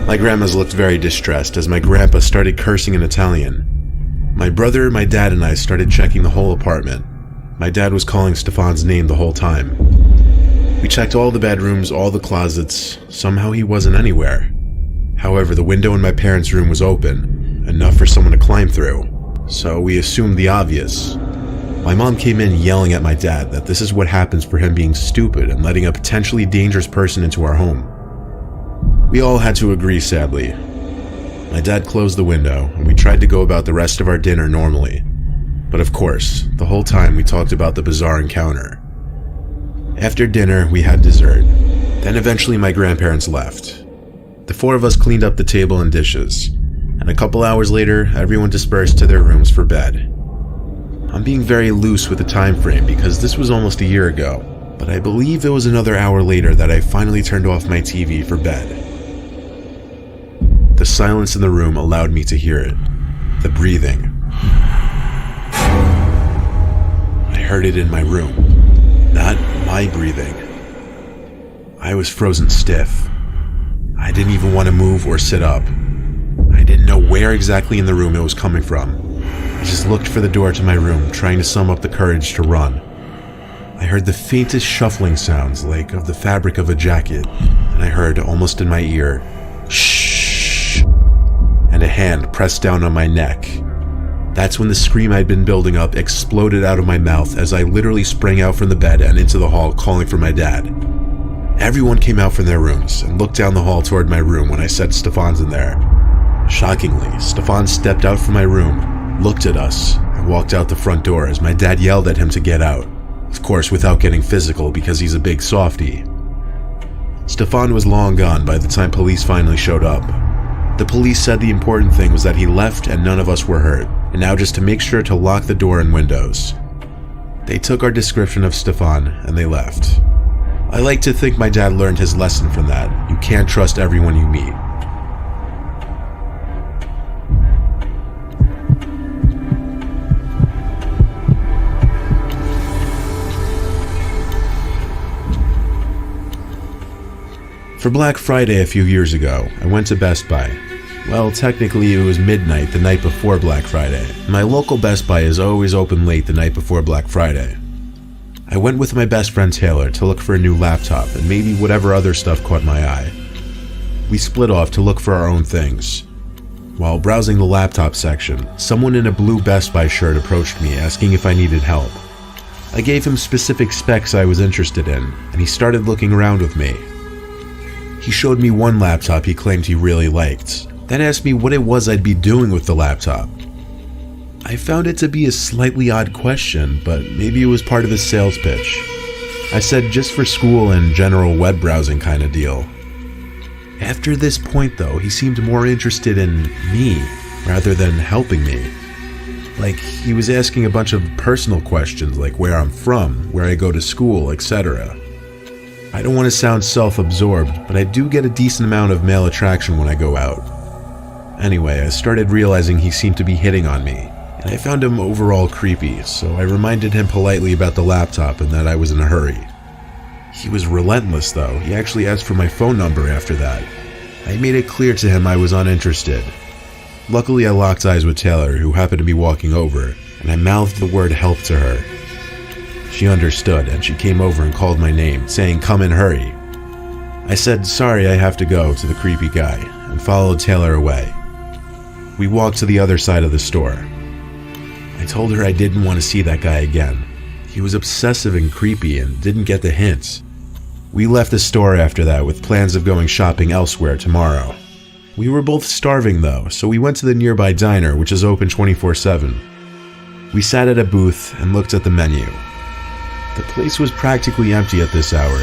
My grandma's looked very distressed as my grandpa started cursing in Italian. My brother, my dad, and I started checking the whole apartment. My dad was calling Stefan's name the whole time. We checked all the bedrooms, all the closets. Somehow he wasn't anywhere. However, the window in my parents' room was open, enough for someone to climb through, so we assumed the obvious. My mom came in yelling at my dad that this is what happens for him being stupid and letting a potentially dangerous person into our home. We all had to agree, sadly. My dad closed the window, and we tried to go about the rest of our dinner normally. But of course, the whole time we talked about the bizarre encounter. After dinner, we had dessert. Then eventually my grandparents left. The four of us cleaned up the table and dishes, and a couple hours later, everyone dispersed to their rooms for bed. I'm being very loose with the time frame because this was almost a year ago, but I believe it was another hour later that I finally turned off my TV for bed. The silence in the room allowed me to hear it. The breathing. I heard it in my room. Not my breathing. I was frozen stiff. I didn't even want to move or sit up. I didn't know where exactly in the room it was coming from. I just looked for the door to my room, trying to sum up the courage to run. I heard the faintest shuffling sounds, like of the fabric of a jacket, and I heard, almost in my ear, shh, and a hand pressed down on my neck. That's when the scream I'd been building up exploded out of my mouth as I literally sprang out from the bed and into the hall, calling for my dad. Everyone came out from their rooms and looked down the hall toward my room when I said Stefan's in there. Shockingly, Stefan stepped out from my room, looked at us, and walked out the front door as my dad yelled at him to get out, of course without getting physical because he's a big softie. Stefan was long gone by the time police finally showed up. The police said the important thing was that he left and none of us were hurt, and now just to make sure to lock the door and windows. They took our description of Stefan and they left. I like to think my dad learned his lesson from that. You can't trust everyone you meet. For Black Friday a few years ago, I went to Best Buy. Well, technically it was midnight the night before Black Friday. My local Best Buy is always open late the night before Black Friday. I went with my best friend Taylor to look for a new laptop and maybe whatever other stuff caught my eye. We split off to look for our own things. While browsing the laptop section, someone in a blue Best Buy shirt approached me asking if I needed help. I gave him specific specs I was interested in, and he started looking around with me. He showed me one laptop he claimed he really liked, then asked me what it was I'd be doing with the laptop. I found it to be a slightly odd question, but maybe it was part of his sales pitch. I said just for school and general web browsing kind of deal. After this point though, he seemed more interested in me rather than helping me. Like he was asking a bunch of personal questions like where I'm from, where I go to school, etc. I don't want to sound self-absorbed, but I do get a decent amount of male attraction when I go out. Anyway, I started realizing he seemed to be hitting on me, and I found him overall creepy, so I reminded him politely about the laptop and that I was in a hurry. He was relentless though. He actually asked for my phone number after that. I made it clear to him I was uninterested. Luckily I locked eyes with Taylor, who happened to be walking over, and I mouthed the word help to her. She understood, and she came over and called my name, saying, "Come and hurry." I said, "Sorry, I have to go," to the creepy guy, and followed Taylor away. We walked to the other side of the store. I told her I didn't want to see that guy again. He was obsessive and creepy and didn't get the hints. We left the store after that with plans of going shopping elsewhere tomorrow. We were both starving though, so we went to the nearby diner, which is open 24/7. We sat at a booth and looked at the menu. The place was practically empty at this hour,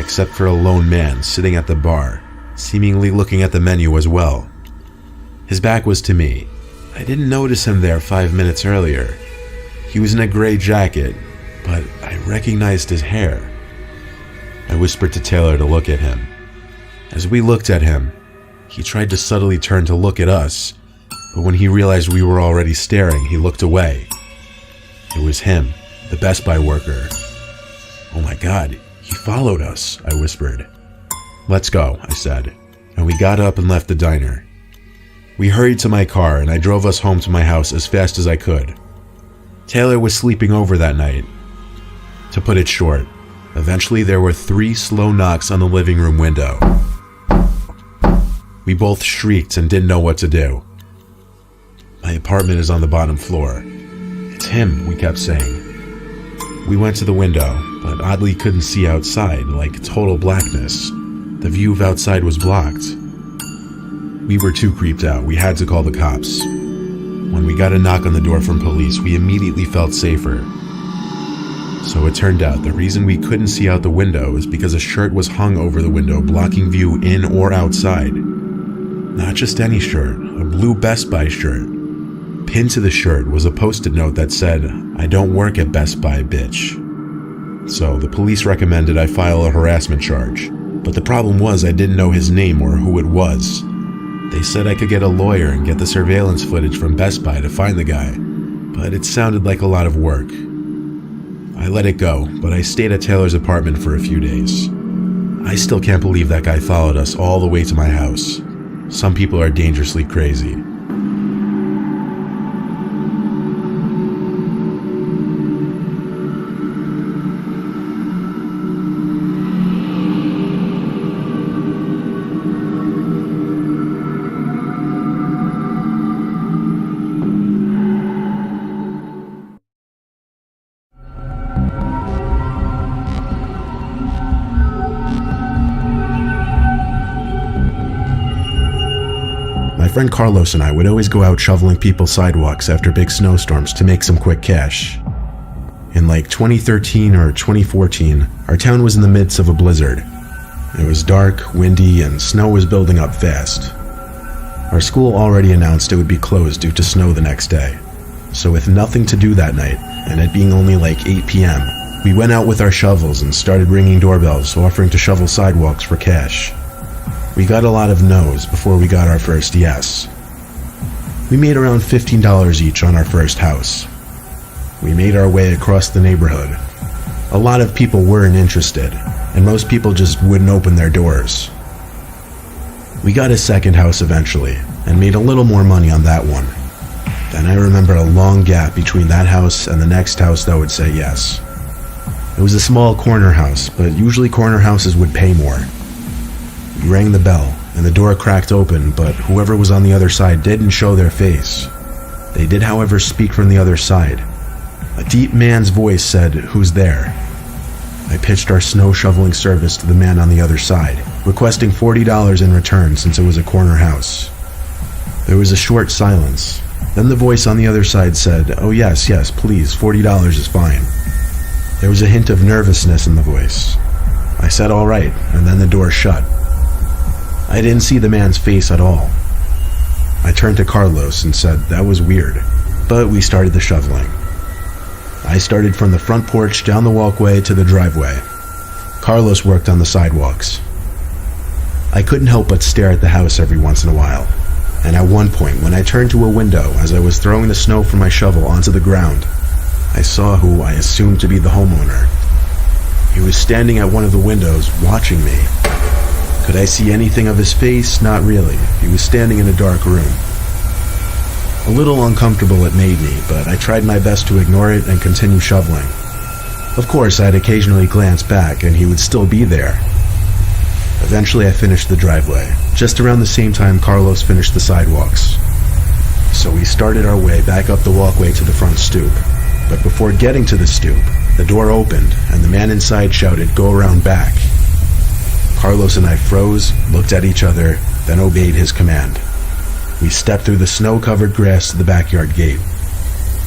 except for a lone man sitting at the bar, seemingly looking at the menu as well. His back was to me. I didn't notice him there 5 minutes earlier. He was in a gray jacket, but I recognized his hair. I whispered to Taylor to look at him. As we looked at him, he tried to subtly turn to look at us, but when he realized we were already staring, he looked away. It was him, the Best Buy worker. "Oh my God, he followed us," I whispered. "Let's go," I said, and we got up and left the diner. We hurried to my car and I drove us home to my house as fast as I could. Taylor was sleeping over that night. To put it short, eventually there were 3 slow knocks on the living room window. We both shrieked and didn't know what to do. "My apartment is on the bottom floor." "It's him," we kept saying. We went to the window, but oddly couldn't see outside, like total blackness. The view of outside was blocked. We were too creeped out. We had to call the cops. When we got a knock on the door from police, we immediately felt safer. So it turned out the reason we couldn't see out the window is because a shirt was hung over the window, blocking view in or outside. Not just any shirt, a blue Best Buy shirt. Pinned to the shirt was a post-it note that said, "I don't work at Best Buy, bitch." So the police recommended I file a harassment charge. But the problem was I didn't know his name or who it was. They said I could get a lawyer and get the surveillance footage from Best Buy to find the guy, but it sounded like a lot of work. I let it go, but I stayed at Taylor's apartment for a few days. I still can't believe that guy followed us all the way to my house. Some people are dangerously crazy. My friend Carlos and I would always go out shoveling people's sidewalks after big snowstorms to make some quick cash. In like 2013 or 2014, our town was in the midst of a blizzard. It was dark, windy, and snow was building up fast. Our school already announced it would be closed due to snow the next day. So with nothing to do that night, and it being only like 8 p.m., we went out with our shovels and started ringing doorbells offering to shovel sidewalks for cash. We got a lot of no's before we got our first yes. We made around $15 each on our first house. We made our way across the neighborhood. A lot of people weren't interested, and most people just wouldn't open their doors. We got a second house eventually, and made a little more money on that one. Then I remember a long gap between that house and the next house that would say yes. It was a small corner house, but usually corner houses would pay more. We rang the bell, and the door cracked open, but whoever was on the other side didn't show their face. They did, however, speak from the other side. A deep man's voice said, "Who's there?" I pitched our snow shoveling service to the man on the other side, requesting $40 in return since it was a corner house. There was a short silence. Then the voice on the other side said, "Oh yes, please, $40 is fine." There was a hint of nervousness in the voice. I said all right, and then the door shut. I didn't see the man's face at all. I turned to Carlos and said that was weird, but we started the shoveling. I started from the front porch down the walkway to the driveway. Carlos worked on the sidewalks. I couldn't help but stare at the house every once in a while, and at one point when I turned to a window as I was throwing the snow from my shovel onto the ground, I saw who I assumed to be the homeowner. He was standing at one of the windows watching me. Could I see anything of his face? Not really. He was standing in a dark room. A little uncomfortable it made me, but I tried my best to ignore it and continue shoveling. Of course, I'd occasionally glance back and he would still be there. Eventually I finished the driveway, just around the same time Carlos finished the sidewalks. So we started our way back up the walkway to the front stoop. But before getting to the stoop, the door opened and the man inside shouted, "Go around back." Carlos and I froze, looked at each other, then obeyed his command. We stepped through the snow-covered grass to the backyard gate.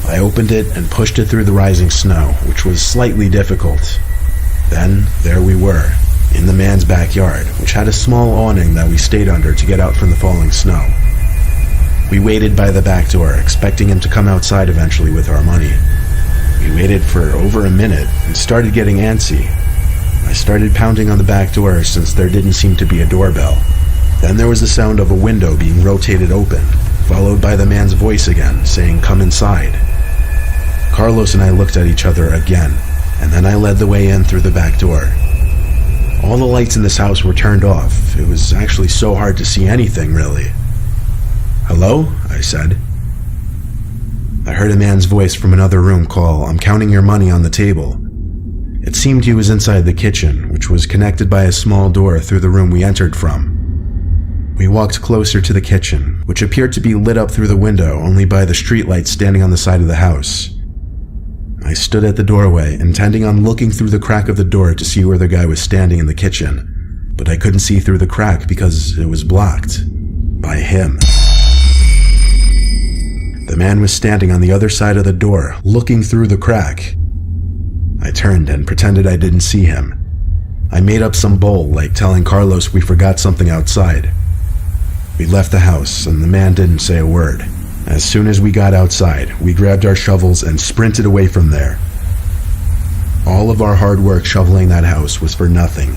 I opened it and pushed it through the rising snow, which was slightly difficult. Then, there we were, in the man's backyard, which had a small awning that we stayed under to get out from the falling snow. We waited by the back door, expecting him to come outside eventually with our money. We waited for over a minute and started getting antsy. I started pounding on the back door since there didn't seem to be a doorbell. Then there was the sound of a window being rotated open, followed by the man's voice again, saying, "Come inside." Carlos and I looked at each other again, and then I led the way in through the back door. All the lights in this house were turned off. It was actually so hard to see anything, really. "Hello?" I said. I heard a man's voice from another room call, "I'm counting your money on the table." It seemed he was inside the kitchen, which was connected by a small door through the room we entered from. We walked closer to the kitchen, which appeared to be lit up through the window only by the streetlight standing on the side of the house. I stood at the doorway, intending on looking through the crack of the door to see where the guy was standing in the kitchen, but I couldn't see through the crack because it was blocked by him. The man was standing on the other side of the door, looking through the crack. I turned and pretended I didn't see him. I made up some bull, like telling Carlos we forgot something outside. We left the house, and the man didn't say a word. As soon as we got outside, we grabbed our shovels and sprinted away from there. All of our hard work shoveling that house was for nothing.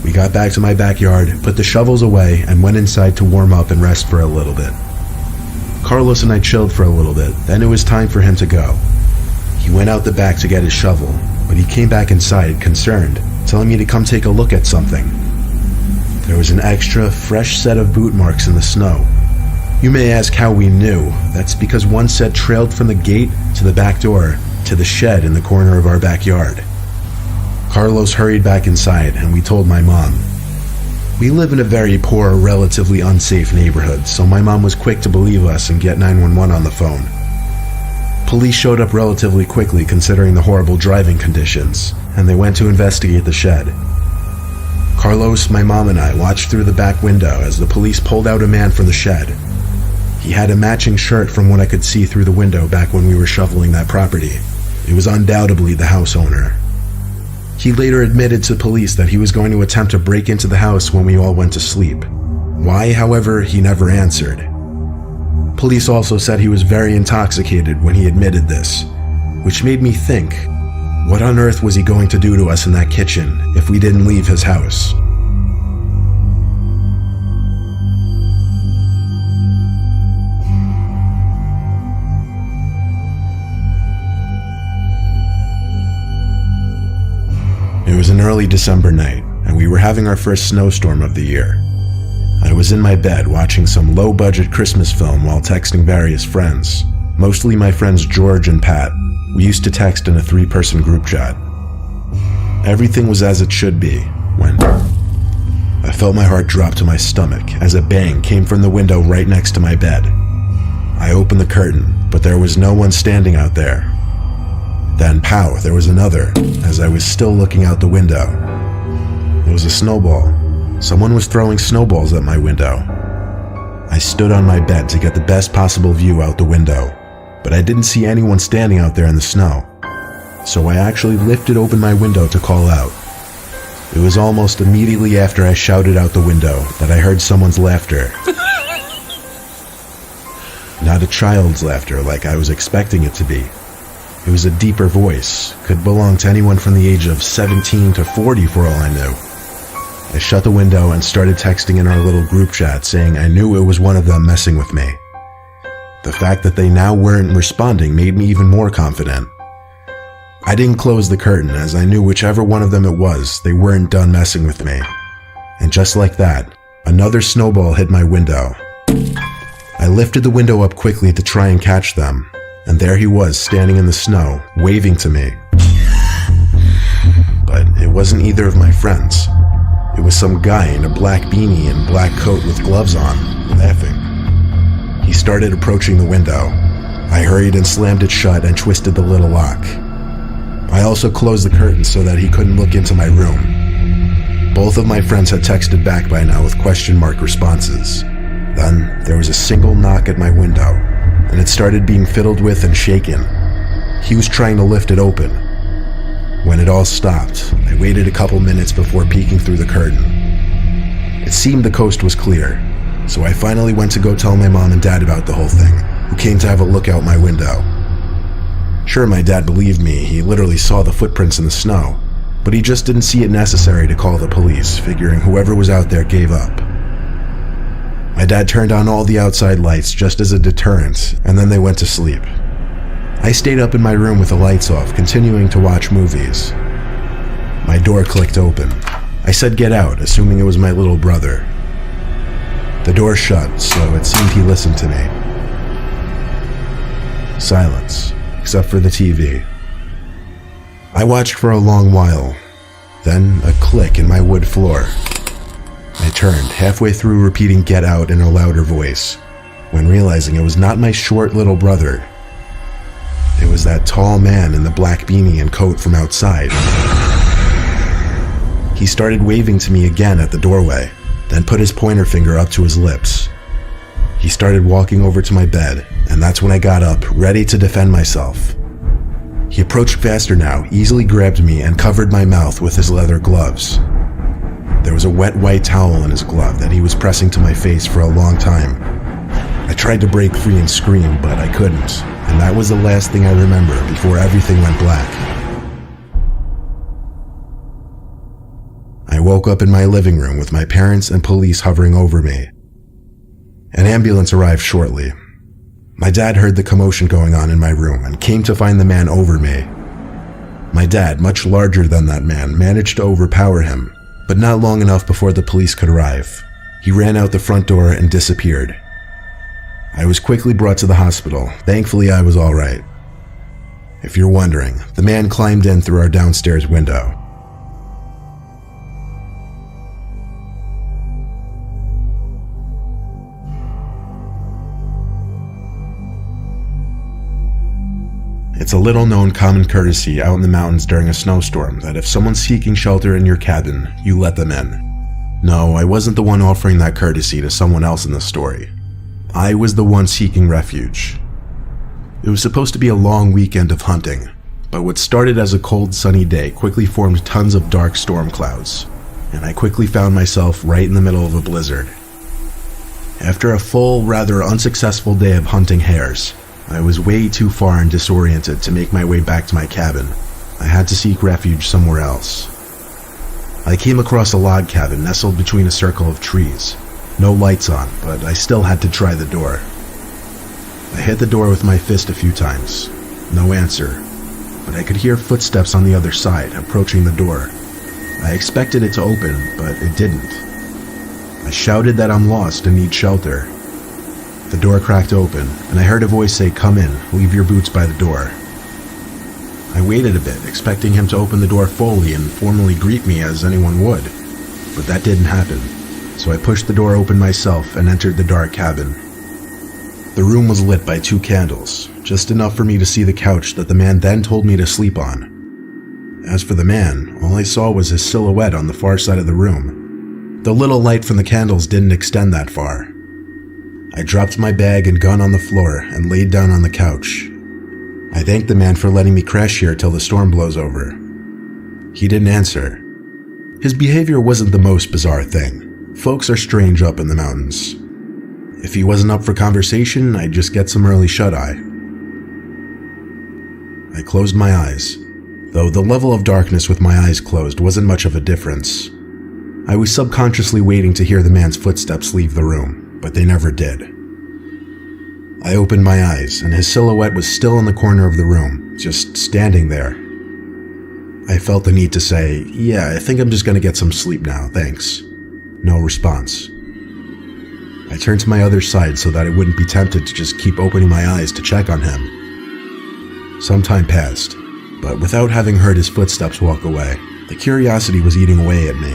We got back to my backyard, put the shovels away, and went inside to warm up and rest for a little bit. Carlos and I chilled for a little bit, then it was time for him to go. He went out the back to get his shovel, but he came back inside, concerned, telling me to come take a look at something. There was an extra, fresh set of boot marks in the snow. You may ask how we knew. That's because one set trailed from the gate to the back door to the shed in the corner of our backyard. Carlos hurried back inside, and we told my mom. We live in a very poor, relatively unsafe neighborhood, so my mom was quick to believe us and get 911 on the phone. Police showed up relatively quickly considering the horrible driving conditions, and they went to investigate the shed. Carlos, my mom, and I watched through the back window as the police pulled out a man from the shed. He had a matching shirt from what I could see through the window back when we were shoveling that property. It was undoubtedly the house owner. He later admitted to police that he was going to attempt to break into the house when we all went to sleep. Why, however, he never answered. Police also said he was very intoxicated when he admitted this, which made me think, what on earth was he going to do to us in that kitchen if we didn't leave his house? It was an early December night, and we were having our first snowstorm of the year. I was in my bed watching some low-budget Christmas film while texting various friends, mostly my friends George and Pat. We used to text in a 3-person group chat. Everything was as it should be when I felt my heart drop to my stomach as a bang came from the window right next to my bed. I opened the curtain, but there was no one standing out there. Then, pow, there was another, as I was still looking out the window. It was a snowball. Someone was throwing snowballs at my window. I stood on my bed to get the best possible view out the window, but I didn't see anyone standing out there in the snow. So I actually lifted open my window to call out. It was almost immediately after I shouted out the window that I heard someone's laughter. Not a child's laughter like I was expecting it to be. It was a deeper voice, could belong to anyone from the age of 17 to 40 for all I knew. I shut the window and started texting in our little group chat saying I knew it was one of them messing with me. The fact that they now weren't responding made me even more confident. I didn't close the curtain as I knew whichever one of them it was, they weren't done messing with me. And just like that, another snowball hit my window. I lifted the window up quickly to try and catch them. And there he was, standing in the snow, waving to me. But it wasn't either of my friends. It was some guy in a black beanie and black coat with gloves on, laughing. He started approaching the window. I hurried and slammed it shut and twisted the little lock. I also closed the curtain so that he couldn't look into my room. Both of my friends had texted back by now with question mark responses. Then there was a single knock at my window, and it started being fiddled with and shaken. He was trying to lift it open. When it all stopped, I waited a couple minutes before peeking through the curtain. It seemed the coast was clear, so I finally went to go tell my mom and dad about the whole thing, who came to have a look out my window. Sure, my dad believed me, he literally saw the footprints in the snow, but he just didn't see it necessary to call the police, figuring whoever was out there gave up. My dad turned on all the outside lights just as a deterrent, and then they went to sleep. I stayed up in my room with the lights off, continuing to watch movies. My door clicked open. I said get out, assuming it was my little brother. The door shut, so it seemed he listened to me. Silence, except for the TV. I watched for a long while, then a click in my wood floor. I turned, halfway through repeating get out in a louder voice, when realizing it was not my short little brother. It was that tall man in the black beanie and coat from outside. He started waving to me again at the doorway, then put his pointer finger up to his lips. He started walking over to my bed, and that's when I got up, ready to defend myself. He approached faster now, easily grabbed me, and covered my mouth with his leather gloves. There was a wet white towel in his glove that he was pressing to my face for a long time. I tried to break free and scream, but I couldn't, and that was the last thing I remember before everything went black. I woke up in my living room with my parents and police hovering over me. An ambulance arrived shortly. My dad heard the commotion going on in my room and came to find the man over me. My dad, much larger than that man, managed to overpower him, but not long enough before the police could arrive. He ran out the front door and disappeared. I was quickly brought to the hospital. Thankfully, I was all right. If you're wondering, the man climbed in through our downstairs window. It's a little-known common courtesy out in the mountains during a snowstorm that if someone's seeking shelter in your cabin, you let them in. No, I wasn't the one offering that courtesy to someone else in the story. I was the one seeking refuge. It was supposed to be a long weekend of hunting, but what started as a cold, sunny day quickly formed tons of dark storm clouds, and I quickly found myself right in the middle of a blizzard. After a full, rather unsuccessful day of hunting hares, I was way too far and disoriented to make my way back to my cabin. I had to seek refuge somewhere else. I came across a log cabin nestled between a circle of trees. No lights on, but I still had to try the door. I hit the door with my fist a few times. No answer, but I could hear footsteps on the other side, approaching the door. I expected it to open, but it didn't. I shouted that I'm lost and need shelter. The door cracked open, and I heard a voice say, "Come in, leave your boots by the door." I waited a bit, expecting him to open the door fully and formally greet me as anyone would, but that didn't happen. So I pushed the door open myself and entered the dark cabin. The room was lit by 2 candles, just enough for me to see the couch that the man then told me to sleep on. As for the man, all I saw was his silhouette on the far side of the room. The little light from the candles didn't extend that far. I dropped my bag and gun on the floor and laid down on the couch. I thanked the man for letting me crash here till the storm blows over. He didn't answer. His behavior wasn't the most bizarre thing. Folks are strange up in the mountains. If he wasn't up for conversation, I'd just get some early shut-eye. I closed my eyes, though the level of darkness with my eyes closed wasn't much of a difference. I was subconsciously waiting to hear the man's footsteps leave the room, but they never did. I opened my eyes, and his silhouette was still in the corner of the room, just standing there. I felt the need to say, "Yeah, I think I'm just gonna get some sleep now, thanks." No response. I turned to my other side so that I wouldn't be tempted to just keep opening my eyes to check on him. Some time passed, but without having heard his footsteps walk away, the curiosity was eating away at me.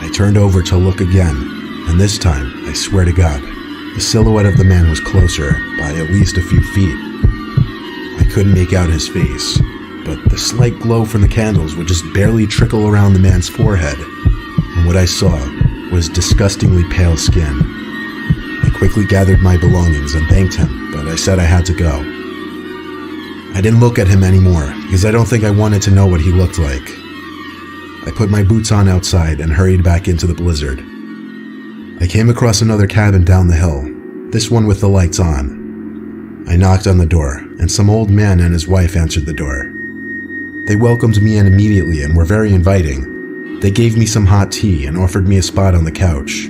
I turned over to look again, and this time, I swear to God, the silhouette of the man was closer by at least a few feet. I couldn't make out his face, but the slight glow from the candles would just barely trickle around the man's forehead, and what I saw was disgustingly pale skin. I quickly gathered my belongings and thanked him, but I said I had to go. I didn't look at him anymore, because I don't think I wanted to know what he looked like. I put my boots on outside and hurried back into the blizzard. I came across another cabin down the hill, this one with the lights on. I knocked on the door, and some old man and his wife answered the door. They welcomed me in immediately and were very inviting. They gave me some hot tea and offered me a spot on the couch.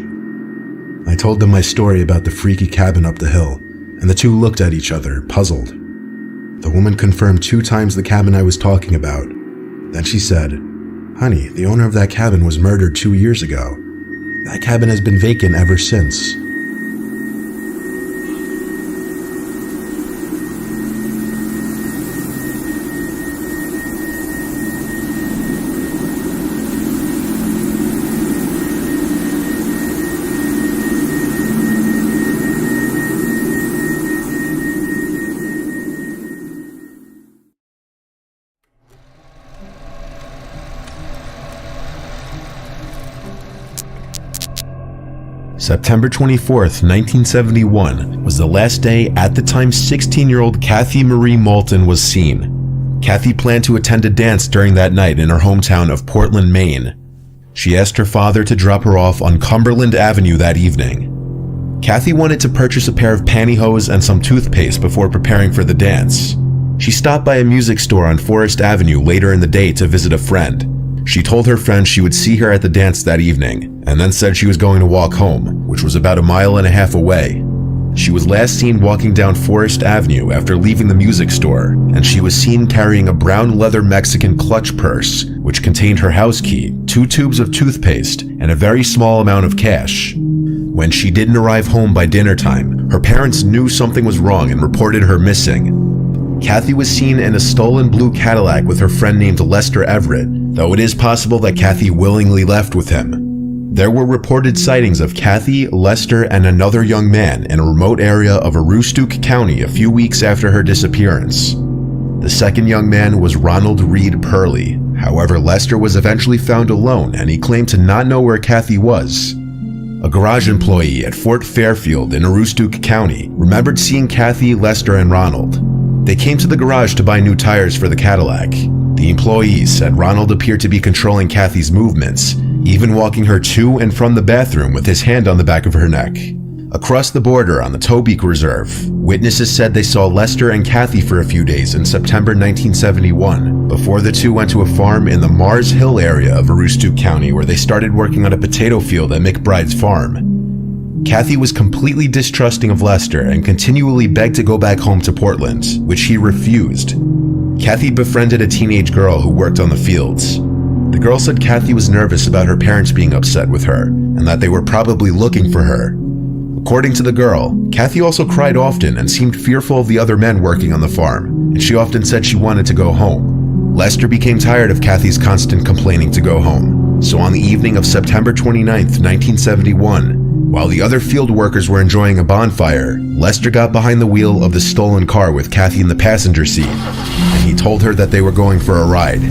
I told them my story about the freaky cabin up the hill, and the two looked at each other, puzzled. The woman confirmed 2 times the cabin I was talking about. Then she said, "Honey, the owner of that cabin was murdered 2 years ago. That cabin has been vacant ever since." September 24th, 1971 was the last day at the time 16-year-old Kathy Marie Moulton was seen. Kathy planned to attend a dance during that night in her hometown of Portland, Maine. She asked her father to drop her off on Cumberland Avenue that evening. Kathy wanted to purchase a pair of pantyhose and some toothpaste before preparing for the dance. She stopped by a music store on Forest Avenue later in the day to visit a friend. She told her friend she would see her at the dance that evening, and then said she was going to walk home, which was about 1.5 miles away. She was last seen walking down Forest Avenue after leaving the music store, and she was seen carrying a brown leather Mexican clutch purse, which contained her house key, 2 tubes of toothpaste, and a very small amount of cash. When she didn't arrive home by dinner time, her parents knew something was wrong and reported her missing. Kathy was seen in a stolen blue Cadillac with her friend named Lester Everett, though it is possible that Kathy willingly left with him. There were reported sightings of Kathy, Lester, and another young man in a remote area of Aroostook County a few weeks after her disappearance. The second young man was Ronald Reed Purley. However, Lester was eventually found alone, and he claimed to not know where Kathy was. A garage employee at Fort Fairfield in Aroostook County remembered seeing Kathy, Lester, and Ronald. They came to the garage to buy new tires for the Cadillac. The employees said Ronald appeared to be controlling Kathy's movements, even walking her to and from the bathroom with his hand on the back of her neck. Across the border on the Tobique Reserve, witnesses said they saw Lester and Kathy for a few days in September 1971, before the two went to a farm in the Mars Hill area of Aroostook County where they started working on a potato field at McBride's farm. Kathy was completely distrusting of Lester and continually begged to go back home to Portland, which he refused. Kathy befriended a teenage girl who worked on the fields. The girl said Kathy was nervous about her parents being upset with her, and that they were probably looking for her. According to the girl, Kathy also cried often and seemed fearful of the other men working on the farm, and she often said she wanted to go home. Lester became tired of Kathy's constant complaining to go home, so on the evening of September 29, 1971, while the other field workers were enjoying a bonfire, Lester got behind the wheel of the stolen car with Kathy in the passenger seat, and he told her that they were going for a ride.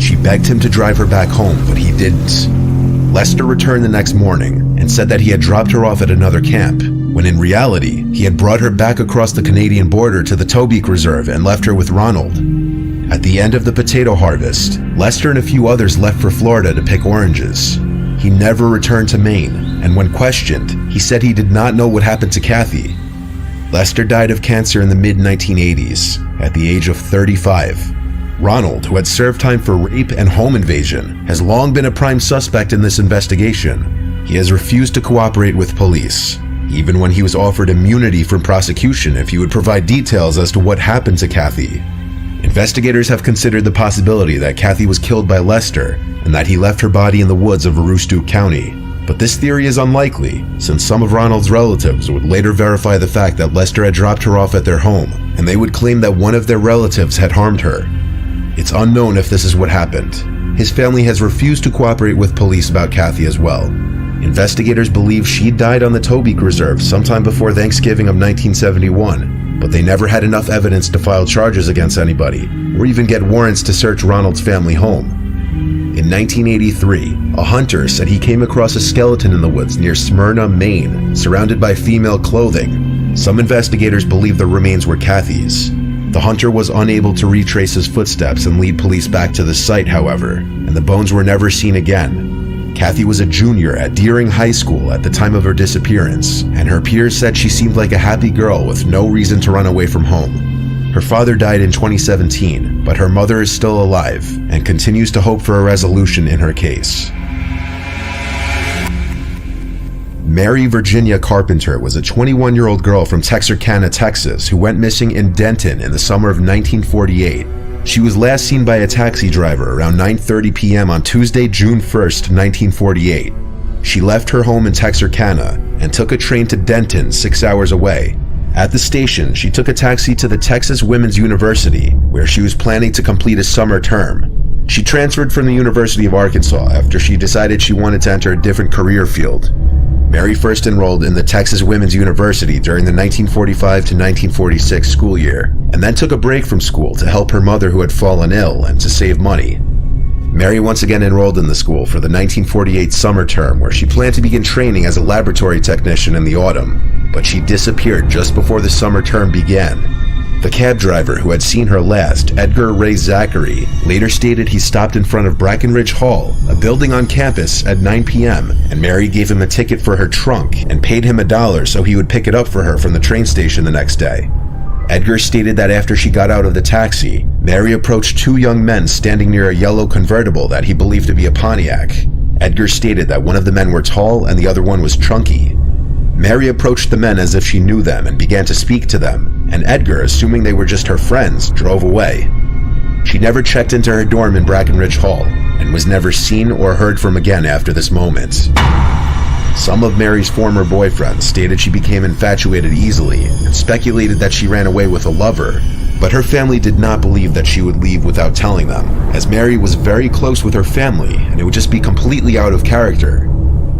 She begged him to drive her back home, but he didn't. Lester returned the next morning and said that he had dropped her off at another camp, when in reality, he had brought her back across the Canadian border to the Tobique Reserve and left her with Ronald. At the end of the potato harvest, Lester and a few others left for Florida to pick oranges. He never returned to Maine, and when questioned, he said he did not know what happened to Kathy. Lester died of cancer in the mid-1980s, at the age of 35. Ronald, who had served time for rape and home invasion, has long been a prime suspect in this investigation. He has refused to cooperate with police, even when he was offered immunity from prosecution if he would provide details as to what happened to Kathy. Investigators have considered the possibility that Kathy was killed by Lester and that he left her body in the woods of Aroostook County. But this theory is unlikely, since some of Ronald's relatives would later verify the fact that Lester had dropped her off at their home, and they would claim that one of their relatives had harmed her. It's unknown if this is what happened. His family has refused to cooperate with police about Kathy as well. Investigators believe she died on the Tobique Reserve sometime before Thanksgiving of 1971, but they never had enough evidence to file charges against anybody, or even get warrants to search Ronald's family home. In 1983, a hunter said he came across a skeleton in the woods near Smyrna, Maine, surrounded by female clothing. Some investigators believe the remains were Kathy's. The hunter was unable to retrace his footsteps and lead police back to the site, however, and the bones were never seen again. Kathy was a junior at Deering High School at the time of her disappearance, and her peers said she seemed like a happy girl with no reason to run away from home. Her father died in 2017, but her mother is still alive and continues to hope for a resolution in her case. Mary Virginia Carpenter was a 21-year-old girl from Texarkana, Texas, who went missing in Denton in the summer of 1948. She was last seen by a taxi driver around 9:30 p.m. on Tuesday, June 1st, 1948. She left her home in Texarkana and took a train to Denton, 6 hours away. At the station, she took a taxi to the Texas Women's University, where she was planning to complete a summer term. She transferred from the University of Arkansas after she decided she wanted to enter a different career field. Mary first enrolled in the Texas Women's University during the 1945 to 1946 school year, and then took a break from school to help her mother who had fallen ill and to save money. Mary once again enrolled in the school for the 1948 summer term, where she planned to begin training as a laboratory technician in the autumn, but she disappeared just before the summer term began. The cab driver who had seen her last, Edgar Ray Zachary, later stated he stopped in front of Brackenridge Hall, a building on campus, at 9 p.m., and Mary gave him a ticket for her trunk and paid him $1 so he would pick it up for her from the train station the next day. Edgar stated that after she got out of the taxi, Mary approached two young men standing near a yellow convertible that he believed to be a Pontiac. Edgar stated that one of the men were tall and the other one was chunky. Mary approached the men as if she knew them and began to speak to them, and Edgar, assuming they were just her friends, drove away. She never checked into her dorm in Brackenridge Hall and was never seen or heard from again after this moment. Some of Mary's former boyfriends stated she became infatuated easily and speculated that she ran away with a lover, but her family did not believe that she would leave without telling them, as Mary was very close with her family and it would just be completely out of character.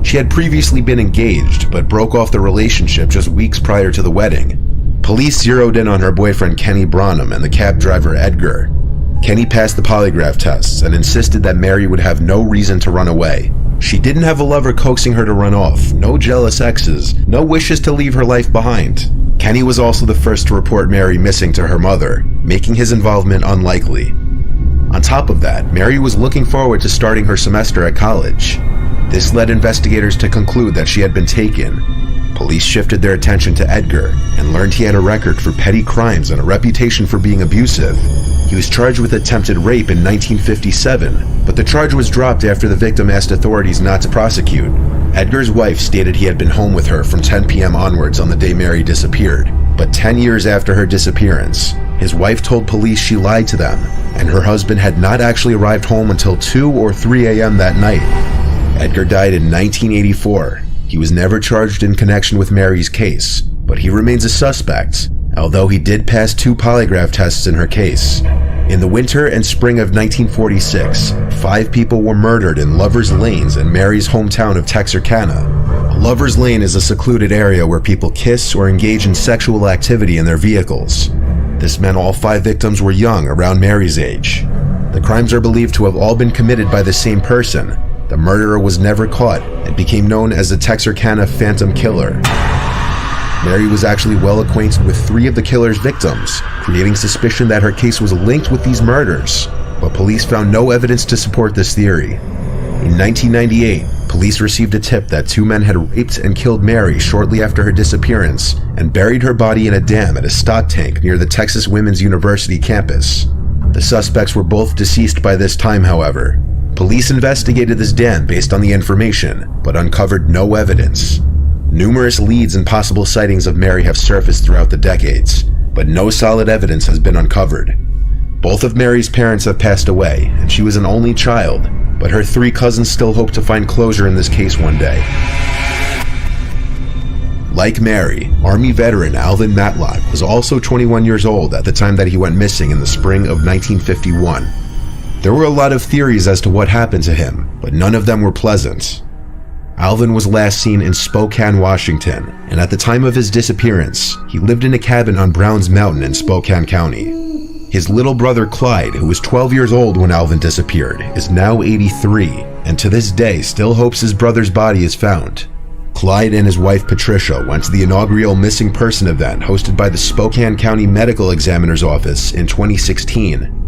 She had previously been engaged, but broke off the relationship just weeks prior to the wedding. Police zeroed in on her boyfriend Kenny Branham and the cab driver Edgar. Kenny passed the polygraph tests and insisted that Mary would have no reason to run away. She didn't have a lover coaxing her to run off, no jealous exes, no wishes to leave her life behind. Kenny was also the first to report Mary missing to her mother, making his involvement unlikely. On top of that, Mary was looking forward to starting her semester at college. This led investigators to conclude that she had been taken. Police shifted their attention to Edgar and learned he had a record for petty crimes and a reputation for being abusive. He was charged with attempted rape in 1957, but the charge was dropped after the victim asked authorities not to prosecute. Edgar's wife stated he had been home with her from 10 p.m. onwards on the day Mary disappeared, but 10 years after her disappearance, his wife told police she lied to them, and her husband had not actually arrived home until 2 or 3 a.m. that night. Edgar died in 1984. He was never charged in connection with Mary's case, but he remains a suspect, although he did pass 2 polygraph tests in her case. In the winter and spring of 1946, 5 people were murdered in Lover's Lanes in Mary's hometown of Texarkana. A Lover's Lane is a secluded area where people kiss or engage in sexual activity in their vehicles. This meant all 5 victims were young, around Mary's age. The crimes are believed to have all been committed by the same person. The murderer was never caught and became known as the Texarkana Phantom Killer. Mary was actually well acquainted with 3 of the killer's victims, creating suspicion that her case was linked with these murders, but police found no evidence to support this theory. In 1998, police received a tip that 2 men had raped and killed Mary shortly after her disappearance and buried her body in a dam at a stock tank near the Texas Women's University campus. The suspects were both deceased by this time, however. Police investigated this dam based on the information, but uncovered no evidence. Numerous leads and possible sightings of Mary have surfaced throughout the decades, but no solid evidence has been uncovered. Both of Mary's parents have passed away, and she was an only child, but her 3 cousins still hope to find closure in this case one day. Like Mary, Army veteran Alvin Matlock was also 21 years old at the time that he went missing in the spring of 1951. There were a lot of theories as to what happened to him, but none of them were pleasant. Alvin was last seen in Spokane, Washington, and at the time of his disappearance, he lived in a cabin on Browns Mountain in Spokane County. His little brother Clyde, who was 12 years old when Alvin disappeared, is now 83, and to this day still hopes his brother's body is found. Clyde and his wife Patricia went to the inaugural missing person event hosted by the Spokane County Medical Examiner's Office in 2016.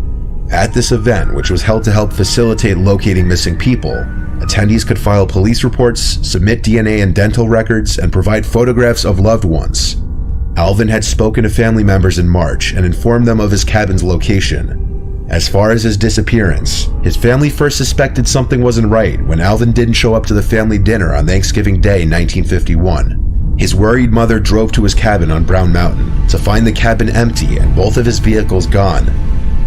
At this event, which was held to help facilitate locating missing people, attendees could file police reports, submit DNA and dental records, and provide photographs of loved ones. Alvin had spoken to family members in March and informed them of his cabin's location. As far as his disappearance, his family first suspected something wasn't right when Alvin didn't show up to the family dinner on Thanksgiving Day 1951. His worried mother drove to his cabin on Brown Mountain to find the cabin empty and both of his vehicles gone.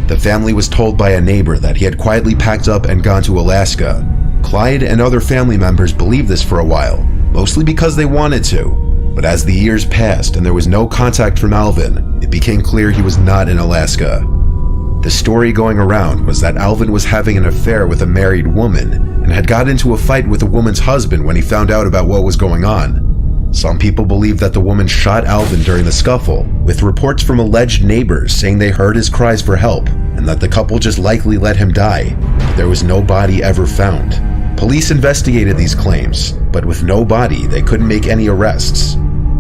The family was told by a neighbor that he had quietly packed up and gone to Alaska. Clyde and other family members believed this for a while, mostly because they wanted to. But as the years passed and there was no contact from Alvin, it became clear he was not in Alaska. The story going around was that Alvin was having an affair with a married woman and had got into a fight with the woman's husband when he found out about what was going on. Some people believe that the woman shot Alvin during the scuffle, with reports from alleged neighbors saying they heard his cries for help and that the couple just likely let him die, but there was no body ever found. Police investigated these claims, but with no body, they couldn't make any arrests.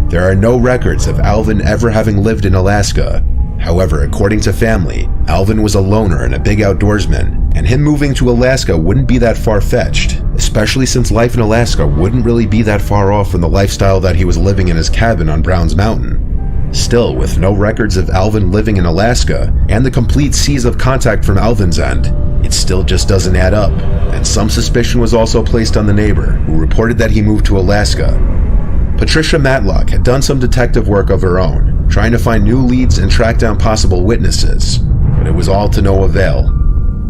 There are no records of Alvin ever having lived in Alaska. However, according to family, Alvin was a loner and a big outdoorsman, and him moving to Alaska wouldn't be that far-fetched, especially since life in Alaska wouldn't really be that far off from the lifestyle that he was living in his cabin on Browns Mountain. Still, with no records of Alvin living in Alaska, and the complete cease of contact from Alvin's end, it still just doesn't add up, and some suspicion was also placed on the neighbor, who reported that he moved to Alaska. Patricia Matlock had done some detective work of her own, trying to find new leads and track down possible witnesses, but it was all to no avail.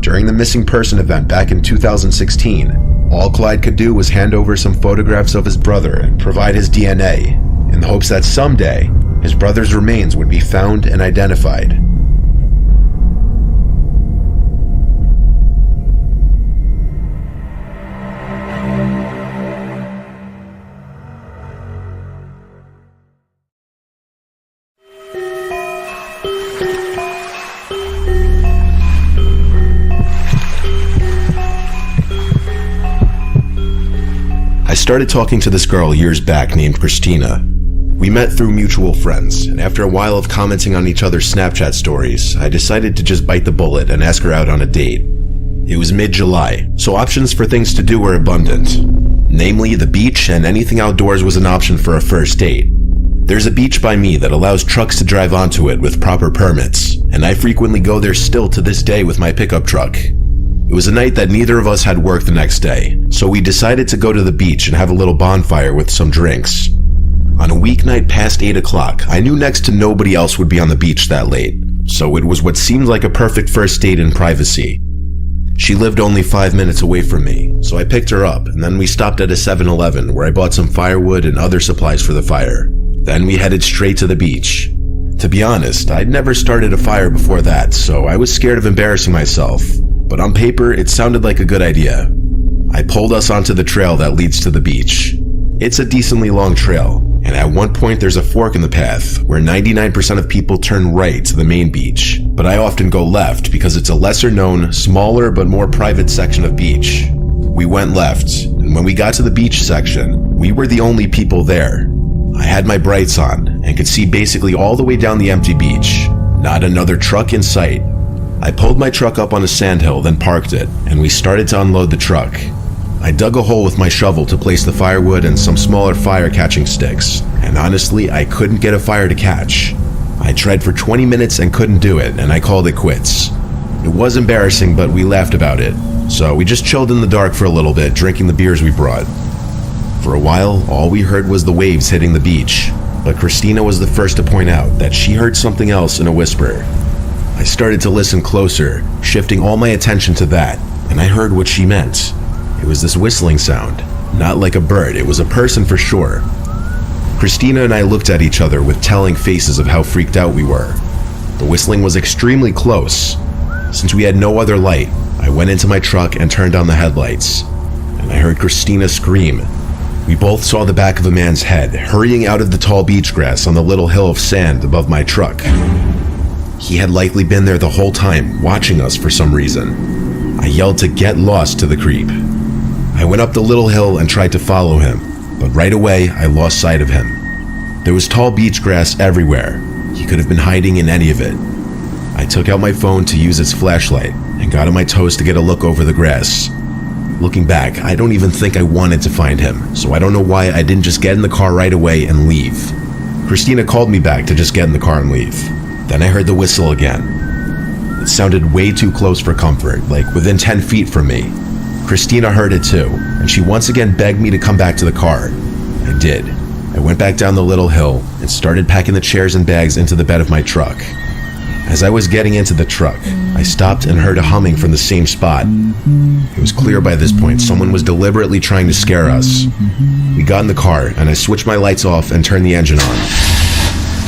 During the missing person event back in 2016, all Clyde could do was hand over some photographs of his brother and provide his DNA, in the hopes that someday, his brother's remains would be found and identified. I started talking to this girl years back named Christina. We met through mutual friends, and after a while of commenting on each other's Snapchat stories, I decided to just bite the bullet and ask her out on a date. It was mid-July, so options for things to do were abundant. Namely, the beach and anything outdoors was an option for a first date. There's a beach by me that allows trucks to drive onto it with proper permits, and I frequently go there still to this day with my pickup truck. It was a night that neither of us had work the next day, so we decided to go to the beach and have a little bonfire with some drinks. On a weeknight past 8 o'clock, I knew next to nobody else would be on the beach that late, so it was what seemed like a perfect first date in privacy. She lived only 5 minutes away from me, so I picked her up, and then we stopped at a 7-Eleven where I bought some firewood and other supplies for the fire. Then we headed straight to the beach. To be honest, I'd never started a fire before that, so I was scared of embarrassing myself, but on paper, it sounded like a good idea. I pulled us onto the trail that leads to the beach. It's a decently long trail, and at one point there's a fork in the path where 99% of people turn right to the main beach, but I often go left because it's a lesser known, smaller but more private section of beach. We went left, and when we got to the beach section, we were the only people there. I had my brights on and could see basically all the way down the empty beach. Not another truck in sight. I pulled my truck up on a sandhill, then parked it, and we started to unload the truck. I dug a hole with my shovel to place the firewood and some smaller fire-catching sticks, and honestly, I couldn't get a fire to catch. I tried for 20 minutes and couldn't do it, and I called it quits. It was embarrassing, but we laughed about it, so we just chilled in the dark for a little bit, drinking the beers we brought. For a while, all we heard was the waves hitting the beach, but Christina was the first to point out that she heard something else in a whisper. I started to listen closer, shifting all my attention to that, and I heard what she meant. It was this whistling sound. Not like a bird, it was a person for sure. Christina and I looked at each other with telling faces of how freaked out we were. The whistling was extremely close. Since we had no other light, I went into my truck and turned on the headlights, and I heard Christina scream. We both saw the back of a man's head hurrying out of the tall beach grass on the little hill of sand above my truck. He had likely been there the whole time, watching us for some reason. I yelled to get lost to the creep. I went up the little hill and tried to follow him, but right away I lost sight of him. There was tall beach grass everywhere. He could have been hiding in any of it. I took out my phone to use its flashlight and got on my toes to get a look over the grass. Looking back, I don't even think I wanted to find him, so I don't know why I didn't just get in the car right away and leave. Christina called me back to just get in the car and leave. Then I heard the whistle again. It sounded way too close for comfort, like within 10 feet from me. Christina heard it too, and she once again begged me to come back to the car. I did. I went back down the little hill and started packing the chairs and bags into the bed of my truck. As I was getting into the truck, I stopped and heard a humming from the same spot. It was clear by this point someone was deliberately trying to scare us. We got in the car, and I switched my lights off and turned the engine on.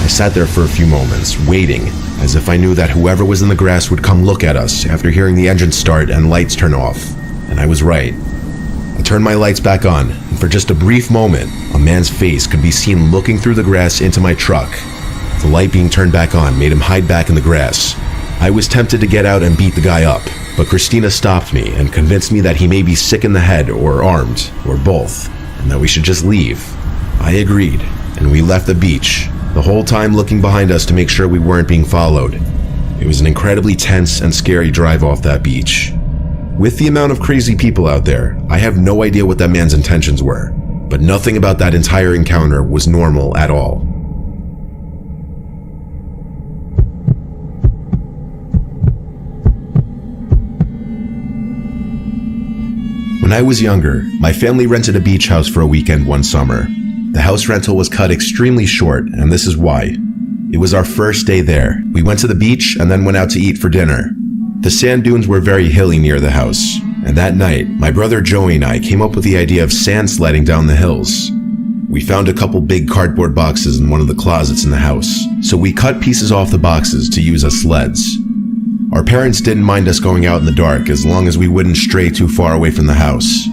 I sat there for a few moments, waiting, as if I knew that whoever was in the grass would come look at us after hearing the engine start and lights turn off. And I was right. I turned my lights back on and for just a brief moment, a man's face could be seen looking through the grass into my truck. The light being turned back on made him hide back in the grass. I was tempted to get out and beat the guy up, but Christina stopped me and convinced me that he may be sick in the head or armed, or both, and that we should just leave. I agreed, and we left the beach, the whole time looking behind us to make sure we weren't being followed. It was an incredibly tense and scary drive off that beach. With the amount of crazy people out there, I have no idea what that man's intentions were, but nothing about that entire encounter was normal at all. When I was younger, my family rented a beach house for a weekend one summer. The house rental was cut extremely short, and this is why. It was our first day there. We went to the beach and then went out to eat for dinner. The sand dunes were very hilly near the house, and that night, my brother Joey and I came up with the idea of sand sledding down the hills. We found a couple big cardboard boxes in one of the closets in the house, so we cut pieces off the boxes to use as sleds. Our parents didn't mind us going out in the dark as long as we wouldn't stray too far away from the house.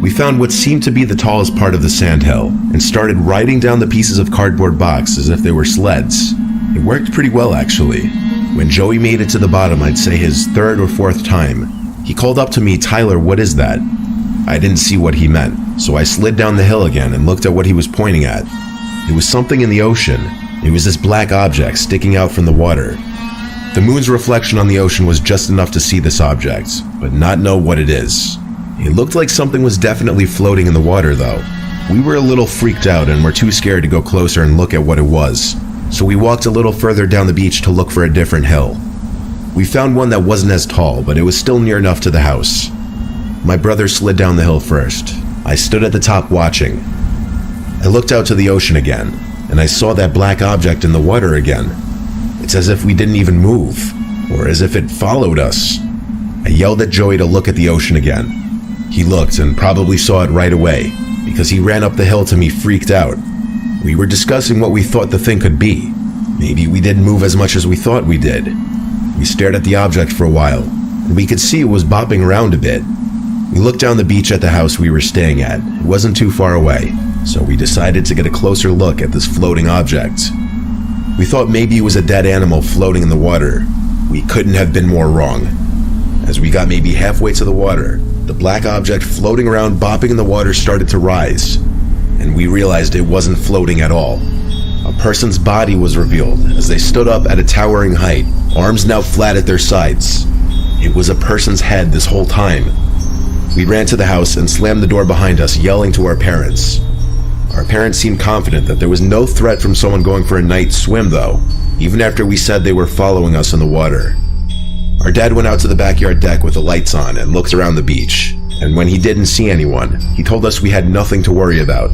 We found what seemed to be the tallest part of the sandhill and started riding down the pieces of cardboard box as if they were sleds. It worked pretty well, actually. When Joey made it to the bottom, I'd say his third or fourth time, he called up to me, "Tyler, what is that?" I didn't see what he meant, so I slid down the hill again and looked at what he was pointing at. It was something in the ocean. It was this black object sticking out from the water. The moon's reflection on the ocean was just enough to see this object, but not know what it is. It looked like something was definitely floating in the water, though. We were a little freaked out and were too scared to go closer and look at what it was, so we walked a little further down the beach to look for a different hill. We found one that wasn't as tall, but it was still near enough to the house. My brother slid down the hill first. I stood at the top watching. I looked out to the ocean again, and I saw that black object in the water again. It's as if we didn't even move, or as if it followed us. I yelled at Joey to look at the ocean again. He looked and probably saw it right away, because he ran up the hill to me freaked out. We were discussing what we thought the thing could be. Maybe we didn't move as much as we thought we did. We stared at the object for a while, and we could see it was bopping around a bit. We looked down the beach at the house we were staying at. It wasn't too far away, so we decided to get a closer look at this floating object. We thought maybe it was a dead animal floating in the water. We couldn't have been more wrong. As we got maybe halfway to the water, the black object floating around bopping in the water started to rise, and we realized it wasn't floating at all. A person's body was revealed as they stood up at a towering height, arms now flat at their sides. It was a person's head this whole time. We ran to the house and slammed the door behind us, yelling to our parents. Our parents seemed confident that there was no threat from someone going for a night swim, though, even after we said they were following us in the water. Our dad went out to the backyard deck with the lights on and looked around the beach, and when he didn't see anyone, he told us we had nothing to worry about.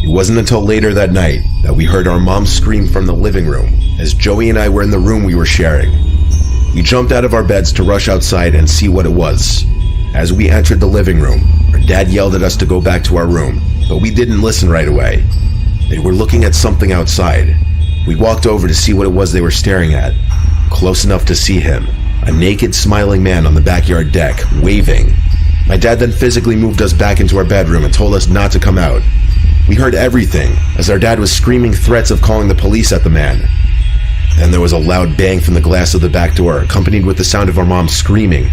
It wasn't until later that night that we heard our mom scream from the living room as Joey and I were in the room we were sharing. We jumped out of our beds to rush outside and see what it was. As we entered the living room, our dad yelled at us to go back to our room, but we didn't listen right away. They were looking at something outside. We walked over to see what it was they were staring at. Close enough to see him, a naked, smiling man on the backyard deck, waving. My dad then physically moved us back into our bedroom and told us not to come out. We heard everything, as our dad was screaming threats of calling the police at the man. Then there was a loud bang from the glass of the back door, accompanied with the sound of our mom screaming.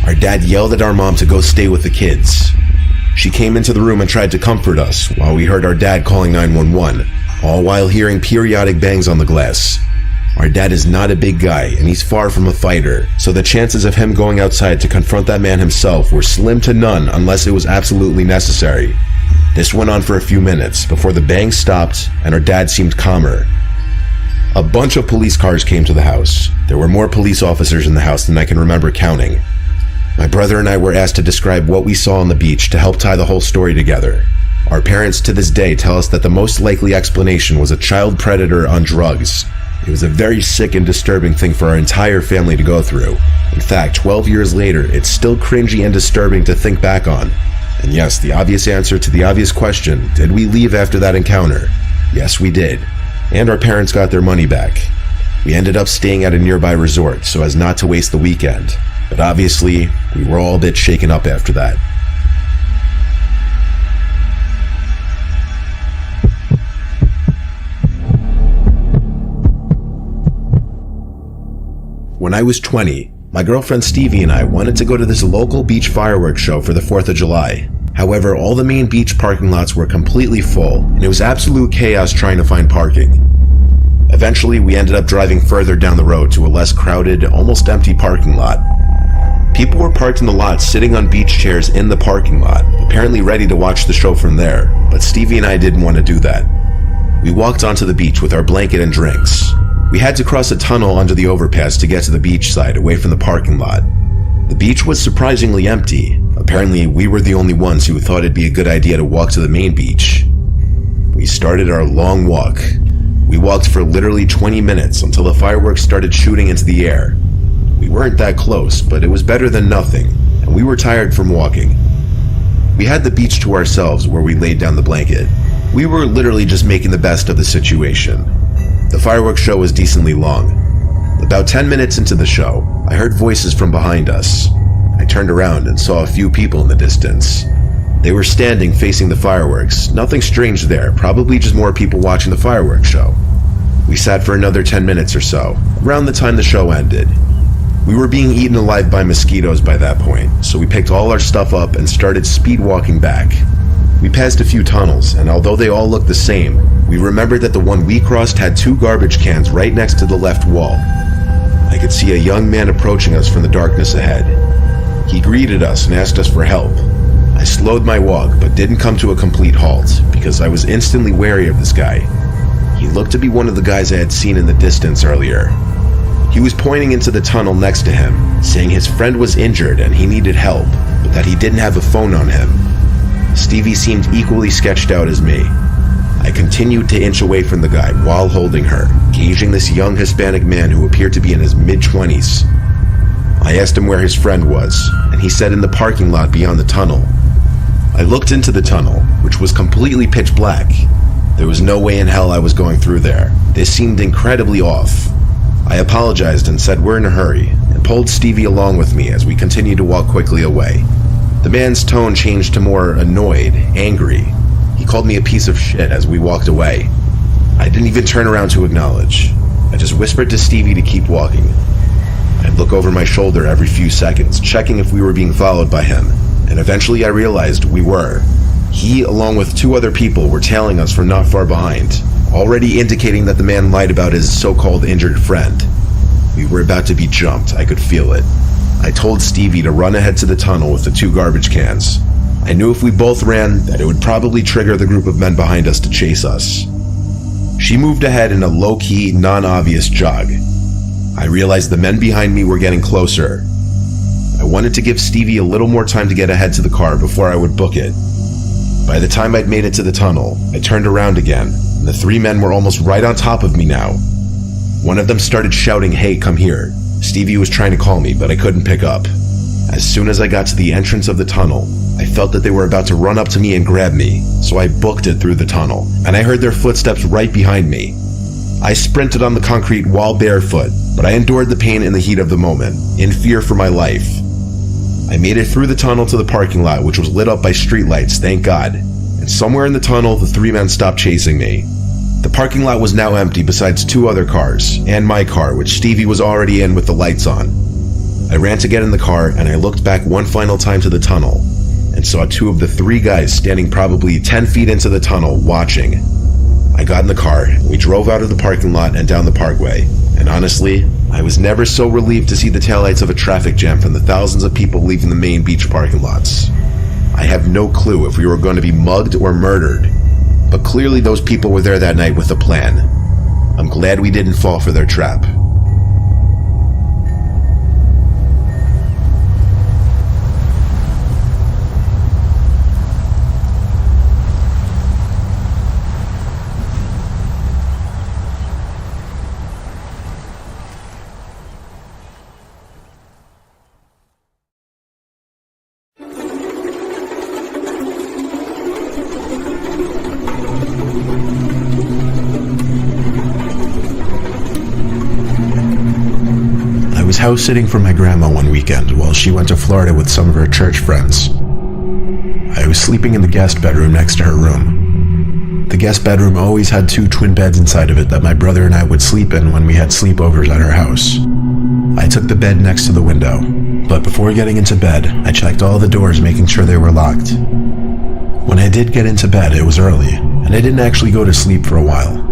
Our dad yelled at our mom to go stay with the kids. She came into the room and tried to comfort us, while we heard our dad calling 911, all while hearing periodic bangs on the glass. Our dad is not a big guy, and he's far from a fighter, so the chances of him going outside to confront that man himself were slim to none unless it was absolutely necessary. This went on for a few minutes before the bangs stopped and our dad seemed calmer. A bunch of police cars came to the house. There were more police officers in the house than I can remember counting. My brother and I were asked to describe what we saw on the beach to help tie the whole story together. Our parents to this day tell us that the most likely explanation was a child predator on drugs. It was a very sick and disturbing thing for our entire family to go through. In fact, 12 years later, it's still cringy and disturbing to think back on. And yes, the obvious answer to the obvious question, did we leave after that encounter? Yes, we did. And our parents got their money back. We ended up staying at a nearby resort so as not to waste the weekend. But obviously, we were all a bit shaken up after that. I was 20, my girlfriend Stevie and I wanted to go to this local beach fireworks show for the 4th of July. However, all the main beach parking lots were completely full, and it was absolute chaos trying to find parking. Eventually, we ended up driving further down the road to a less crowded, almost empty parking lot. People were parked in the lot sitting on beach chairs in the parking lot, apparently ready to watch the show from there, but Stevie and I didn't want to do that. We walked onto the beach with our blanket and drinks. We had to cross a tunnel under the overpass to get to the beach side away from the parking lot. The beach was surprisingly empty. Apparently, we were the only ones who thought it'd be a good idea to walk to the main beach. We started our long walk. We walked for literally 20 minutes until the fireworks started shooting into the air. We weren't that close, but it was better than nothing, and we were tired from walking. We had the beach to ourselves where we laid down the blanket. We were literally just making the best of the situation. The fireworks show was decently long. About 10 minutes into the show, I heard voices from behind us. I turned around and saw a few people in the distance. They were standing facing the fireworks. Nothing strange there, probably just more people watching the fireworks show. We sat for another 10 minutes or so, around the time the show ended. We were being eaten alive by mosquitoes by that point, so we picked all our stuff up and started speed walking back. We passed a few tunnels, and although they all looked the same, we remembered that the one we crossed had 2 garbage cans right next to the left wall. I could see a young man approaching us from the darkness ahead. He greeted us and asked us for help. I slowed my walk, but didn't come to a complete halt, because I was instantly wary of this guy. He looked to be one of the guys I had seen in the distance earlier. He was pointing into the tunnel next to him, saying his friend was injured and he needed help, but that he didn't have a phone on him. Stevie seemed equally sketched out as me. I continued to inch away from the guy while holding her, gauging this young Hispanic man who appeared to be in his mid-20s. I asked him where his friend was, and he said in the parking lot beyond the tunnel. I looked into the tunnel, which was completely pitch black. There was no way in hell I was going through there. This seemed incredibly off. I apologized and said we're in a hurry, and pulled Stevie along with me as we continued to walk quickly away. The man's tone changed to more annoyed, angry. He called me a piece of shit as we walked away. I didn't even turn around to acknowledge. I just whispered to Stevie to keep walking. I'd look over my shoulder every few seconds, checking if we were being followed by him, and eventually I realized we were. He, along with 2 other people, were tailing us from not far behind, already indicating that the man lied about his so-called injured friend. We were about to be jumped, I could feel it. I told Stevie to run ahead to the tunnel with the 2 garbage cans. I knew if we both ran, that it would probably trigger the group of men behind us to chase us. She moved ahead in a low-key, non-obvious jog. I realized the men behind me were getting closer. I wanted to give Stevie a little more time to get ahead to the car before I would book it. By the time I'd made it to the tunnel, I turned around again, and the 3 men were almost right on top of me now. One of them started shouting, "Hey, come here." Stevie was trying to call me, but I couldn't pick up. As soon as I got to the entrance of the tunnel, I felt that they were about to run up to me and grab me, so I booked it through the tunnel, and I heard their footsteps right behind me. I sprinted on the concrete while barefoot, but I endured the pain in the heat of the moment, in fear for my life. I made it through the tunnel to the parking lot, which was lit up by streetlights, thank God, and somewhere in the tunnel, the 3 men stopped chasing me. The parking lot was now empty besides 2 other cars, and my car, which Stevie was already in with the lights on. I ran to get in the car, and I looked back one final time to the tunnel, and saw 2 of the 3 guys standing probably 10 feet into the tunnel, watching. I got in the car, and we drove out of the parking lot and down the parkway, and honestly, I was never so relieved to see the taillights of a traffic jam from the thousands of people leaving the main beach parking lots. I have no clue if we were going to be mugged or murdered, but clearly those people were there that night with a plan. I'm glad we didn't fall for their trap. House sitting for my grandma one weekend while she went to Florida with some of her church friends. I was sleeping in the guest bedroom next to her room. The guest bedroom always had 2 twin beds inside of it that my brother and I would sleep in when we had sleepovers at her house. I took the bed next to the window, but before getting into bed, I checked all the doors, making sure they were locked. When I did get into bed, it was early, and I didn't actually go to sleep for a while.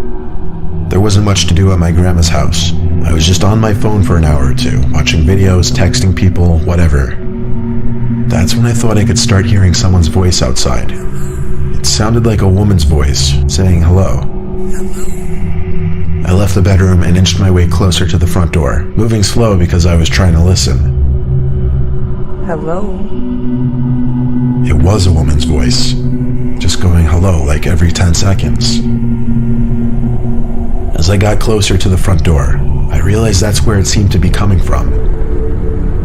There wasn't much to do at my grandma's house. I was just on my phone for an hour or two, watching videos, texting people, whatever. That's when I thought I could start hearing someone's voice outside. It sounded like a woman's voice, saying hello. I left the bedroom and inched my way closer to the front door, moving slow because I was trying to listen. Hello? It was a woman's voice, just going hello like every 10 seconds. As I got closer to the front door, I realized that's where it seemed to be coming from.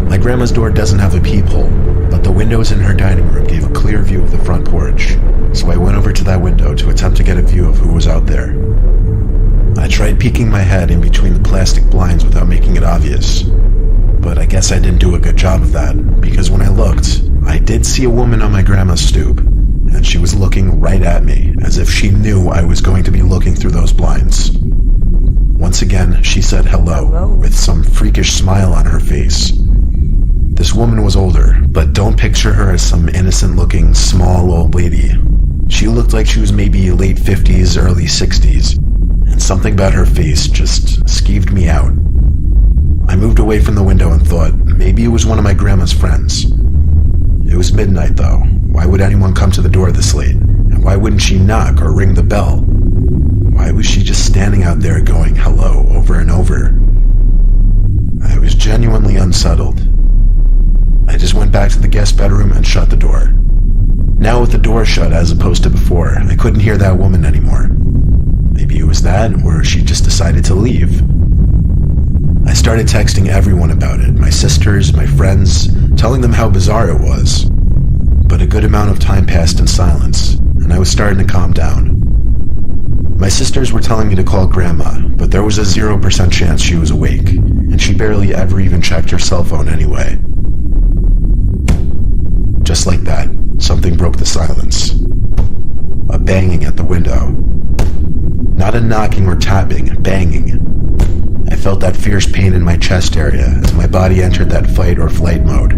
My grandma's door doesn't have a peephole, but the windows in her dining room gave a clear view of the front porch, so I went over to that window to attempt to get a view of who was out there. I tried peeking my head in between the plastic blinds without making it obvious, but I guess I didn't do a good job of that, because when I looked, I did see a woman on my grandma's stoop, and she was looking right at me, as if she knew I was going to be looking through those blinds. Once again, she said hello, with some freakish smile on her face. This woman was older, but don't picture her as some innocent-looking, small old lady. She looked like she was maybe late 50s, early 60s, and something about her face just skeeved me out. I moved away from the window and thought maybe it was one of my grandma's friends. It was midnight, though. Why would anyone come to the door this late? And why wouldn't she knock or ring the bell? Why was she just standing out there going hello over and over? I was genuinely unsettled. I just went back to the guest bedroom and shut the door. Now with the door shut as opposed to before, I couldn't hear that woman anymore. Maybe it was that, or she just decided to leave. I started texting everyone about it, my sisters, my friends, telling them how bizarre it was. But a good amount of time passed in silence, and I was starting to calm down. My sisters were telling me to call Grandma, but there was a 0% chance she was awake, and she barely ever even checked her cell phone anyway. Just like that, something broke the silence. A banging at the window. Not a knocking or tapping, banging. I felt that fierce pain in my chest area as my body entered that fight or flight mode.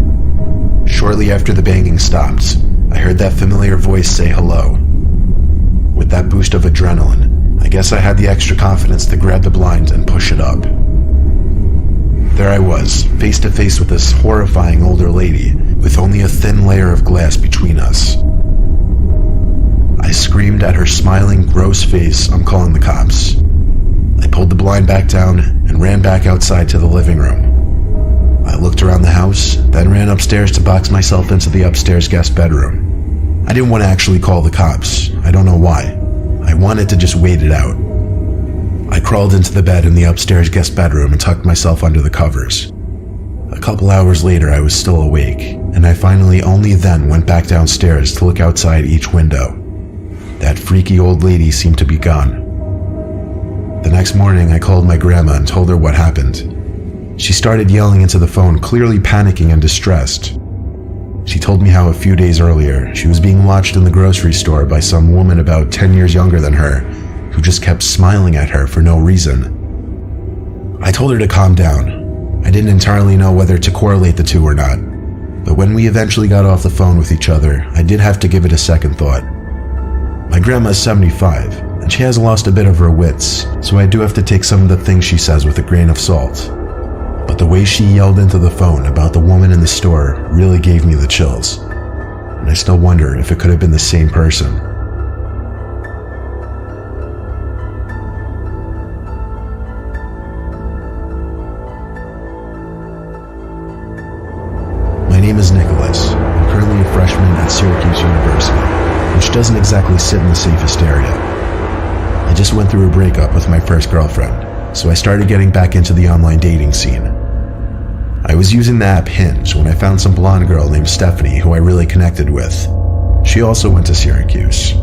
Shortly after the banging stopped, I heard that familiar voice say hello. With that boost of adrenaline, I guess I had the extra confidence to grab the blind and push it up. There I was, face to face with this horrifying older lady, with only a thin layer of glass between us. I screamed at her smiling, gross face, "I'm calling the cops." I pulled the blind back down and ran back outside to the living room. I looked around the house, then ran upstairs to box myself into the upstairs guest bedroom. I didn't want to actually call the cops. I don't know why. I wanted to just wait it out. I crawled into the bed in the upstairs guest bedroom and tucked myself under the covers. A couple hours later, I was still awake, and I finally only then went back downstairs to look outside each window. That freaky old lady seemed to be gone. The next morning, I called my grandma and told her what happened. She started yelling into the phone, clearly panicking and distressed. She told me how a few days earlier, she was being watched in the grocery store by some woman about 10 years younger than her, who just kept smiling at her for no reason. I told her to calm down. I didn't entirely know whether to correlate the two or not, but when we eventually got off the phone with each other, I did have to give it a second thought. My grandma is 75, and she has lost a bit of her wits, so I do have to take some of the things she says with a grain of salt. But the way she yelled into the phone about the woman in the store really gave me the chills, and I still wonder if it could have been the same person. My name is Nicholas. I'm currently a freshman at Syracuse University, which doesn't exactly sit in the safest area. I just went through a breakup with my first girlfriend, so I started getting back into the online dating scene. I was using the app Hinge when I found some blonde girl named Stephanie who I really connected with. She also went to Syracuse.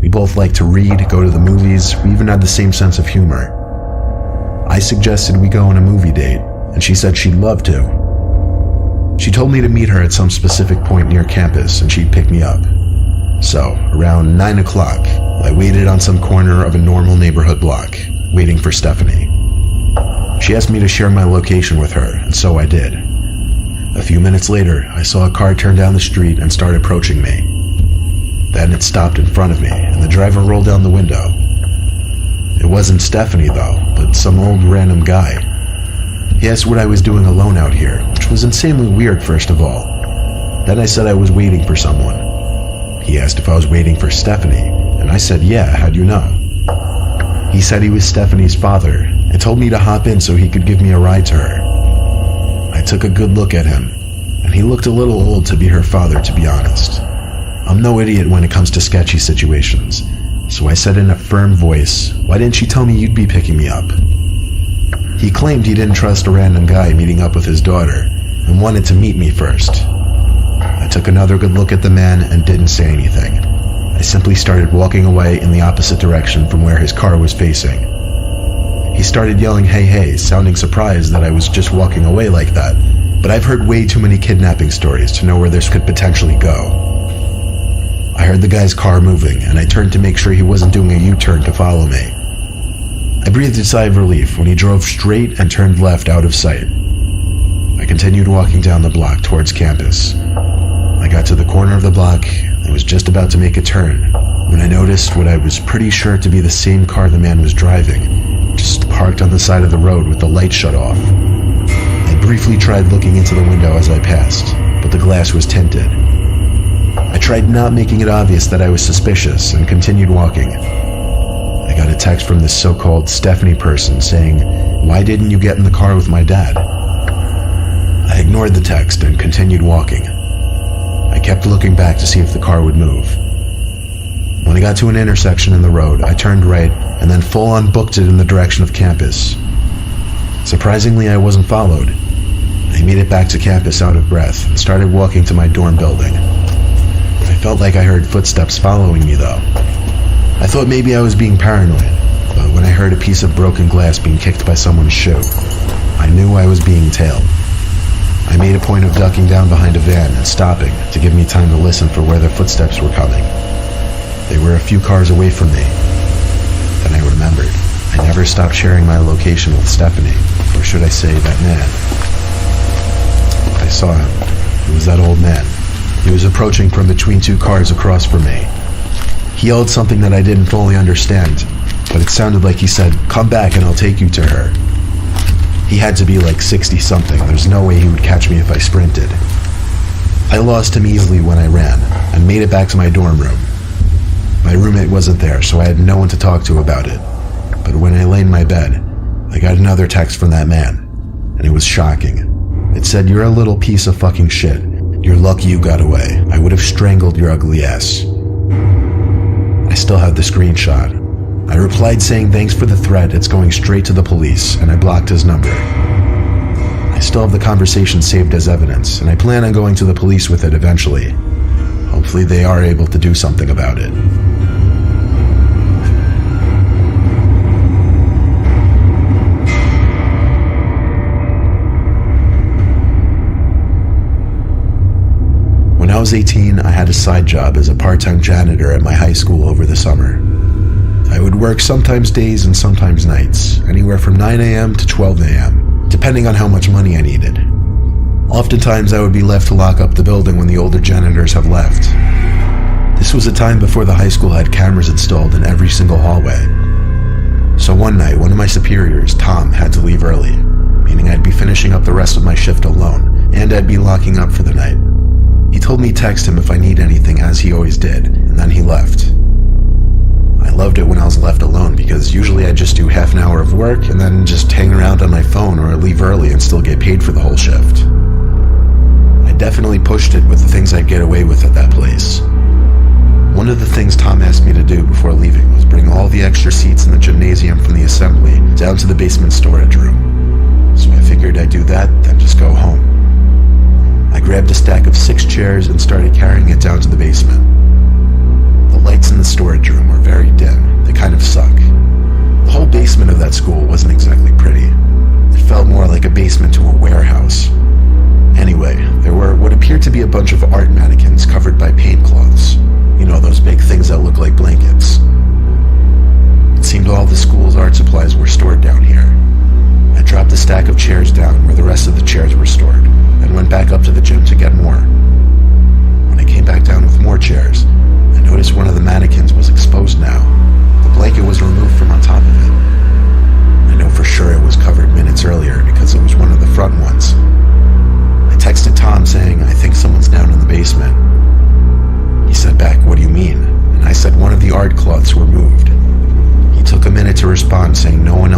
We both liked to read, go to the movies, we even had the same sense of humor. I suggested we go on a movie date, and she said she'd love to. She told me to meet her at some specific point near campus and she'd pick me up. So, around 9 o'clock, I waited on some corner of a normal neighborhood block, waiting for Stephanie. She asked me to share my location with her, and so I did. A few minutes later, I saw a car turn down the street and start approaching me. Then it stopped in front of me, and the driver rolled down the window. It wasn't Stephanie, though, but some old random guy. He asked what I was doing alone out here, which was insanely weird, first of all. Then I said I was waiting for someone. He asked if I was waiting for Stephanie, and I said, yeah, how'd you know? He said he was Stephanie's father, and told me to hop in so he could give me a ride to her. I took a good look at him, and he looked a little old to be her father, to be honest. I'm no idiot when it comes to sketchy situations, so I said in a firm voice, why didn't you tell me you'd be picking me up? He claimed he didn't trust a random guy meeting up with his daughter, and wanted to meet me first. I took another good look at the man and didn't say anything. I simply started walking away in the opposite direction from where his car was facing. He started yelling, hey, hey, sounding surprised that I was just walking away like that, but I've heard way too many kidnapping stories to know where this could potentially go. I heard the guy's car moving, and I turned to make sure he wasn't doing a U-turn to follow me. I breathed a sigh of relief when he drove straight and turned left out of sight. I continued walking down the block towards campus. I got to the corner of the block and was just about to make a turn when I noticed what I was pretty sure to be the same car the man was driving, just parked on the side of the road with the light shut off. I briefly tried looking into the window as I passed, but the glass was tinted. I tried not making it obvious that I was suspicious and continued walking. I got a text from this so-called Stephanie person saying, why didn't you get in the car with my dad? I ignored the text and continued walking. I kept looking back to see if the car would move. When I got to an intersection in the road, I turned right and then full-on booked it in the direction of campus. Surprisingly, I wasn't followed. I made it back to campus out of breath and started walking to my dorm building. I felt like I heard footsteps following me, though. I thought maybe I was being paranoid, but when I heard a piece of broken glass being kicked by someone's shoe, I knew I was being tailed. I made a point of ducking down behind a van and stopping to give me time to listen for where the footsteps were coming. They were a few cars away from me. Then I remembered. I never stopped sharing my location with Stephanie, or should I say that man. I saw him. It was that old man. He was approaching from between two cars across from me. He yelled something that I didn't fully understand, but it sounded like he said, come back and I'll take you to her. He had to be like 60-something. There's no way he would catch me if I sprinted. I lost him easily when I ran, and made it back to my dorm room. My roommate wasn't there, so I had no one to talk to about it. But when I lay in my bed, I got another text from that man, and it was shocking. It said, you're a little piece of fucking shit. You're lucky you got away. I would have strangled your ugly ass. I still have the screenshot. I replied saying thanks for the threat, it's going straight to the police, and I blocked his number. I still have the conversation saved as evidence, and I plan on going to the police with it eventually. Hopefully they are able to do something about it. When I was 18, I had a side job as a part-time janitor at my high school over the summer. I would work sometimes days and sometimes nights, anywhere from 9 a.m. to 12 a.m., depending on how much money I needed. Oftentimes I would be left to lock up the building when the older janitors have left. This was a time before the high school had cameras installed in every single hallway. So one night, one of my superiors, Tom, had to leave early, meaning I'd be finishing up the rest of my shift alone, and I'd be locking up for the night. He told me text him if I need anything, as he always did, and then he left. I loved it when I was left alone because usually I'd just do half an hour of work and then just hang around on my phone or leave early and still get paid for the whole shift. I definitely pushed it with the things I'd get away with at that place. One of the things Tom asked me to do before leaving was bring all the extra seats in the gymnasium from the assembly down to the basement storage room. So I figured I'd do that, then just go home. I grabbed a stack of 6 chairs and started carrying it down to the basement. The lights in the storage room were very dim. They kind of suck. The whole basement of that school wasn't exactly pretty. It felt more like a basement to a warehouse. Anyway, there were what appeared to be a bunch of art mannequins covered by paint cloths. You know, those big things that look like blankets. It seemed all the school's art supplies were stored down here. I dropped the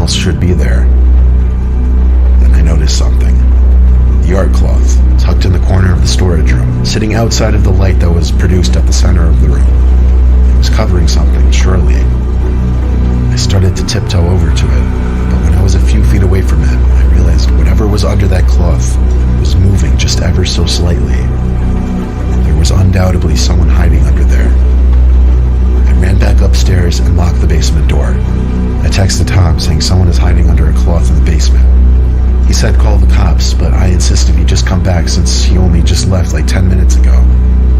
else should be there. Then I noticed something. The art cloth, tucked in the corner of the storage room, sitting outside of the light that was produced at the center of the room. It was covering something, surely. I started to tiptoe over to it, but when I was a few feet away from it, I realized whatever was under that cloth was moving just ever so slightly. There was undoubtedly someone hiding under there. I ran back upstairs and locked the basement door. I texted Tom saying someone is hiding under a cloth in the basement. He said call the cops, but I insisted he just come back since he only just left like 10 minutes ago.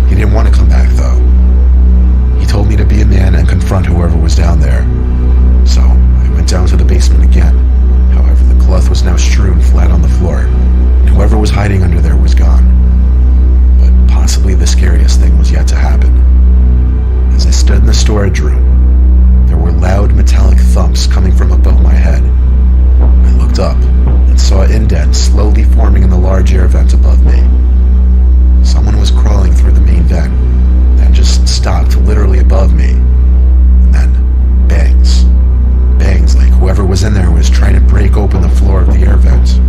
He didn't want to come back though. He told me to be a man and confront whoever was down there. So I went down to the basement again. However, the cloth was now strewn flat on the floor, and whoever was hiding under there was gone. But possibly the scariest thing was yet to happen. As I stood in the storage room, there were loud metallic thumps coming from above my head. I looked up and saw indents slowly forming in the large air vent above me. Someone was crawling through the main vent, then just stopped literally above me. And then bangs. Bangs like whoever was in there was trying to break open the floor of the air vent.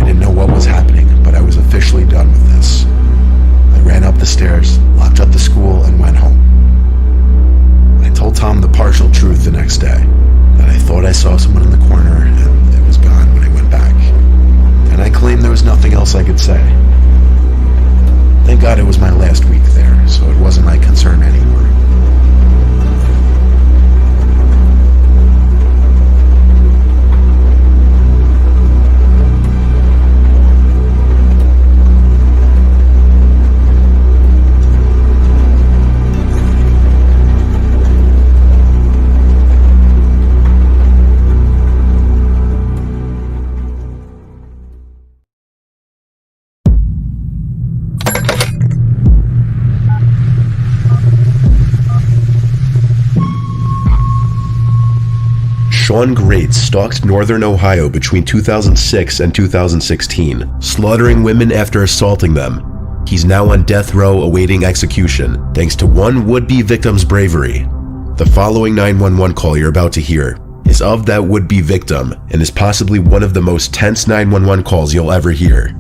I didn't know what was happening, but I was officially done with this. I ran up the stairs, locked up the school, and went home. I told Tom the partial truth the next day, that I thought I saw someone in the corner and it was gone when I went back. And I claimed there was nothing else I could say. Thank God it was my last week there, so it wasn't my concern anymore. Sean Great stalked northern Ohio between 2006 and 2016, slaughtering women after assaulting them. He's now on death row awaiting execution, thanks to one would-be victim's bravery. The following 911 call you're about to hear is of that would-be victim and is possibly one of the most tense 911 calls you'll ever hear.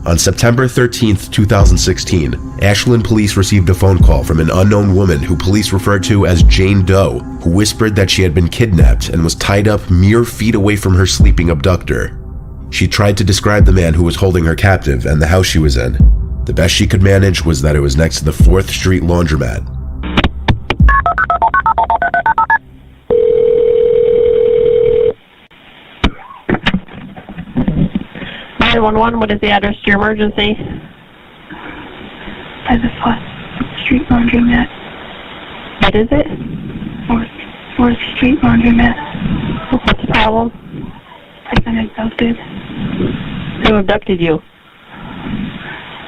On September 13th, 2016, Ashland police received a phone call from an unknown woman who police referred to as Jane Doe, who whispered that she had been kidnapped and was tied up mere feet away from her sleeping abductor. She tried to describe the man who was holding her captive and the house she was in. The best she could manage was that it was next to the 4th Street laundromat. 911, what is the address to your emergency? By the 4th Street laundromat. What is it? 4th Street laundromat. What's the problem? I've been abducted. Who abducted you?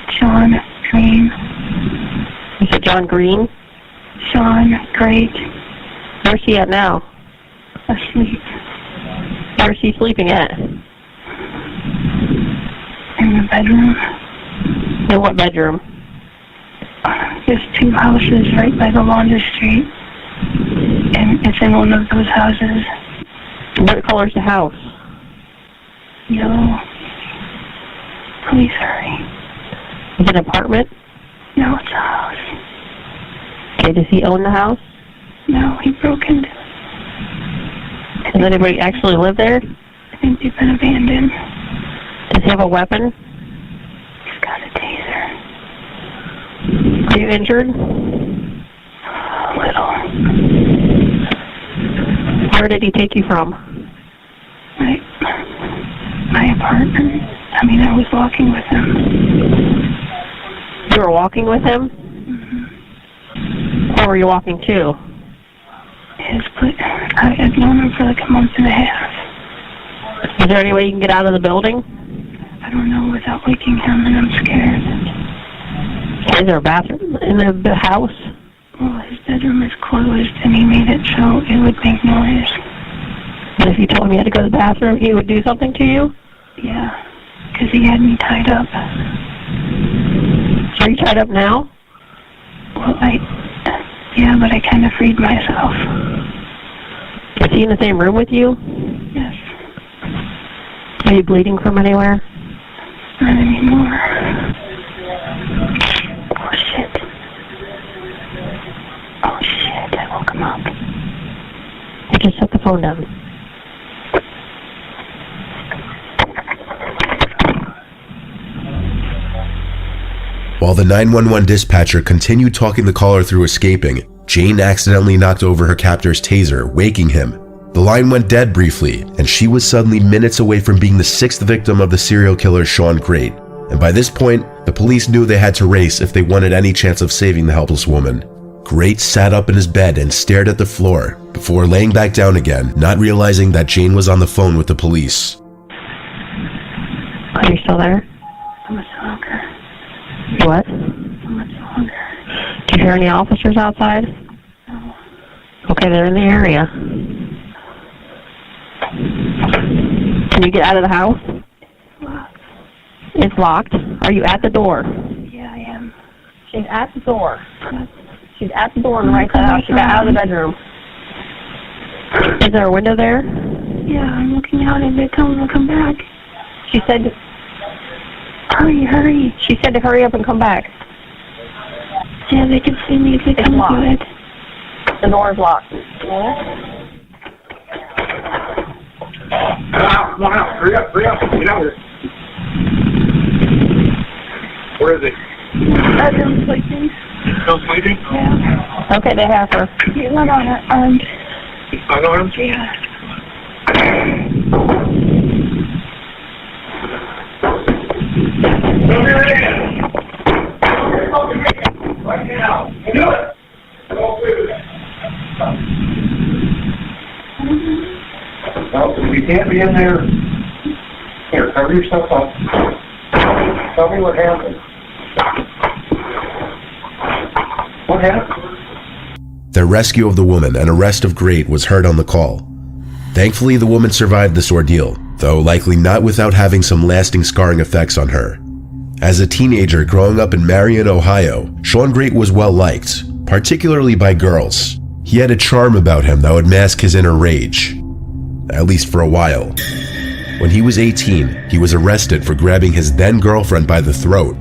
Sean Green. You said John Green? Sean Great. Where's she at now? Asleep. Where's she sleeping at? In the bedroom. In what bedroom? There's 2 houses right by the laundry street. And it's in one of those houses. What color's the house? Yellow. Please hurry. Is it an apartment? No, it's a house. Okay, does he own the house? No, he broke into it. Does anybody actually live there? I think they've been abandoned. Does he have a weapon? He's got a taser. Are you injured? A little. Where did he take you from? My apartment. I was walking with him. You were walking with him? Mm-hmm. Where were you walking to? I've known him for like a month and a half. Is there any way you can get out of the building? I don't know without waking him, and I'm scared. Is there a bathroom in the house? Well, his bedroom is closed, and he made it so it would make noise. And if you told him you had to go to the bathroom, he would do something to you? Yeah, because he had me tied up. So are you tied up now? Well, yeah, but I kind of freed myself. Is he in the same room with you? Yes. Are you bleeding from anywhere? Not anymore. Oh, shit. Oh, shit. I woke him up. I just set the phone down. While the 911 dispatcher continued talking the caller through escaping, Jane accidentally knocked over her captor's taser, waking him. The line went dead briefly, and she was suddenly minutes away from being the 6th victim of the serial killer Shawn Great. And by this point, the police knew they had to race if they wanted any chance of saving the helpless woman. Great sat up in his bed and stared at the floor, before laying back down again, not realizing that Jane was on the phone with the police. Are you still there? How much longer? What? How much longer? Do you hear any officers outside? No. Okay, they're in the area. Can you get out of the house? Locked. It's locked. Are you at the door? Yeah, I am. She's at the door. What? She's at the door on the right side of the house. She got out of the bedroom. Is there a window there? Yeah, I'm looking out and they tell me to come back. She said, Hurry, hurry. she said to hurry up and come back. Yeah, they can see me if they come locked. to it. The door is locked. Come on out, hurry up, get out here. Where is he? Bedroom sleeping. Still sleeping? Yeah. Okay, they have her. He's not on it. Armed. Unarmed? Yeah. Right now. Do it. Don't do it. No, if you can't be in there, here, cover yourself up. Tell me what happened. What happened? Their rescue of the woman and arrest of Great was heard on the call. Thankfully, the woman survived this ordeal, though likely not without having some lasting scarring effects on her. As a teenager growing up in Marion, Ohio, Shawn Great was well liked, particularly by girls. He had a charm about him that would mask his inner rage, at least for a while. When he was 18, he was arrested for grabbing his then-girlfriend by the throat.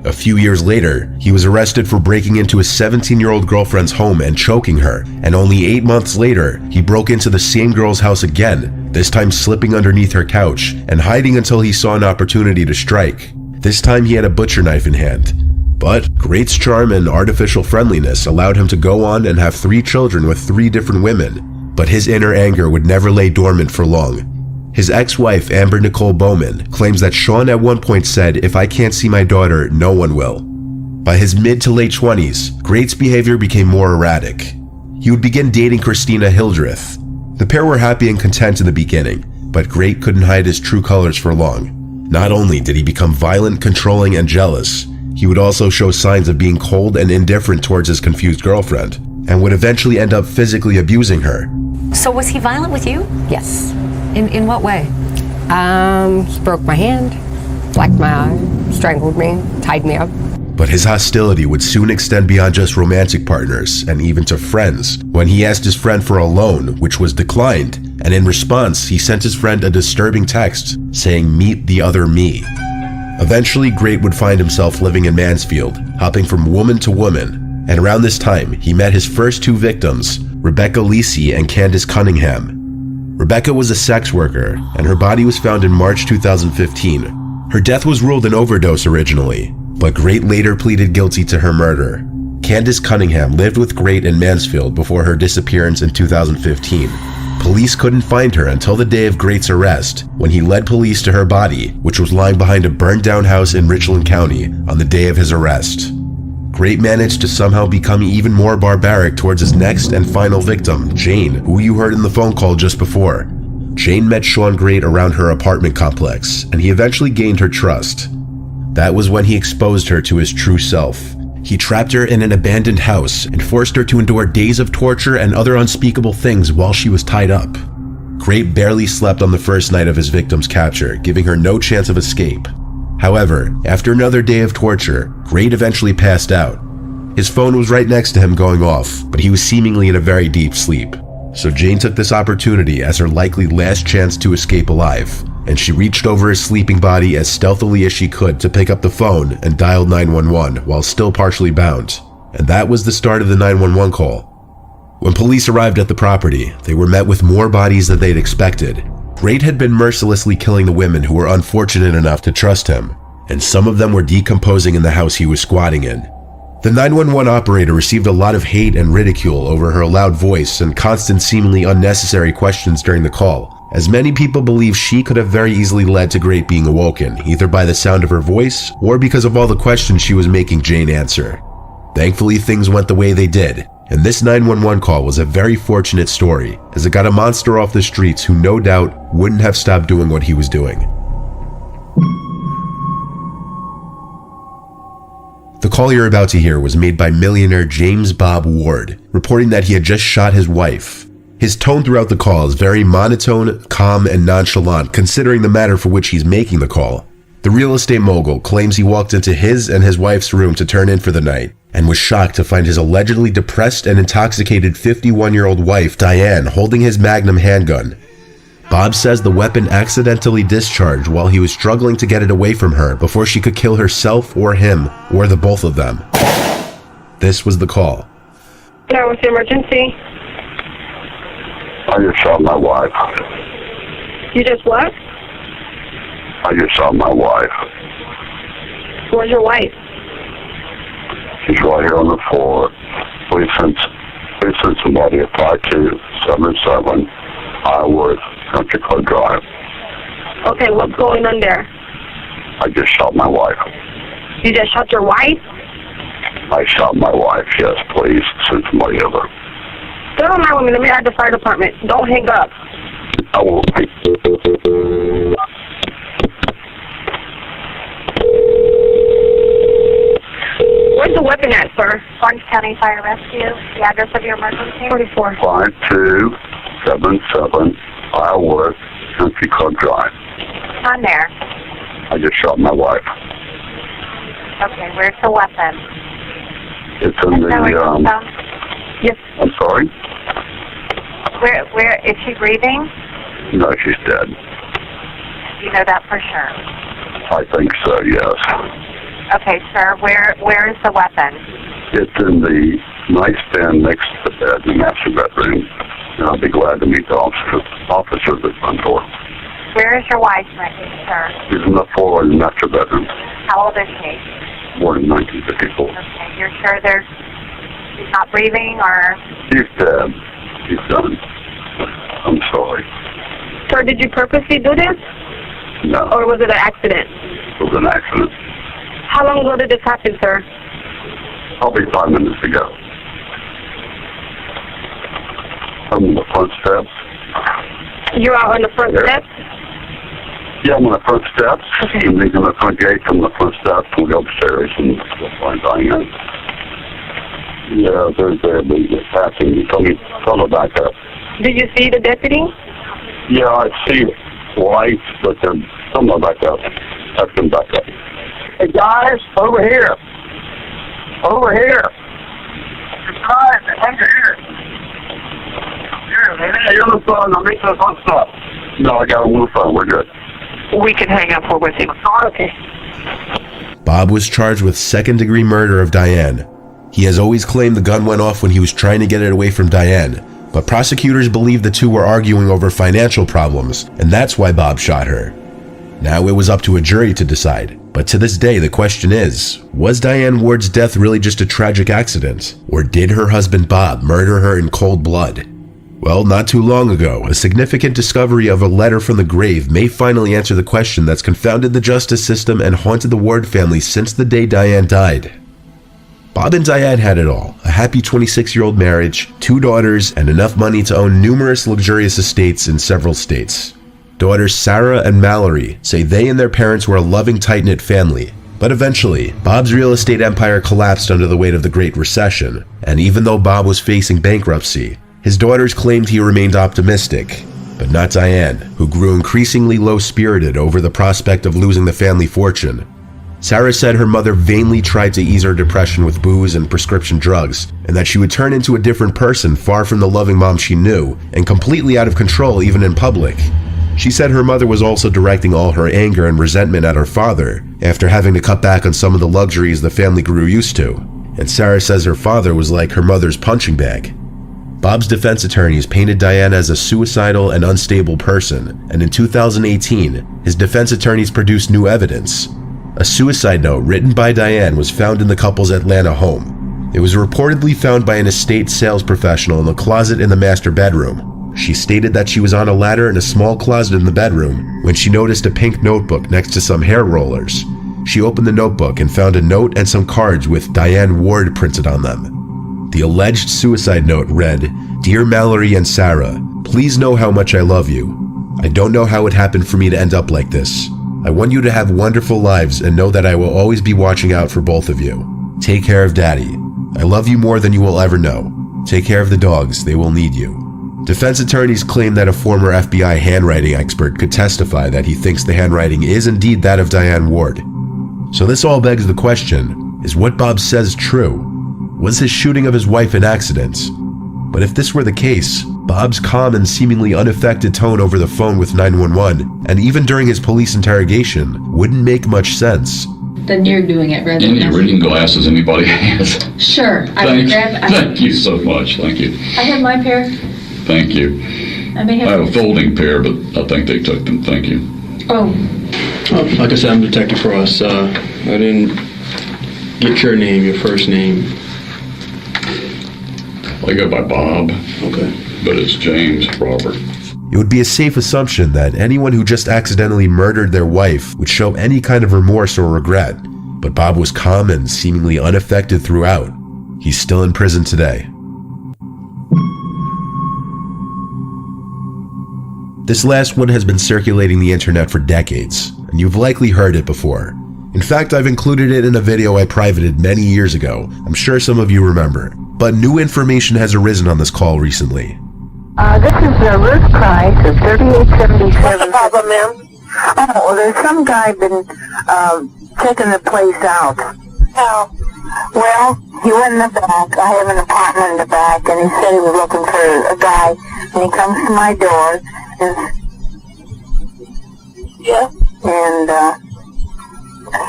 A few years later, he was arrested for breaking into his 17-year-old girlfriend's home and choking her, and only 8 months later, he broke into the same girl's house again, this time slipping underneath her couch and hiding until he saw an opportunity to strike. This time he had a butcher knife in hand. But Great's charm and artificial friendliness allowed him to go on and have 3 children with 3 different women, but his inner anger would never lay dormant for long. His ex-wife, Amber Nicole Bowman, claims that Shawn at one point said, "If I can't see my daughter, no one will." By his mid to late 20s, Great's behavior became more erratic. He would begin dating Christina Hildreth. The pair were happy and content in the beginning, but Great couldn't hide his true colors for long. Not only did he become violent, controlling, and jealous, he would also show signs of being cold and indifferent towards his confused girlfriend, and would eventually end up physically abusing her. So was he violent with you? Yes. In what way? He broke my hand, blacked my eye, strangled me, tied me up. But his hostility would soon extend beyond just romantic partners and even to friends when he asked his friend for a loan, which was declined, and in response, he sent his friend a disturbing text saying, "Meet the other me." Eventually, Great would find himself living in Mansfield, hopping from woman to woman, and around this time, he met his first 2 victims, Rebecca Lisi and Candace Cunningham. Rebecca was a sex worker, and her body was found in March 2015. Her death was ruled an overdose originally, but Great later pleaded guilty to her murder. Candace Cunningham lived with Great in Mansfield before her disappearance in 2015. Police couldn't find her until the day of Great's arrest, when he led police to her body, which was lying behind a burned-down house in Richland County on the day of his arrest. Great managed to somehow become even more barbaric towards his next and final victim, Jane, who you heard in the phone call just before. Jane met Shawn Great around her apartment complex, and he eventually gained her trust. That was when he exposed her to his true self. He trapped her in an abandoned house and forced her to endure days of torture and other unspeakable things while she was tied up. Great barely slept on the first night of his victim's capture, giving her no chance of escape. However, after another day of torture, Great eventually passed out. His phone was right next to him going off, but he was seemingly in a very deep sleep. So Jane took this opportunity as her likely last chance to escape alive, and she reached over his sleeping body as stealthily as she could to pick up the phone and dialed 911 while still partially bound. And that was the start of the 911 call. When police arrived at the property, they were met with more bodies than they'd expected. Great had been mercilessly killing the women who were unfortunate enough to trust him, and some of them were decomposing in the house he was squatting in. The 911 operator received a lot of hate and ridicule over her loud voice and constant seemingly unnecessary questions during the call, as many people believe she could have very easily led to Great being awoken, either by the sound of her voice or because of all the questions she was making Jane answer. Thankfully, things went the way they did, and this 911 call was a very fortunate story, as it got a monster off the streets who no doubt wouldn't have stopped doing what he was doing. The call you're about to hear was made by millionaire James Bob Ward, reporting that he had just shot his wife. His tone throughout the call is very monotone, calm, and nonchalant considering the matter for which he's making the call. The real estate mogul claims he walked into his and his wife's room to turn in for the night and was shocked to find his allegedly depressed and intoxicated 51-year-old wife, Diane, holding his Magnum handgun. Bob says the weapon accidentally discharged while he was struggling to get it away from her before she could kill herself or him, or the both of them. This was the call. Yeah, what's the emergency? I just shot my wife. You just what? I just shot my wife. Where's your wife? She's right here on the floor. Please send somebody at 5277 Iowa Country Club Drive. Okay, what's going on there? I just shot my wife. You just shot your wife? I shot my wife, yes, please send somebody over. Stay on that with me. Let me add the fire department. Don't hang up. I will. Where's the weapon at, sir? Orange County Fire Rescue. The address of your emergency? 44. 5277 Iowa Country Club Drive. On there. I just shot my wife. Okay, where's the weapon? It's in the, Yes. I'm sorry? Where, is she breathing? No, she's dead. You know that for sure. I think so, yes. Okay, sir, where is the weapon? It's in the nightstand next to the bed in the master bedroom, and I'll be glad to meet the officers at the front door. Where is your wife, sir? She's in the floor in the master bedroom. How old is she? Born in 1954. Okay, you're sure she's not breathing, or? She's dead. She's done. I'm sorry. Sir, did you purposely do this? No. Or was it an accident? It was an accident. How long ago did this happen, sir? Probably 5 minutes ago. I'm on the front steps. You're out on the front steps? Yeah, I'm on the front steps. Okay. And leaving the front gate from the front steps, we'll go upstairs and we'll find Diane. Yeah, they're there, but it's passing. You told me back up. Did you see the deputy? Yeah, I see lights, but they're somewhere back up. Have them back up. Hey guys, over here. Over here. Guys, over here. Hey, you're on the phone. I'll make the phone stop. No, I got him on the phone. We're good. We can hang up. We're with him. Okay. Bob was charged with second-degree murder of Diane. He has always claimed the gun went off when he was trying to get it away from Diane, but prosecutors believe the two were arguing over financial problems, and that's why Bob shot her. Now it was up to a jury to decide, but to this day the question is, was Diane Ward's death really just a tragic accident, or did her husband Bob murder her in cold blood? Well, not too long ago, a significant discovery of a letter from the grave may finally answer the question that's confounded the justice system and haunted the Ward family since the day Diane died. Bob and Diane had it all, a happy 26-year-old marriage, 2 daughters, and enough money to own numerous luxurious estates in several states. Daughters Sarah and Mallory say they and their parents were a loving, tight-knit family. But eventually, Bob's real estate empire collapsed under the weight of the Great Recession, and even though Bob was facing bankruptcy, his daughters claimed he remained optimistic, but not Diane, who grew increasingly low-spirited over the prospect of losing the family fortune. Sarah said her mother vainly tried to ease her depression with booze and prescription drugs, and that she would turn into a different person far from the loving mom she knew, and completely out of control even in public. She said her mother was also directing all her anger and resentment at her father, after having to cut back on some of the luxuries the family grew used to, and Sarah says her father was like her mother's punching bag. Bob's defense attorneys painted Diane as a suicidal and unstable person, and in 2018, his defense attorneys produced new evidence. A suicide note written by Diane was found in the couple's Atlanta home. It was reportedly found by an estate sales professional in the closet in the master bedroom. She stated that she was on a ladder in a small closet in the bedroom when she noticed a pink notebook next to some hair rollers. She opened the notebook and found a note and some cards with Diane Ward printed on them. The alleged suicide note read, "Dear Mallory and Sarah, please know how much I love you. I don't know how it happened for me to end up like this. I want you to have wonderful lives and know that I will always be watching out for both of you. Take care of Daddy. I love you more than you will ever know. Take care of the dogs, they will need you." Defense attorneys claim that a former FBI handwriting expert could testify that he thinks the handwriting is indeed that of Diane Ward. So this all begs the question, is what Bob says true? Was his shooting of his wife an accident? But if this were the case, Bob's calm and seemingly unaffected tone over the phone with 911, and even during his police interrogation, wouldn't make much sense. Then you're doing it rather than... Any reading glasses anybody has? Sure. Thank you so much. Thank you. I have my pair. Thank you. I may have... I have a folding pair, but I think they took them. Thank you. Oh. Well, like I said, I'm Detective Frost. I didn't get your name, your first name. I go by Bob. Okay. But it's James Robert. It would be a safe assumption that anyone who just accidentally murdered their wife would show any kind of remorse or regret, but Bob was calm and seemingly unaffected throughout. He's still in prison today. This last one has been circulating the internet for decades, and you've likely heard it before. In fact, I've included it in a video I privated many years ago. I'm sure some of you remember. But new information has arisen on this call recently. This is Ruth Price of 3877. What's the problem, ma'am? Oh, there's some guy been taking the place out. Oh. Well, he went in the back. I have an apartment in the back, and he said he was looking for a guy. And he comes to my door, and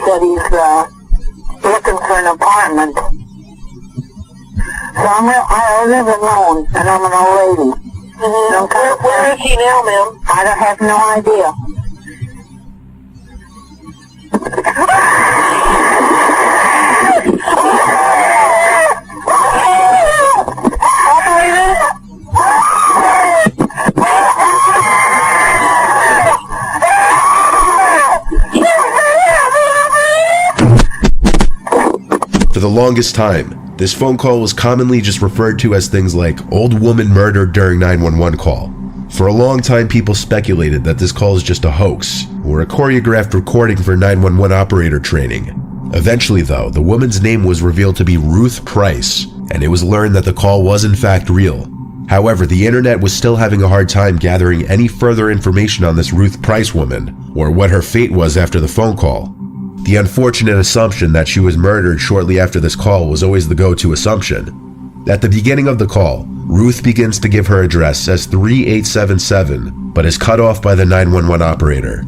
said he's looking for an apartment. So I live alone, and I'm an old lady. Mm-hmm. Where is he now, ma'am? I don't have no idea. For the longest time, this phone call was commonly just referred to as things like old woman murdered during 911 call. For a long time, people speculated that this call is just a hoax or a choreographed recording for 911 operator training. Eventually, though, the woman's name was revealed to be Ruth Price, and it was learned that the call was in fact real. However, the internet was still having a hard time gathering any further information on this Ruth Price woman, or what her fate was after the phone call. The unfortunate assumption that she was murdered shortly after this call was always the go-to assumption. At the beginning of the call, Ruth begins to give her address as 3877, but is cut off by the 911 operator.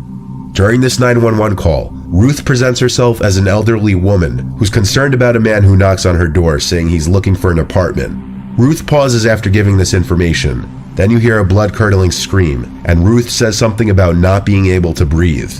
During this 911 call, Ruth presents herself as an elderly woman who's concerned about a man who knocks on her door saying he's looking for an apartment. Ruth pauses after giving this information. Then you hear a blood-curdling scream, and Ruth says something about not being able to breathe.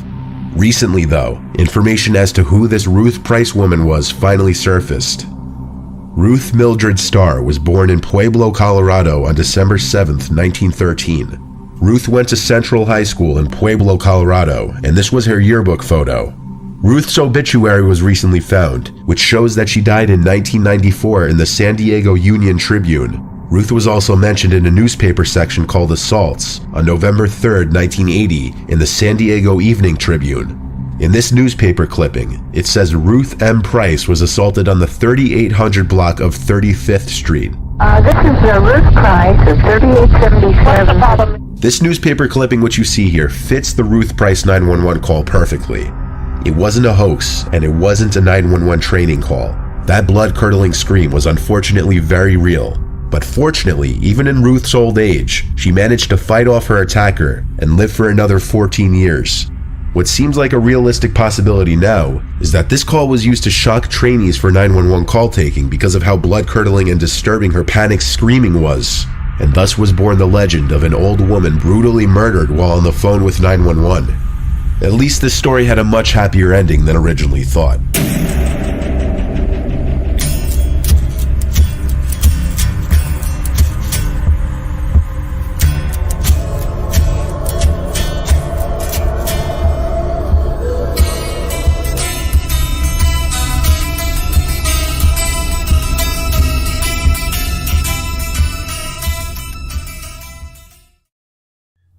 Recently, though, information as to who this Ruth Price woman was finally surfaced. Ruth Mildred Starr was born in Pueblo, Colorado on December 7th, 1913. Ruth went to Central High School in Pueblo, Colorado, and this was her yearbook photo. Ruth's obituary was recently found, which shows that she died in 1994 in the San Diego Union Tribune. Ruth was also mentioned in a newspaper section called Assaults on November 3rd, 1980 in the San Diego Evening Tribune. In this newspaper clipping, it says Ruth M. Price was assaulted on the 3800 block of 35th Street. This is Ruth Price of 3877. This newspaper clipping which you see here fits the Ruth Price 911 call perfectly. It wasn't a hoax, and it wasn't a 911 training call. That blood-curdling scream was unfortunately very real. But fortunately, even in Ruth's old age, she managed to fight off her attacker and live for another 14 years. What seems like a realistic possibility now is that this call was used to shock trainees for 911 call taking because of how blood-curdling and disturbing her panicked screaming was. And thus was born the legend of an old woman brutally murdered while on the phone with 911. At least this story had a much happier ending than originally thought.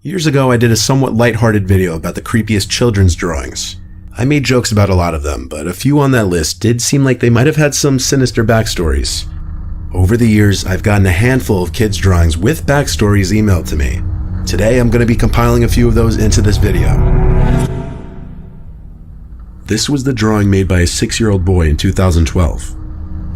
Years ago, I did a somewhat lighthearted video about the creepiest children's drawings. I made jokes about a lot of them, but a few on that list did seem like they might have had some sinister backstories. Over the years, I've gotten a handful of kids' drawings with backstories emailed to me. Today, I'm going to be compiling a few of those into this video. This was the drawing made by a 6-year-old boy in 2012.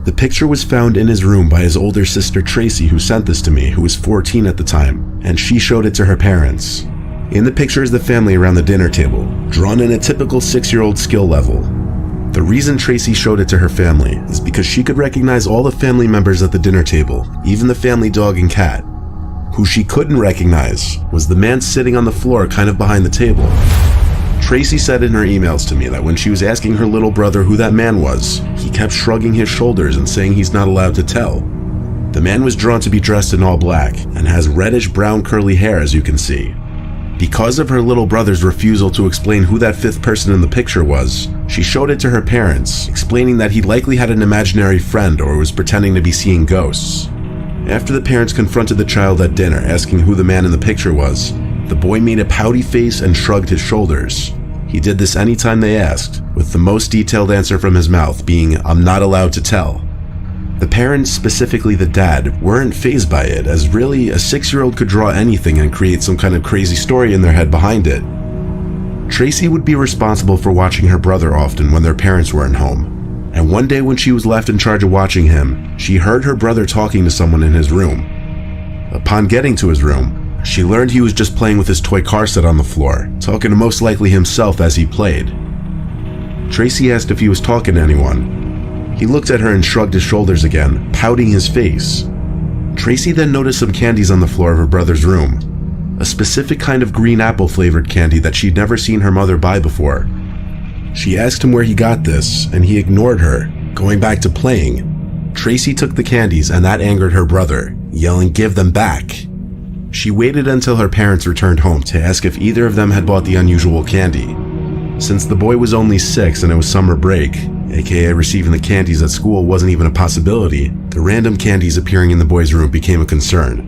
The picture was found in his room by his older sister Tracy, who sent this to me, who was 14 at the time, and she showed it to her parents. In the picture is the family around the dinner table, drawn in a typical 6-year-old skill level. The reason Tracy showed it to her family is because she could recognize all the family members at the dinner table, even the family dog and cat. Who she couldn't recognize was the man sitting on the floor kind of behind the table. Tracy said in her emails to me that when she was asking her little brother who that man was, he kept shrugging his shoulders and saying he's not allowed to tell. The man was drawn to be dressed in all black and has reddish-brown curly hair, as you can see. Because of her little brother's refusal to explain who that fifth person in the picture was, she showed it to her parents, explaining that he likely had an imaginary friend or was pretending to be seeing ghosts. After the parents confronted the child at dinner asking who the man in the picture was, the boy made a pouty face and shrugged his shoulders. He did this anytime they asked, with the most detailed answer from his mouth being, "I'm not allowed to tell." The parents, specifically the dad, weren't fazed by it, as really a 6-year-old could draw anything and create some kind of crazy story in their head behind it. Tracy would be responsible for watching her brother often when their parents weren't home. And one day when she was left in charge of watching him, she heard her brother talking to someone in his room. Upon getting to his room, she learned he was just playing with his toy car set on the floor, talking to most likely himself as he played. Tracy asked if he was talking to anyone. He looked at her and shrugged his shoulders again, pouting his face. Tracy then noticed some candies on the floor of her brother's room, a specific kind of green apple flavored candy that she'd never seen her mother buy before. She asked him where he got this, and he ignored her, going back to playing. Tracy took the candies and that angered her brother, yelling, "Give them back." She waited until her parents returned home to ask if either of them had bought the unusual candy. Since the boy was only 6 and it was summer break, aka receiving the candies at school wasn't even a possibility, the random candies appearing in the boy's room became a concern.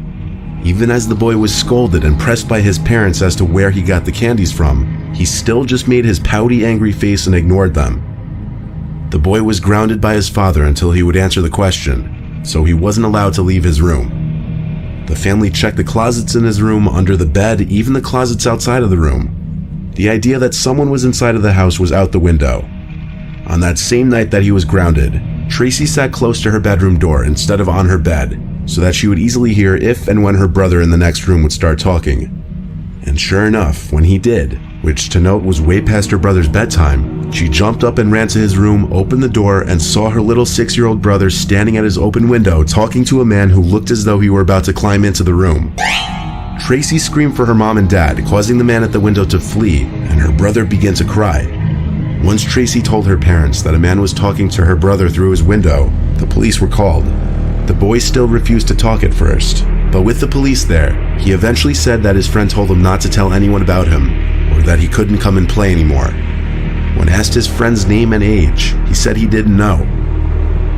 Even as the boy was scolded and pressed by his parents as to where he got the candies from, he still just made his pouty, angry face and ignored them. The boy was grounded by his father until he would answer the question, so he wasn't allowed to leave his room. The family checked the closets in his room, under the bed, even the closets outside of the room. The idea that someone was inside of the house was out the window. On that same night that he was grounded, Tracy sat close to her bedroom door instead of on her bed, so that she would easily hear if and when her brother in the next room would start talking. And sure enough, when he did, which to note was way past her brother's bedtime, she jumped up and ran to his room, opened the door, and saw her little 6-year-old brother standing at his open window talking to a man who looked as though he were about to climb into the room. Tracy screamed for her mom and dad, causing the man at the window to flee, and her brother began to cry. Once Tracy told her parents that a man was talking to her brother through his window, the police were called. The boy still refused to talk at first, but with the police there, he eventually said that his friend told him not to tell anyone about him, or that he couldn't come and play anymore. When asked his friend's name and age, he said he didn't know.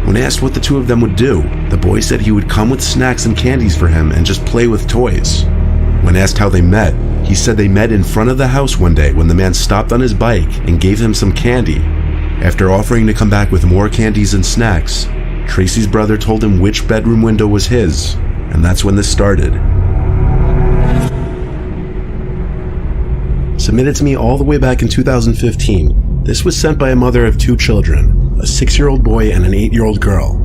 When asked what the two of them would do, the boy said he would come with snacks and candies for him and just play with toys. When asked how they met, he said they met in front of the house one day when the man stopped on his bike and gave him some candy. After offering to come back with more candies and snacks, Tracy's brother told him which bedroom window was his, and that's when this started. Submitted to me all the way back in 2015, This was sent by a mother of 2 children, a 6-year-old boy and an 8-year-old girl.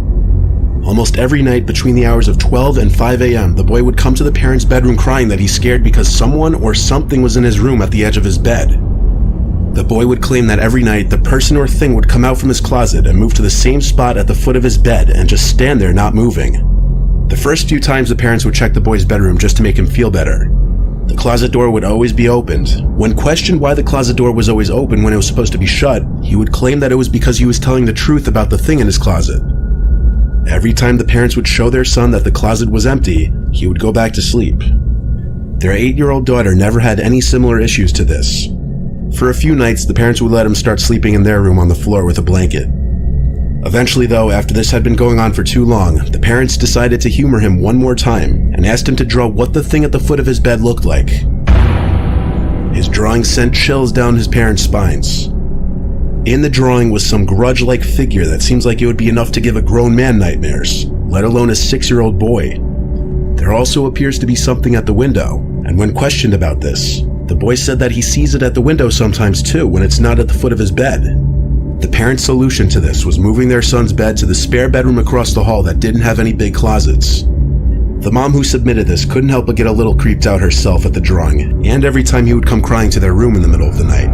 Almost every night between the hours of 12 and 5 a.m., the boy would come to the parents' bedroom crying that he's scared because someone or something was in his room at the edge of his bed. The boy would claim that every night the person or thing would come out from his closet and move to the same spot at the foot of his bed and just stand there not moving. The first few times the parents would check the boy's bedroom just to make him feel better. The closet door would always be opened. When questioned why the closet door was always open when it was supposed to be shut, he would claim that it was because he was telling the truth about the thing in his closet. Every time the parents would show their son that the closet was empty, he would go back to sleep. Their 8-year-old daughter never had any similar issues to this. For a few nights, the parents would let him start sleeping in their room on the floor with a blanket. Eventually though, after this had been going on for too long, the parents decided to humor him one more time and asked him to draw what the thing at the foot of his bed looked like. His drawing sent chills down his parents' spines. In the drawing was some grudge-like figure that seems like it would be enough to give a grown man nightmares, let alone a 6-year-old boy. There also appears to be something at the window, and when questioned about this, the boy said that he sees it at the window sometimes too when it's not at the foot of his bed. The parents' solution to this was moving their son's bed to the spare bedroom across the hall that didn't have any big closets. The mom who submitted this couldn't help but get a little creeped out herself at the drawing, and every time he would come crying to their room in the middle of the night.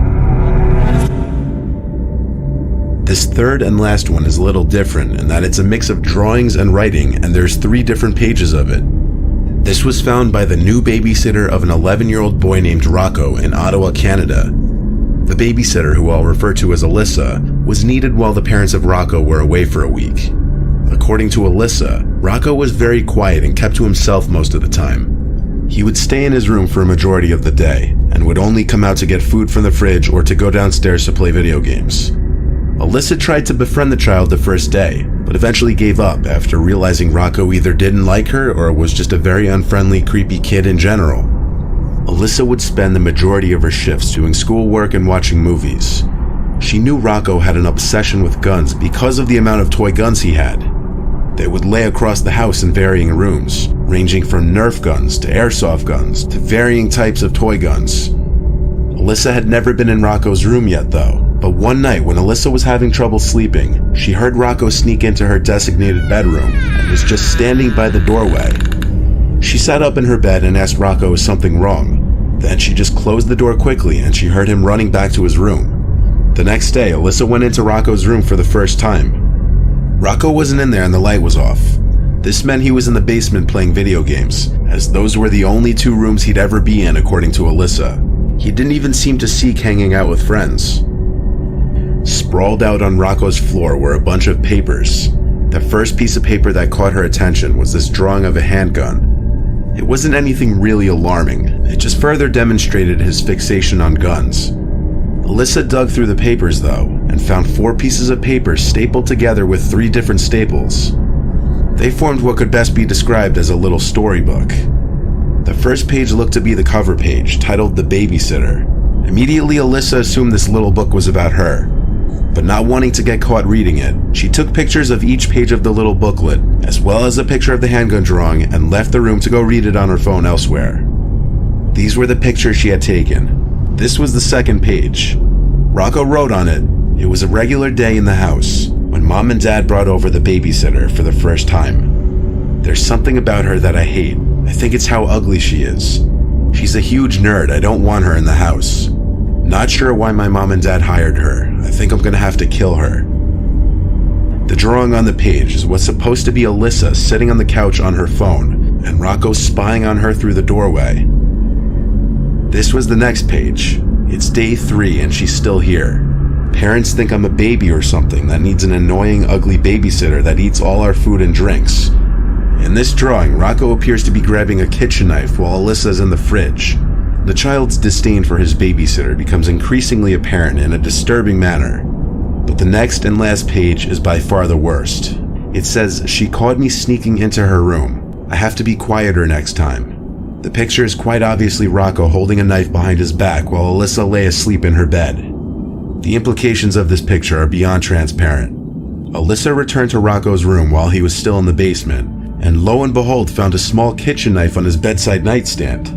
This third and last one is a little different in that it's a mix of drawings and writing, and there's 3 different pages of it. This was found by the new babysitter of an 11-year-old boy named Rocco in Ottawa, Canada. The babysitter, who I'll refer to as Alyssa, was needed while the parents of Rocco were away for a week. According to Alyssa, Rocco was very quiet and kept to himself most of the time. He would stay in his room for a majority of the day, and would only come out to get food from the fridge or to go downstairs to play video games. Alyssa tried to befriend the child the first day, but eventually gave up after realizing Rocco either didn't like her or was just a very unfriendly, creepy kid in general. Alyssa would spend the majority of her shifts doing schoolwork and watching movies. She knew Rocco had an obsession with guns because of the amount of toy guns he had. They would lay across the house in varying rooms, ranging from Nerf guns to airsoft guns to varying types of toy guns. Alyssa had never been in Rocco's room yet though, but one night when Alyssa was having trouble sleeping, she heard Rocco sneak into her designated bedroom and was just standing by the doorway. She sat up in her bed and asked Rocco if something wrong. Then she just closed the door quickly and she heard him running back to his room. The next day, Alyssa went into Rocco's room for the first time. Rocco wasn't in there and the light was off. This meant he was in the basement playing video games, as those were the only 2 rooms he'd ever be in according to Alyssa. He didn't even seem to seek hanging out with friends. Sprawled out on Rocco's floor were a bunch of papers. The first piece of paper that caught her attention was this drawing of a handgun. It wasn't anything really alarming, it just further demonstrated his fixation on guns. Alyssa dug through the papers though, and found 4 pieces of paper stapled together with 3 different staples. They formed what could best be described as a little storybook. The first page looked to be the cover page, titled The Babysitter. Immediately Alyssa assumed this little book was about her. But not wanting to get caught reading it, she took pictures of each page of the little booklet, as well as a picture of the handgun drawing, and left the room to go read it on her phone elsewhere. These were the pictures she had taken. This was the second page. Rocco wrote on it, "It was a regular day in the house, when Mom and Dad brought over the babysitter for the first time. There's something about her that I hate. I think it's how ugly she is. She's a huge nerd, I don't want her in the house. Not sure why my mom and dad hired her. I think I'm gonna have to kill her." The drawing on the page is what's supposed to be Alyssa sitting on the couch on her phone, and Rocco spying on her through the doorway. This was the next page. It's day 3 and she's still here. Parents think I'm a baby or something that needs an annoying, ugly babysitter that eats all our food and drinks. In this drawing, Rocco appears to be grabbing a kitchen knife while Alyssa's in the fridge. The child's disdain for his babysitter becomes increasingly apparent in a disturbing manner. But the next and last page is by far the worst. It says, "She caught me sneaking into her room. I have to be quieter next time." The picture is quite obviously Rocco holding a knife behind his back while Alyssa lay asleep in her bed. The implications of this picture are beyond transparent. Alyssa returned to Rocco's room while he was still in the basement, and lo and behold found a small kitchen knife on his bedside nightstand.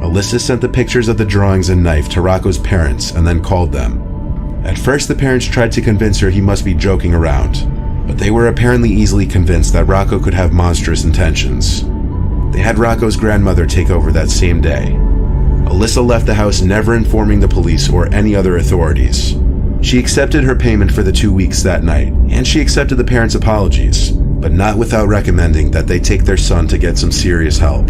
Alyssa sent the pictures of the drawings and knife to Rocco's parents and then called them. At first, the parents tried to convince her he must be joking around, but they were apparently easily convinced that Rocco could have monstrous intentions. They had Rocco's grandmother take over that same day. Alyssa left the house never informing the police or any other authorities. She accepted her payment for the 2 weeks that night, and she accepted the parents' apologies, but not without recommending that they take their son to get some serious help.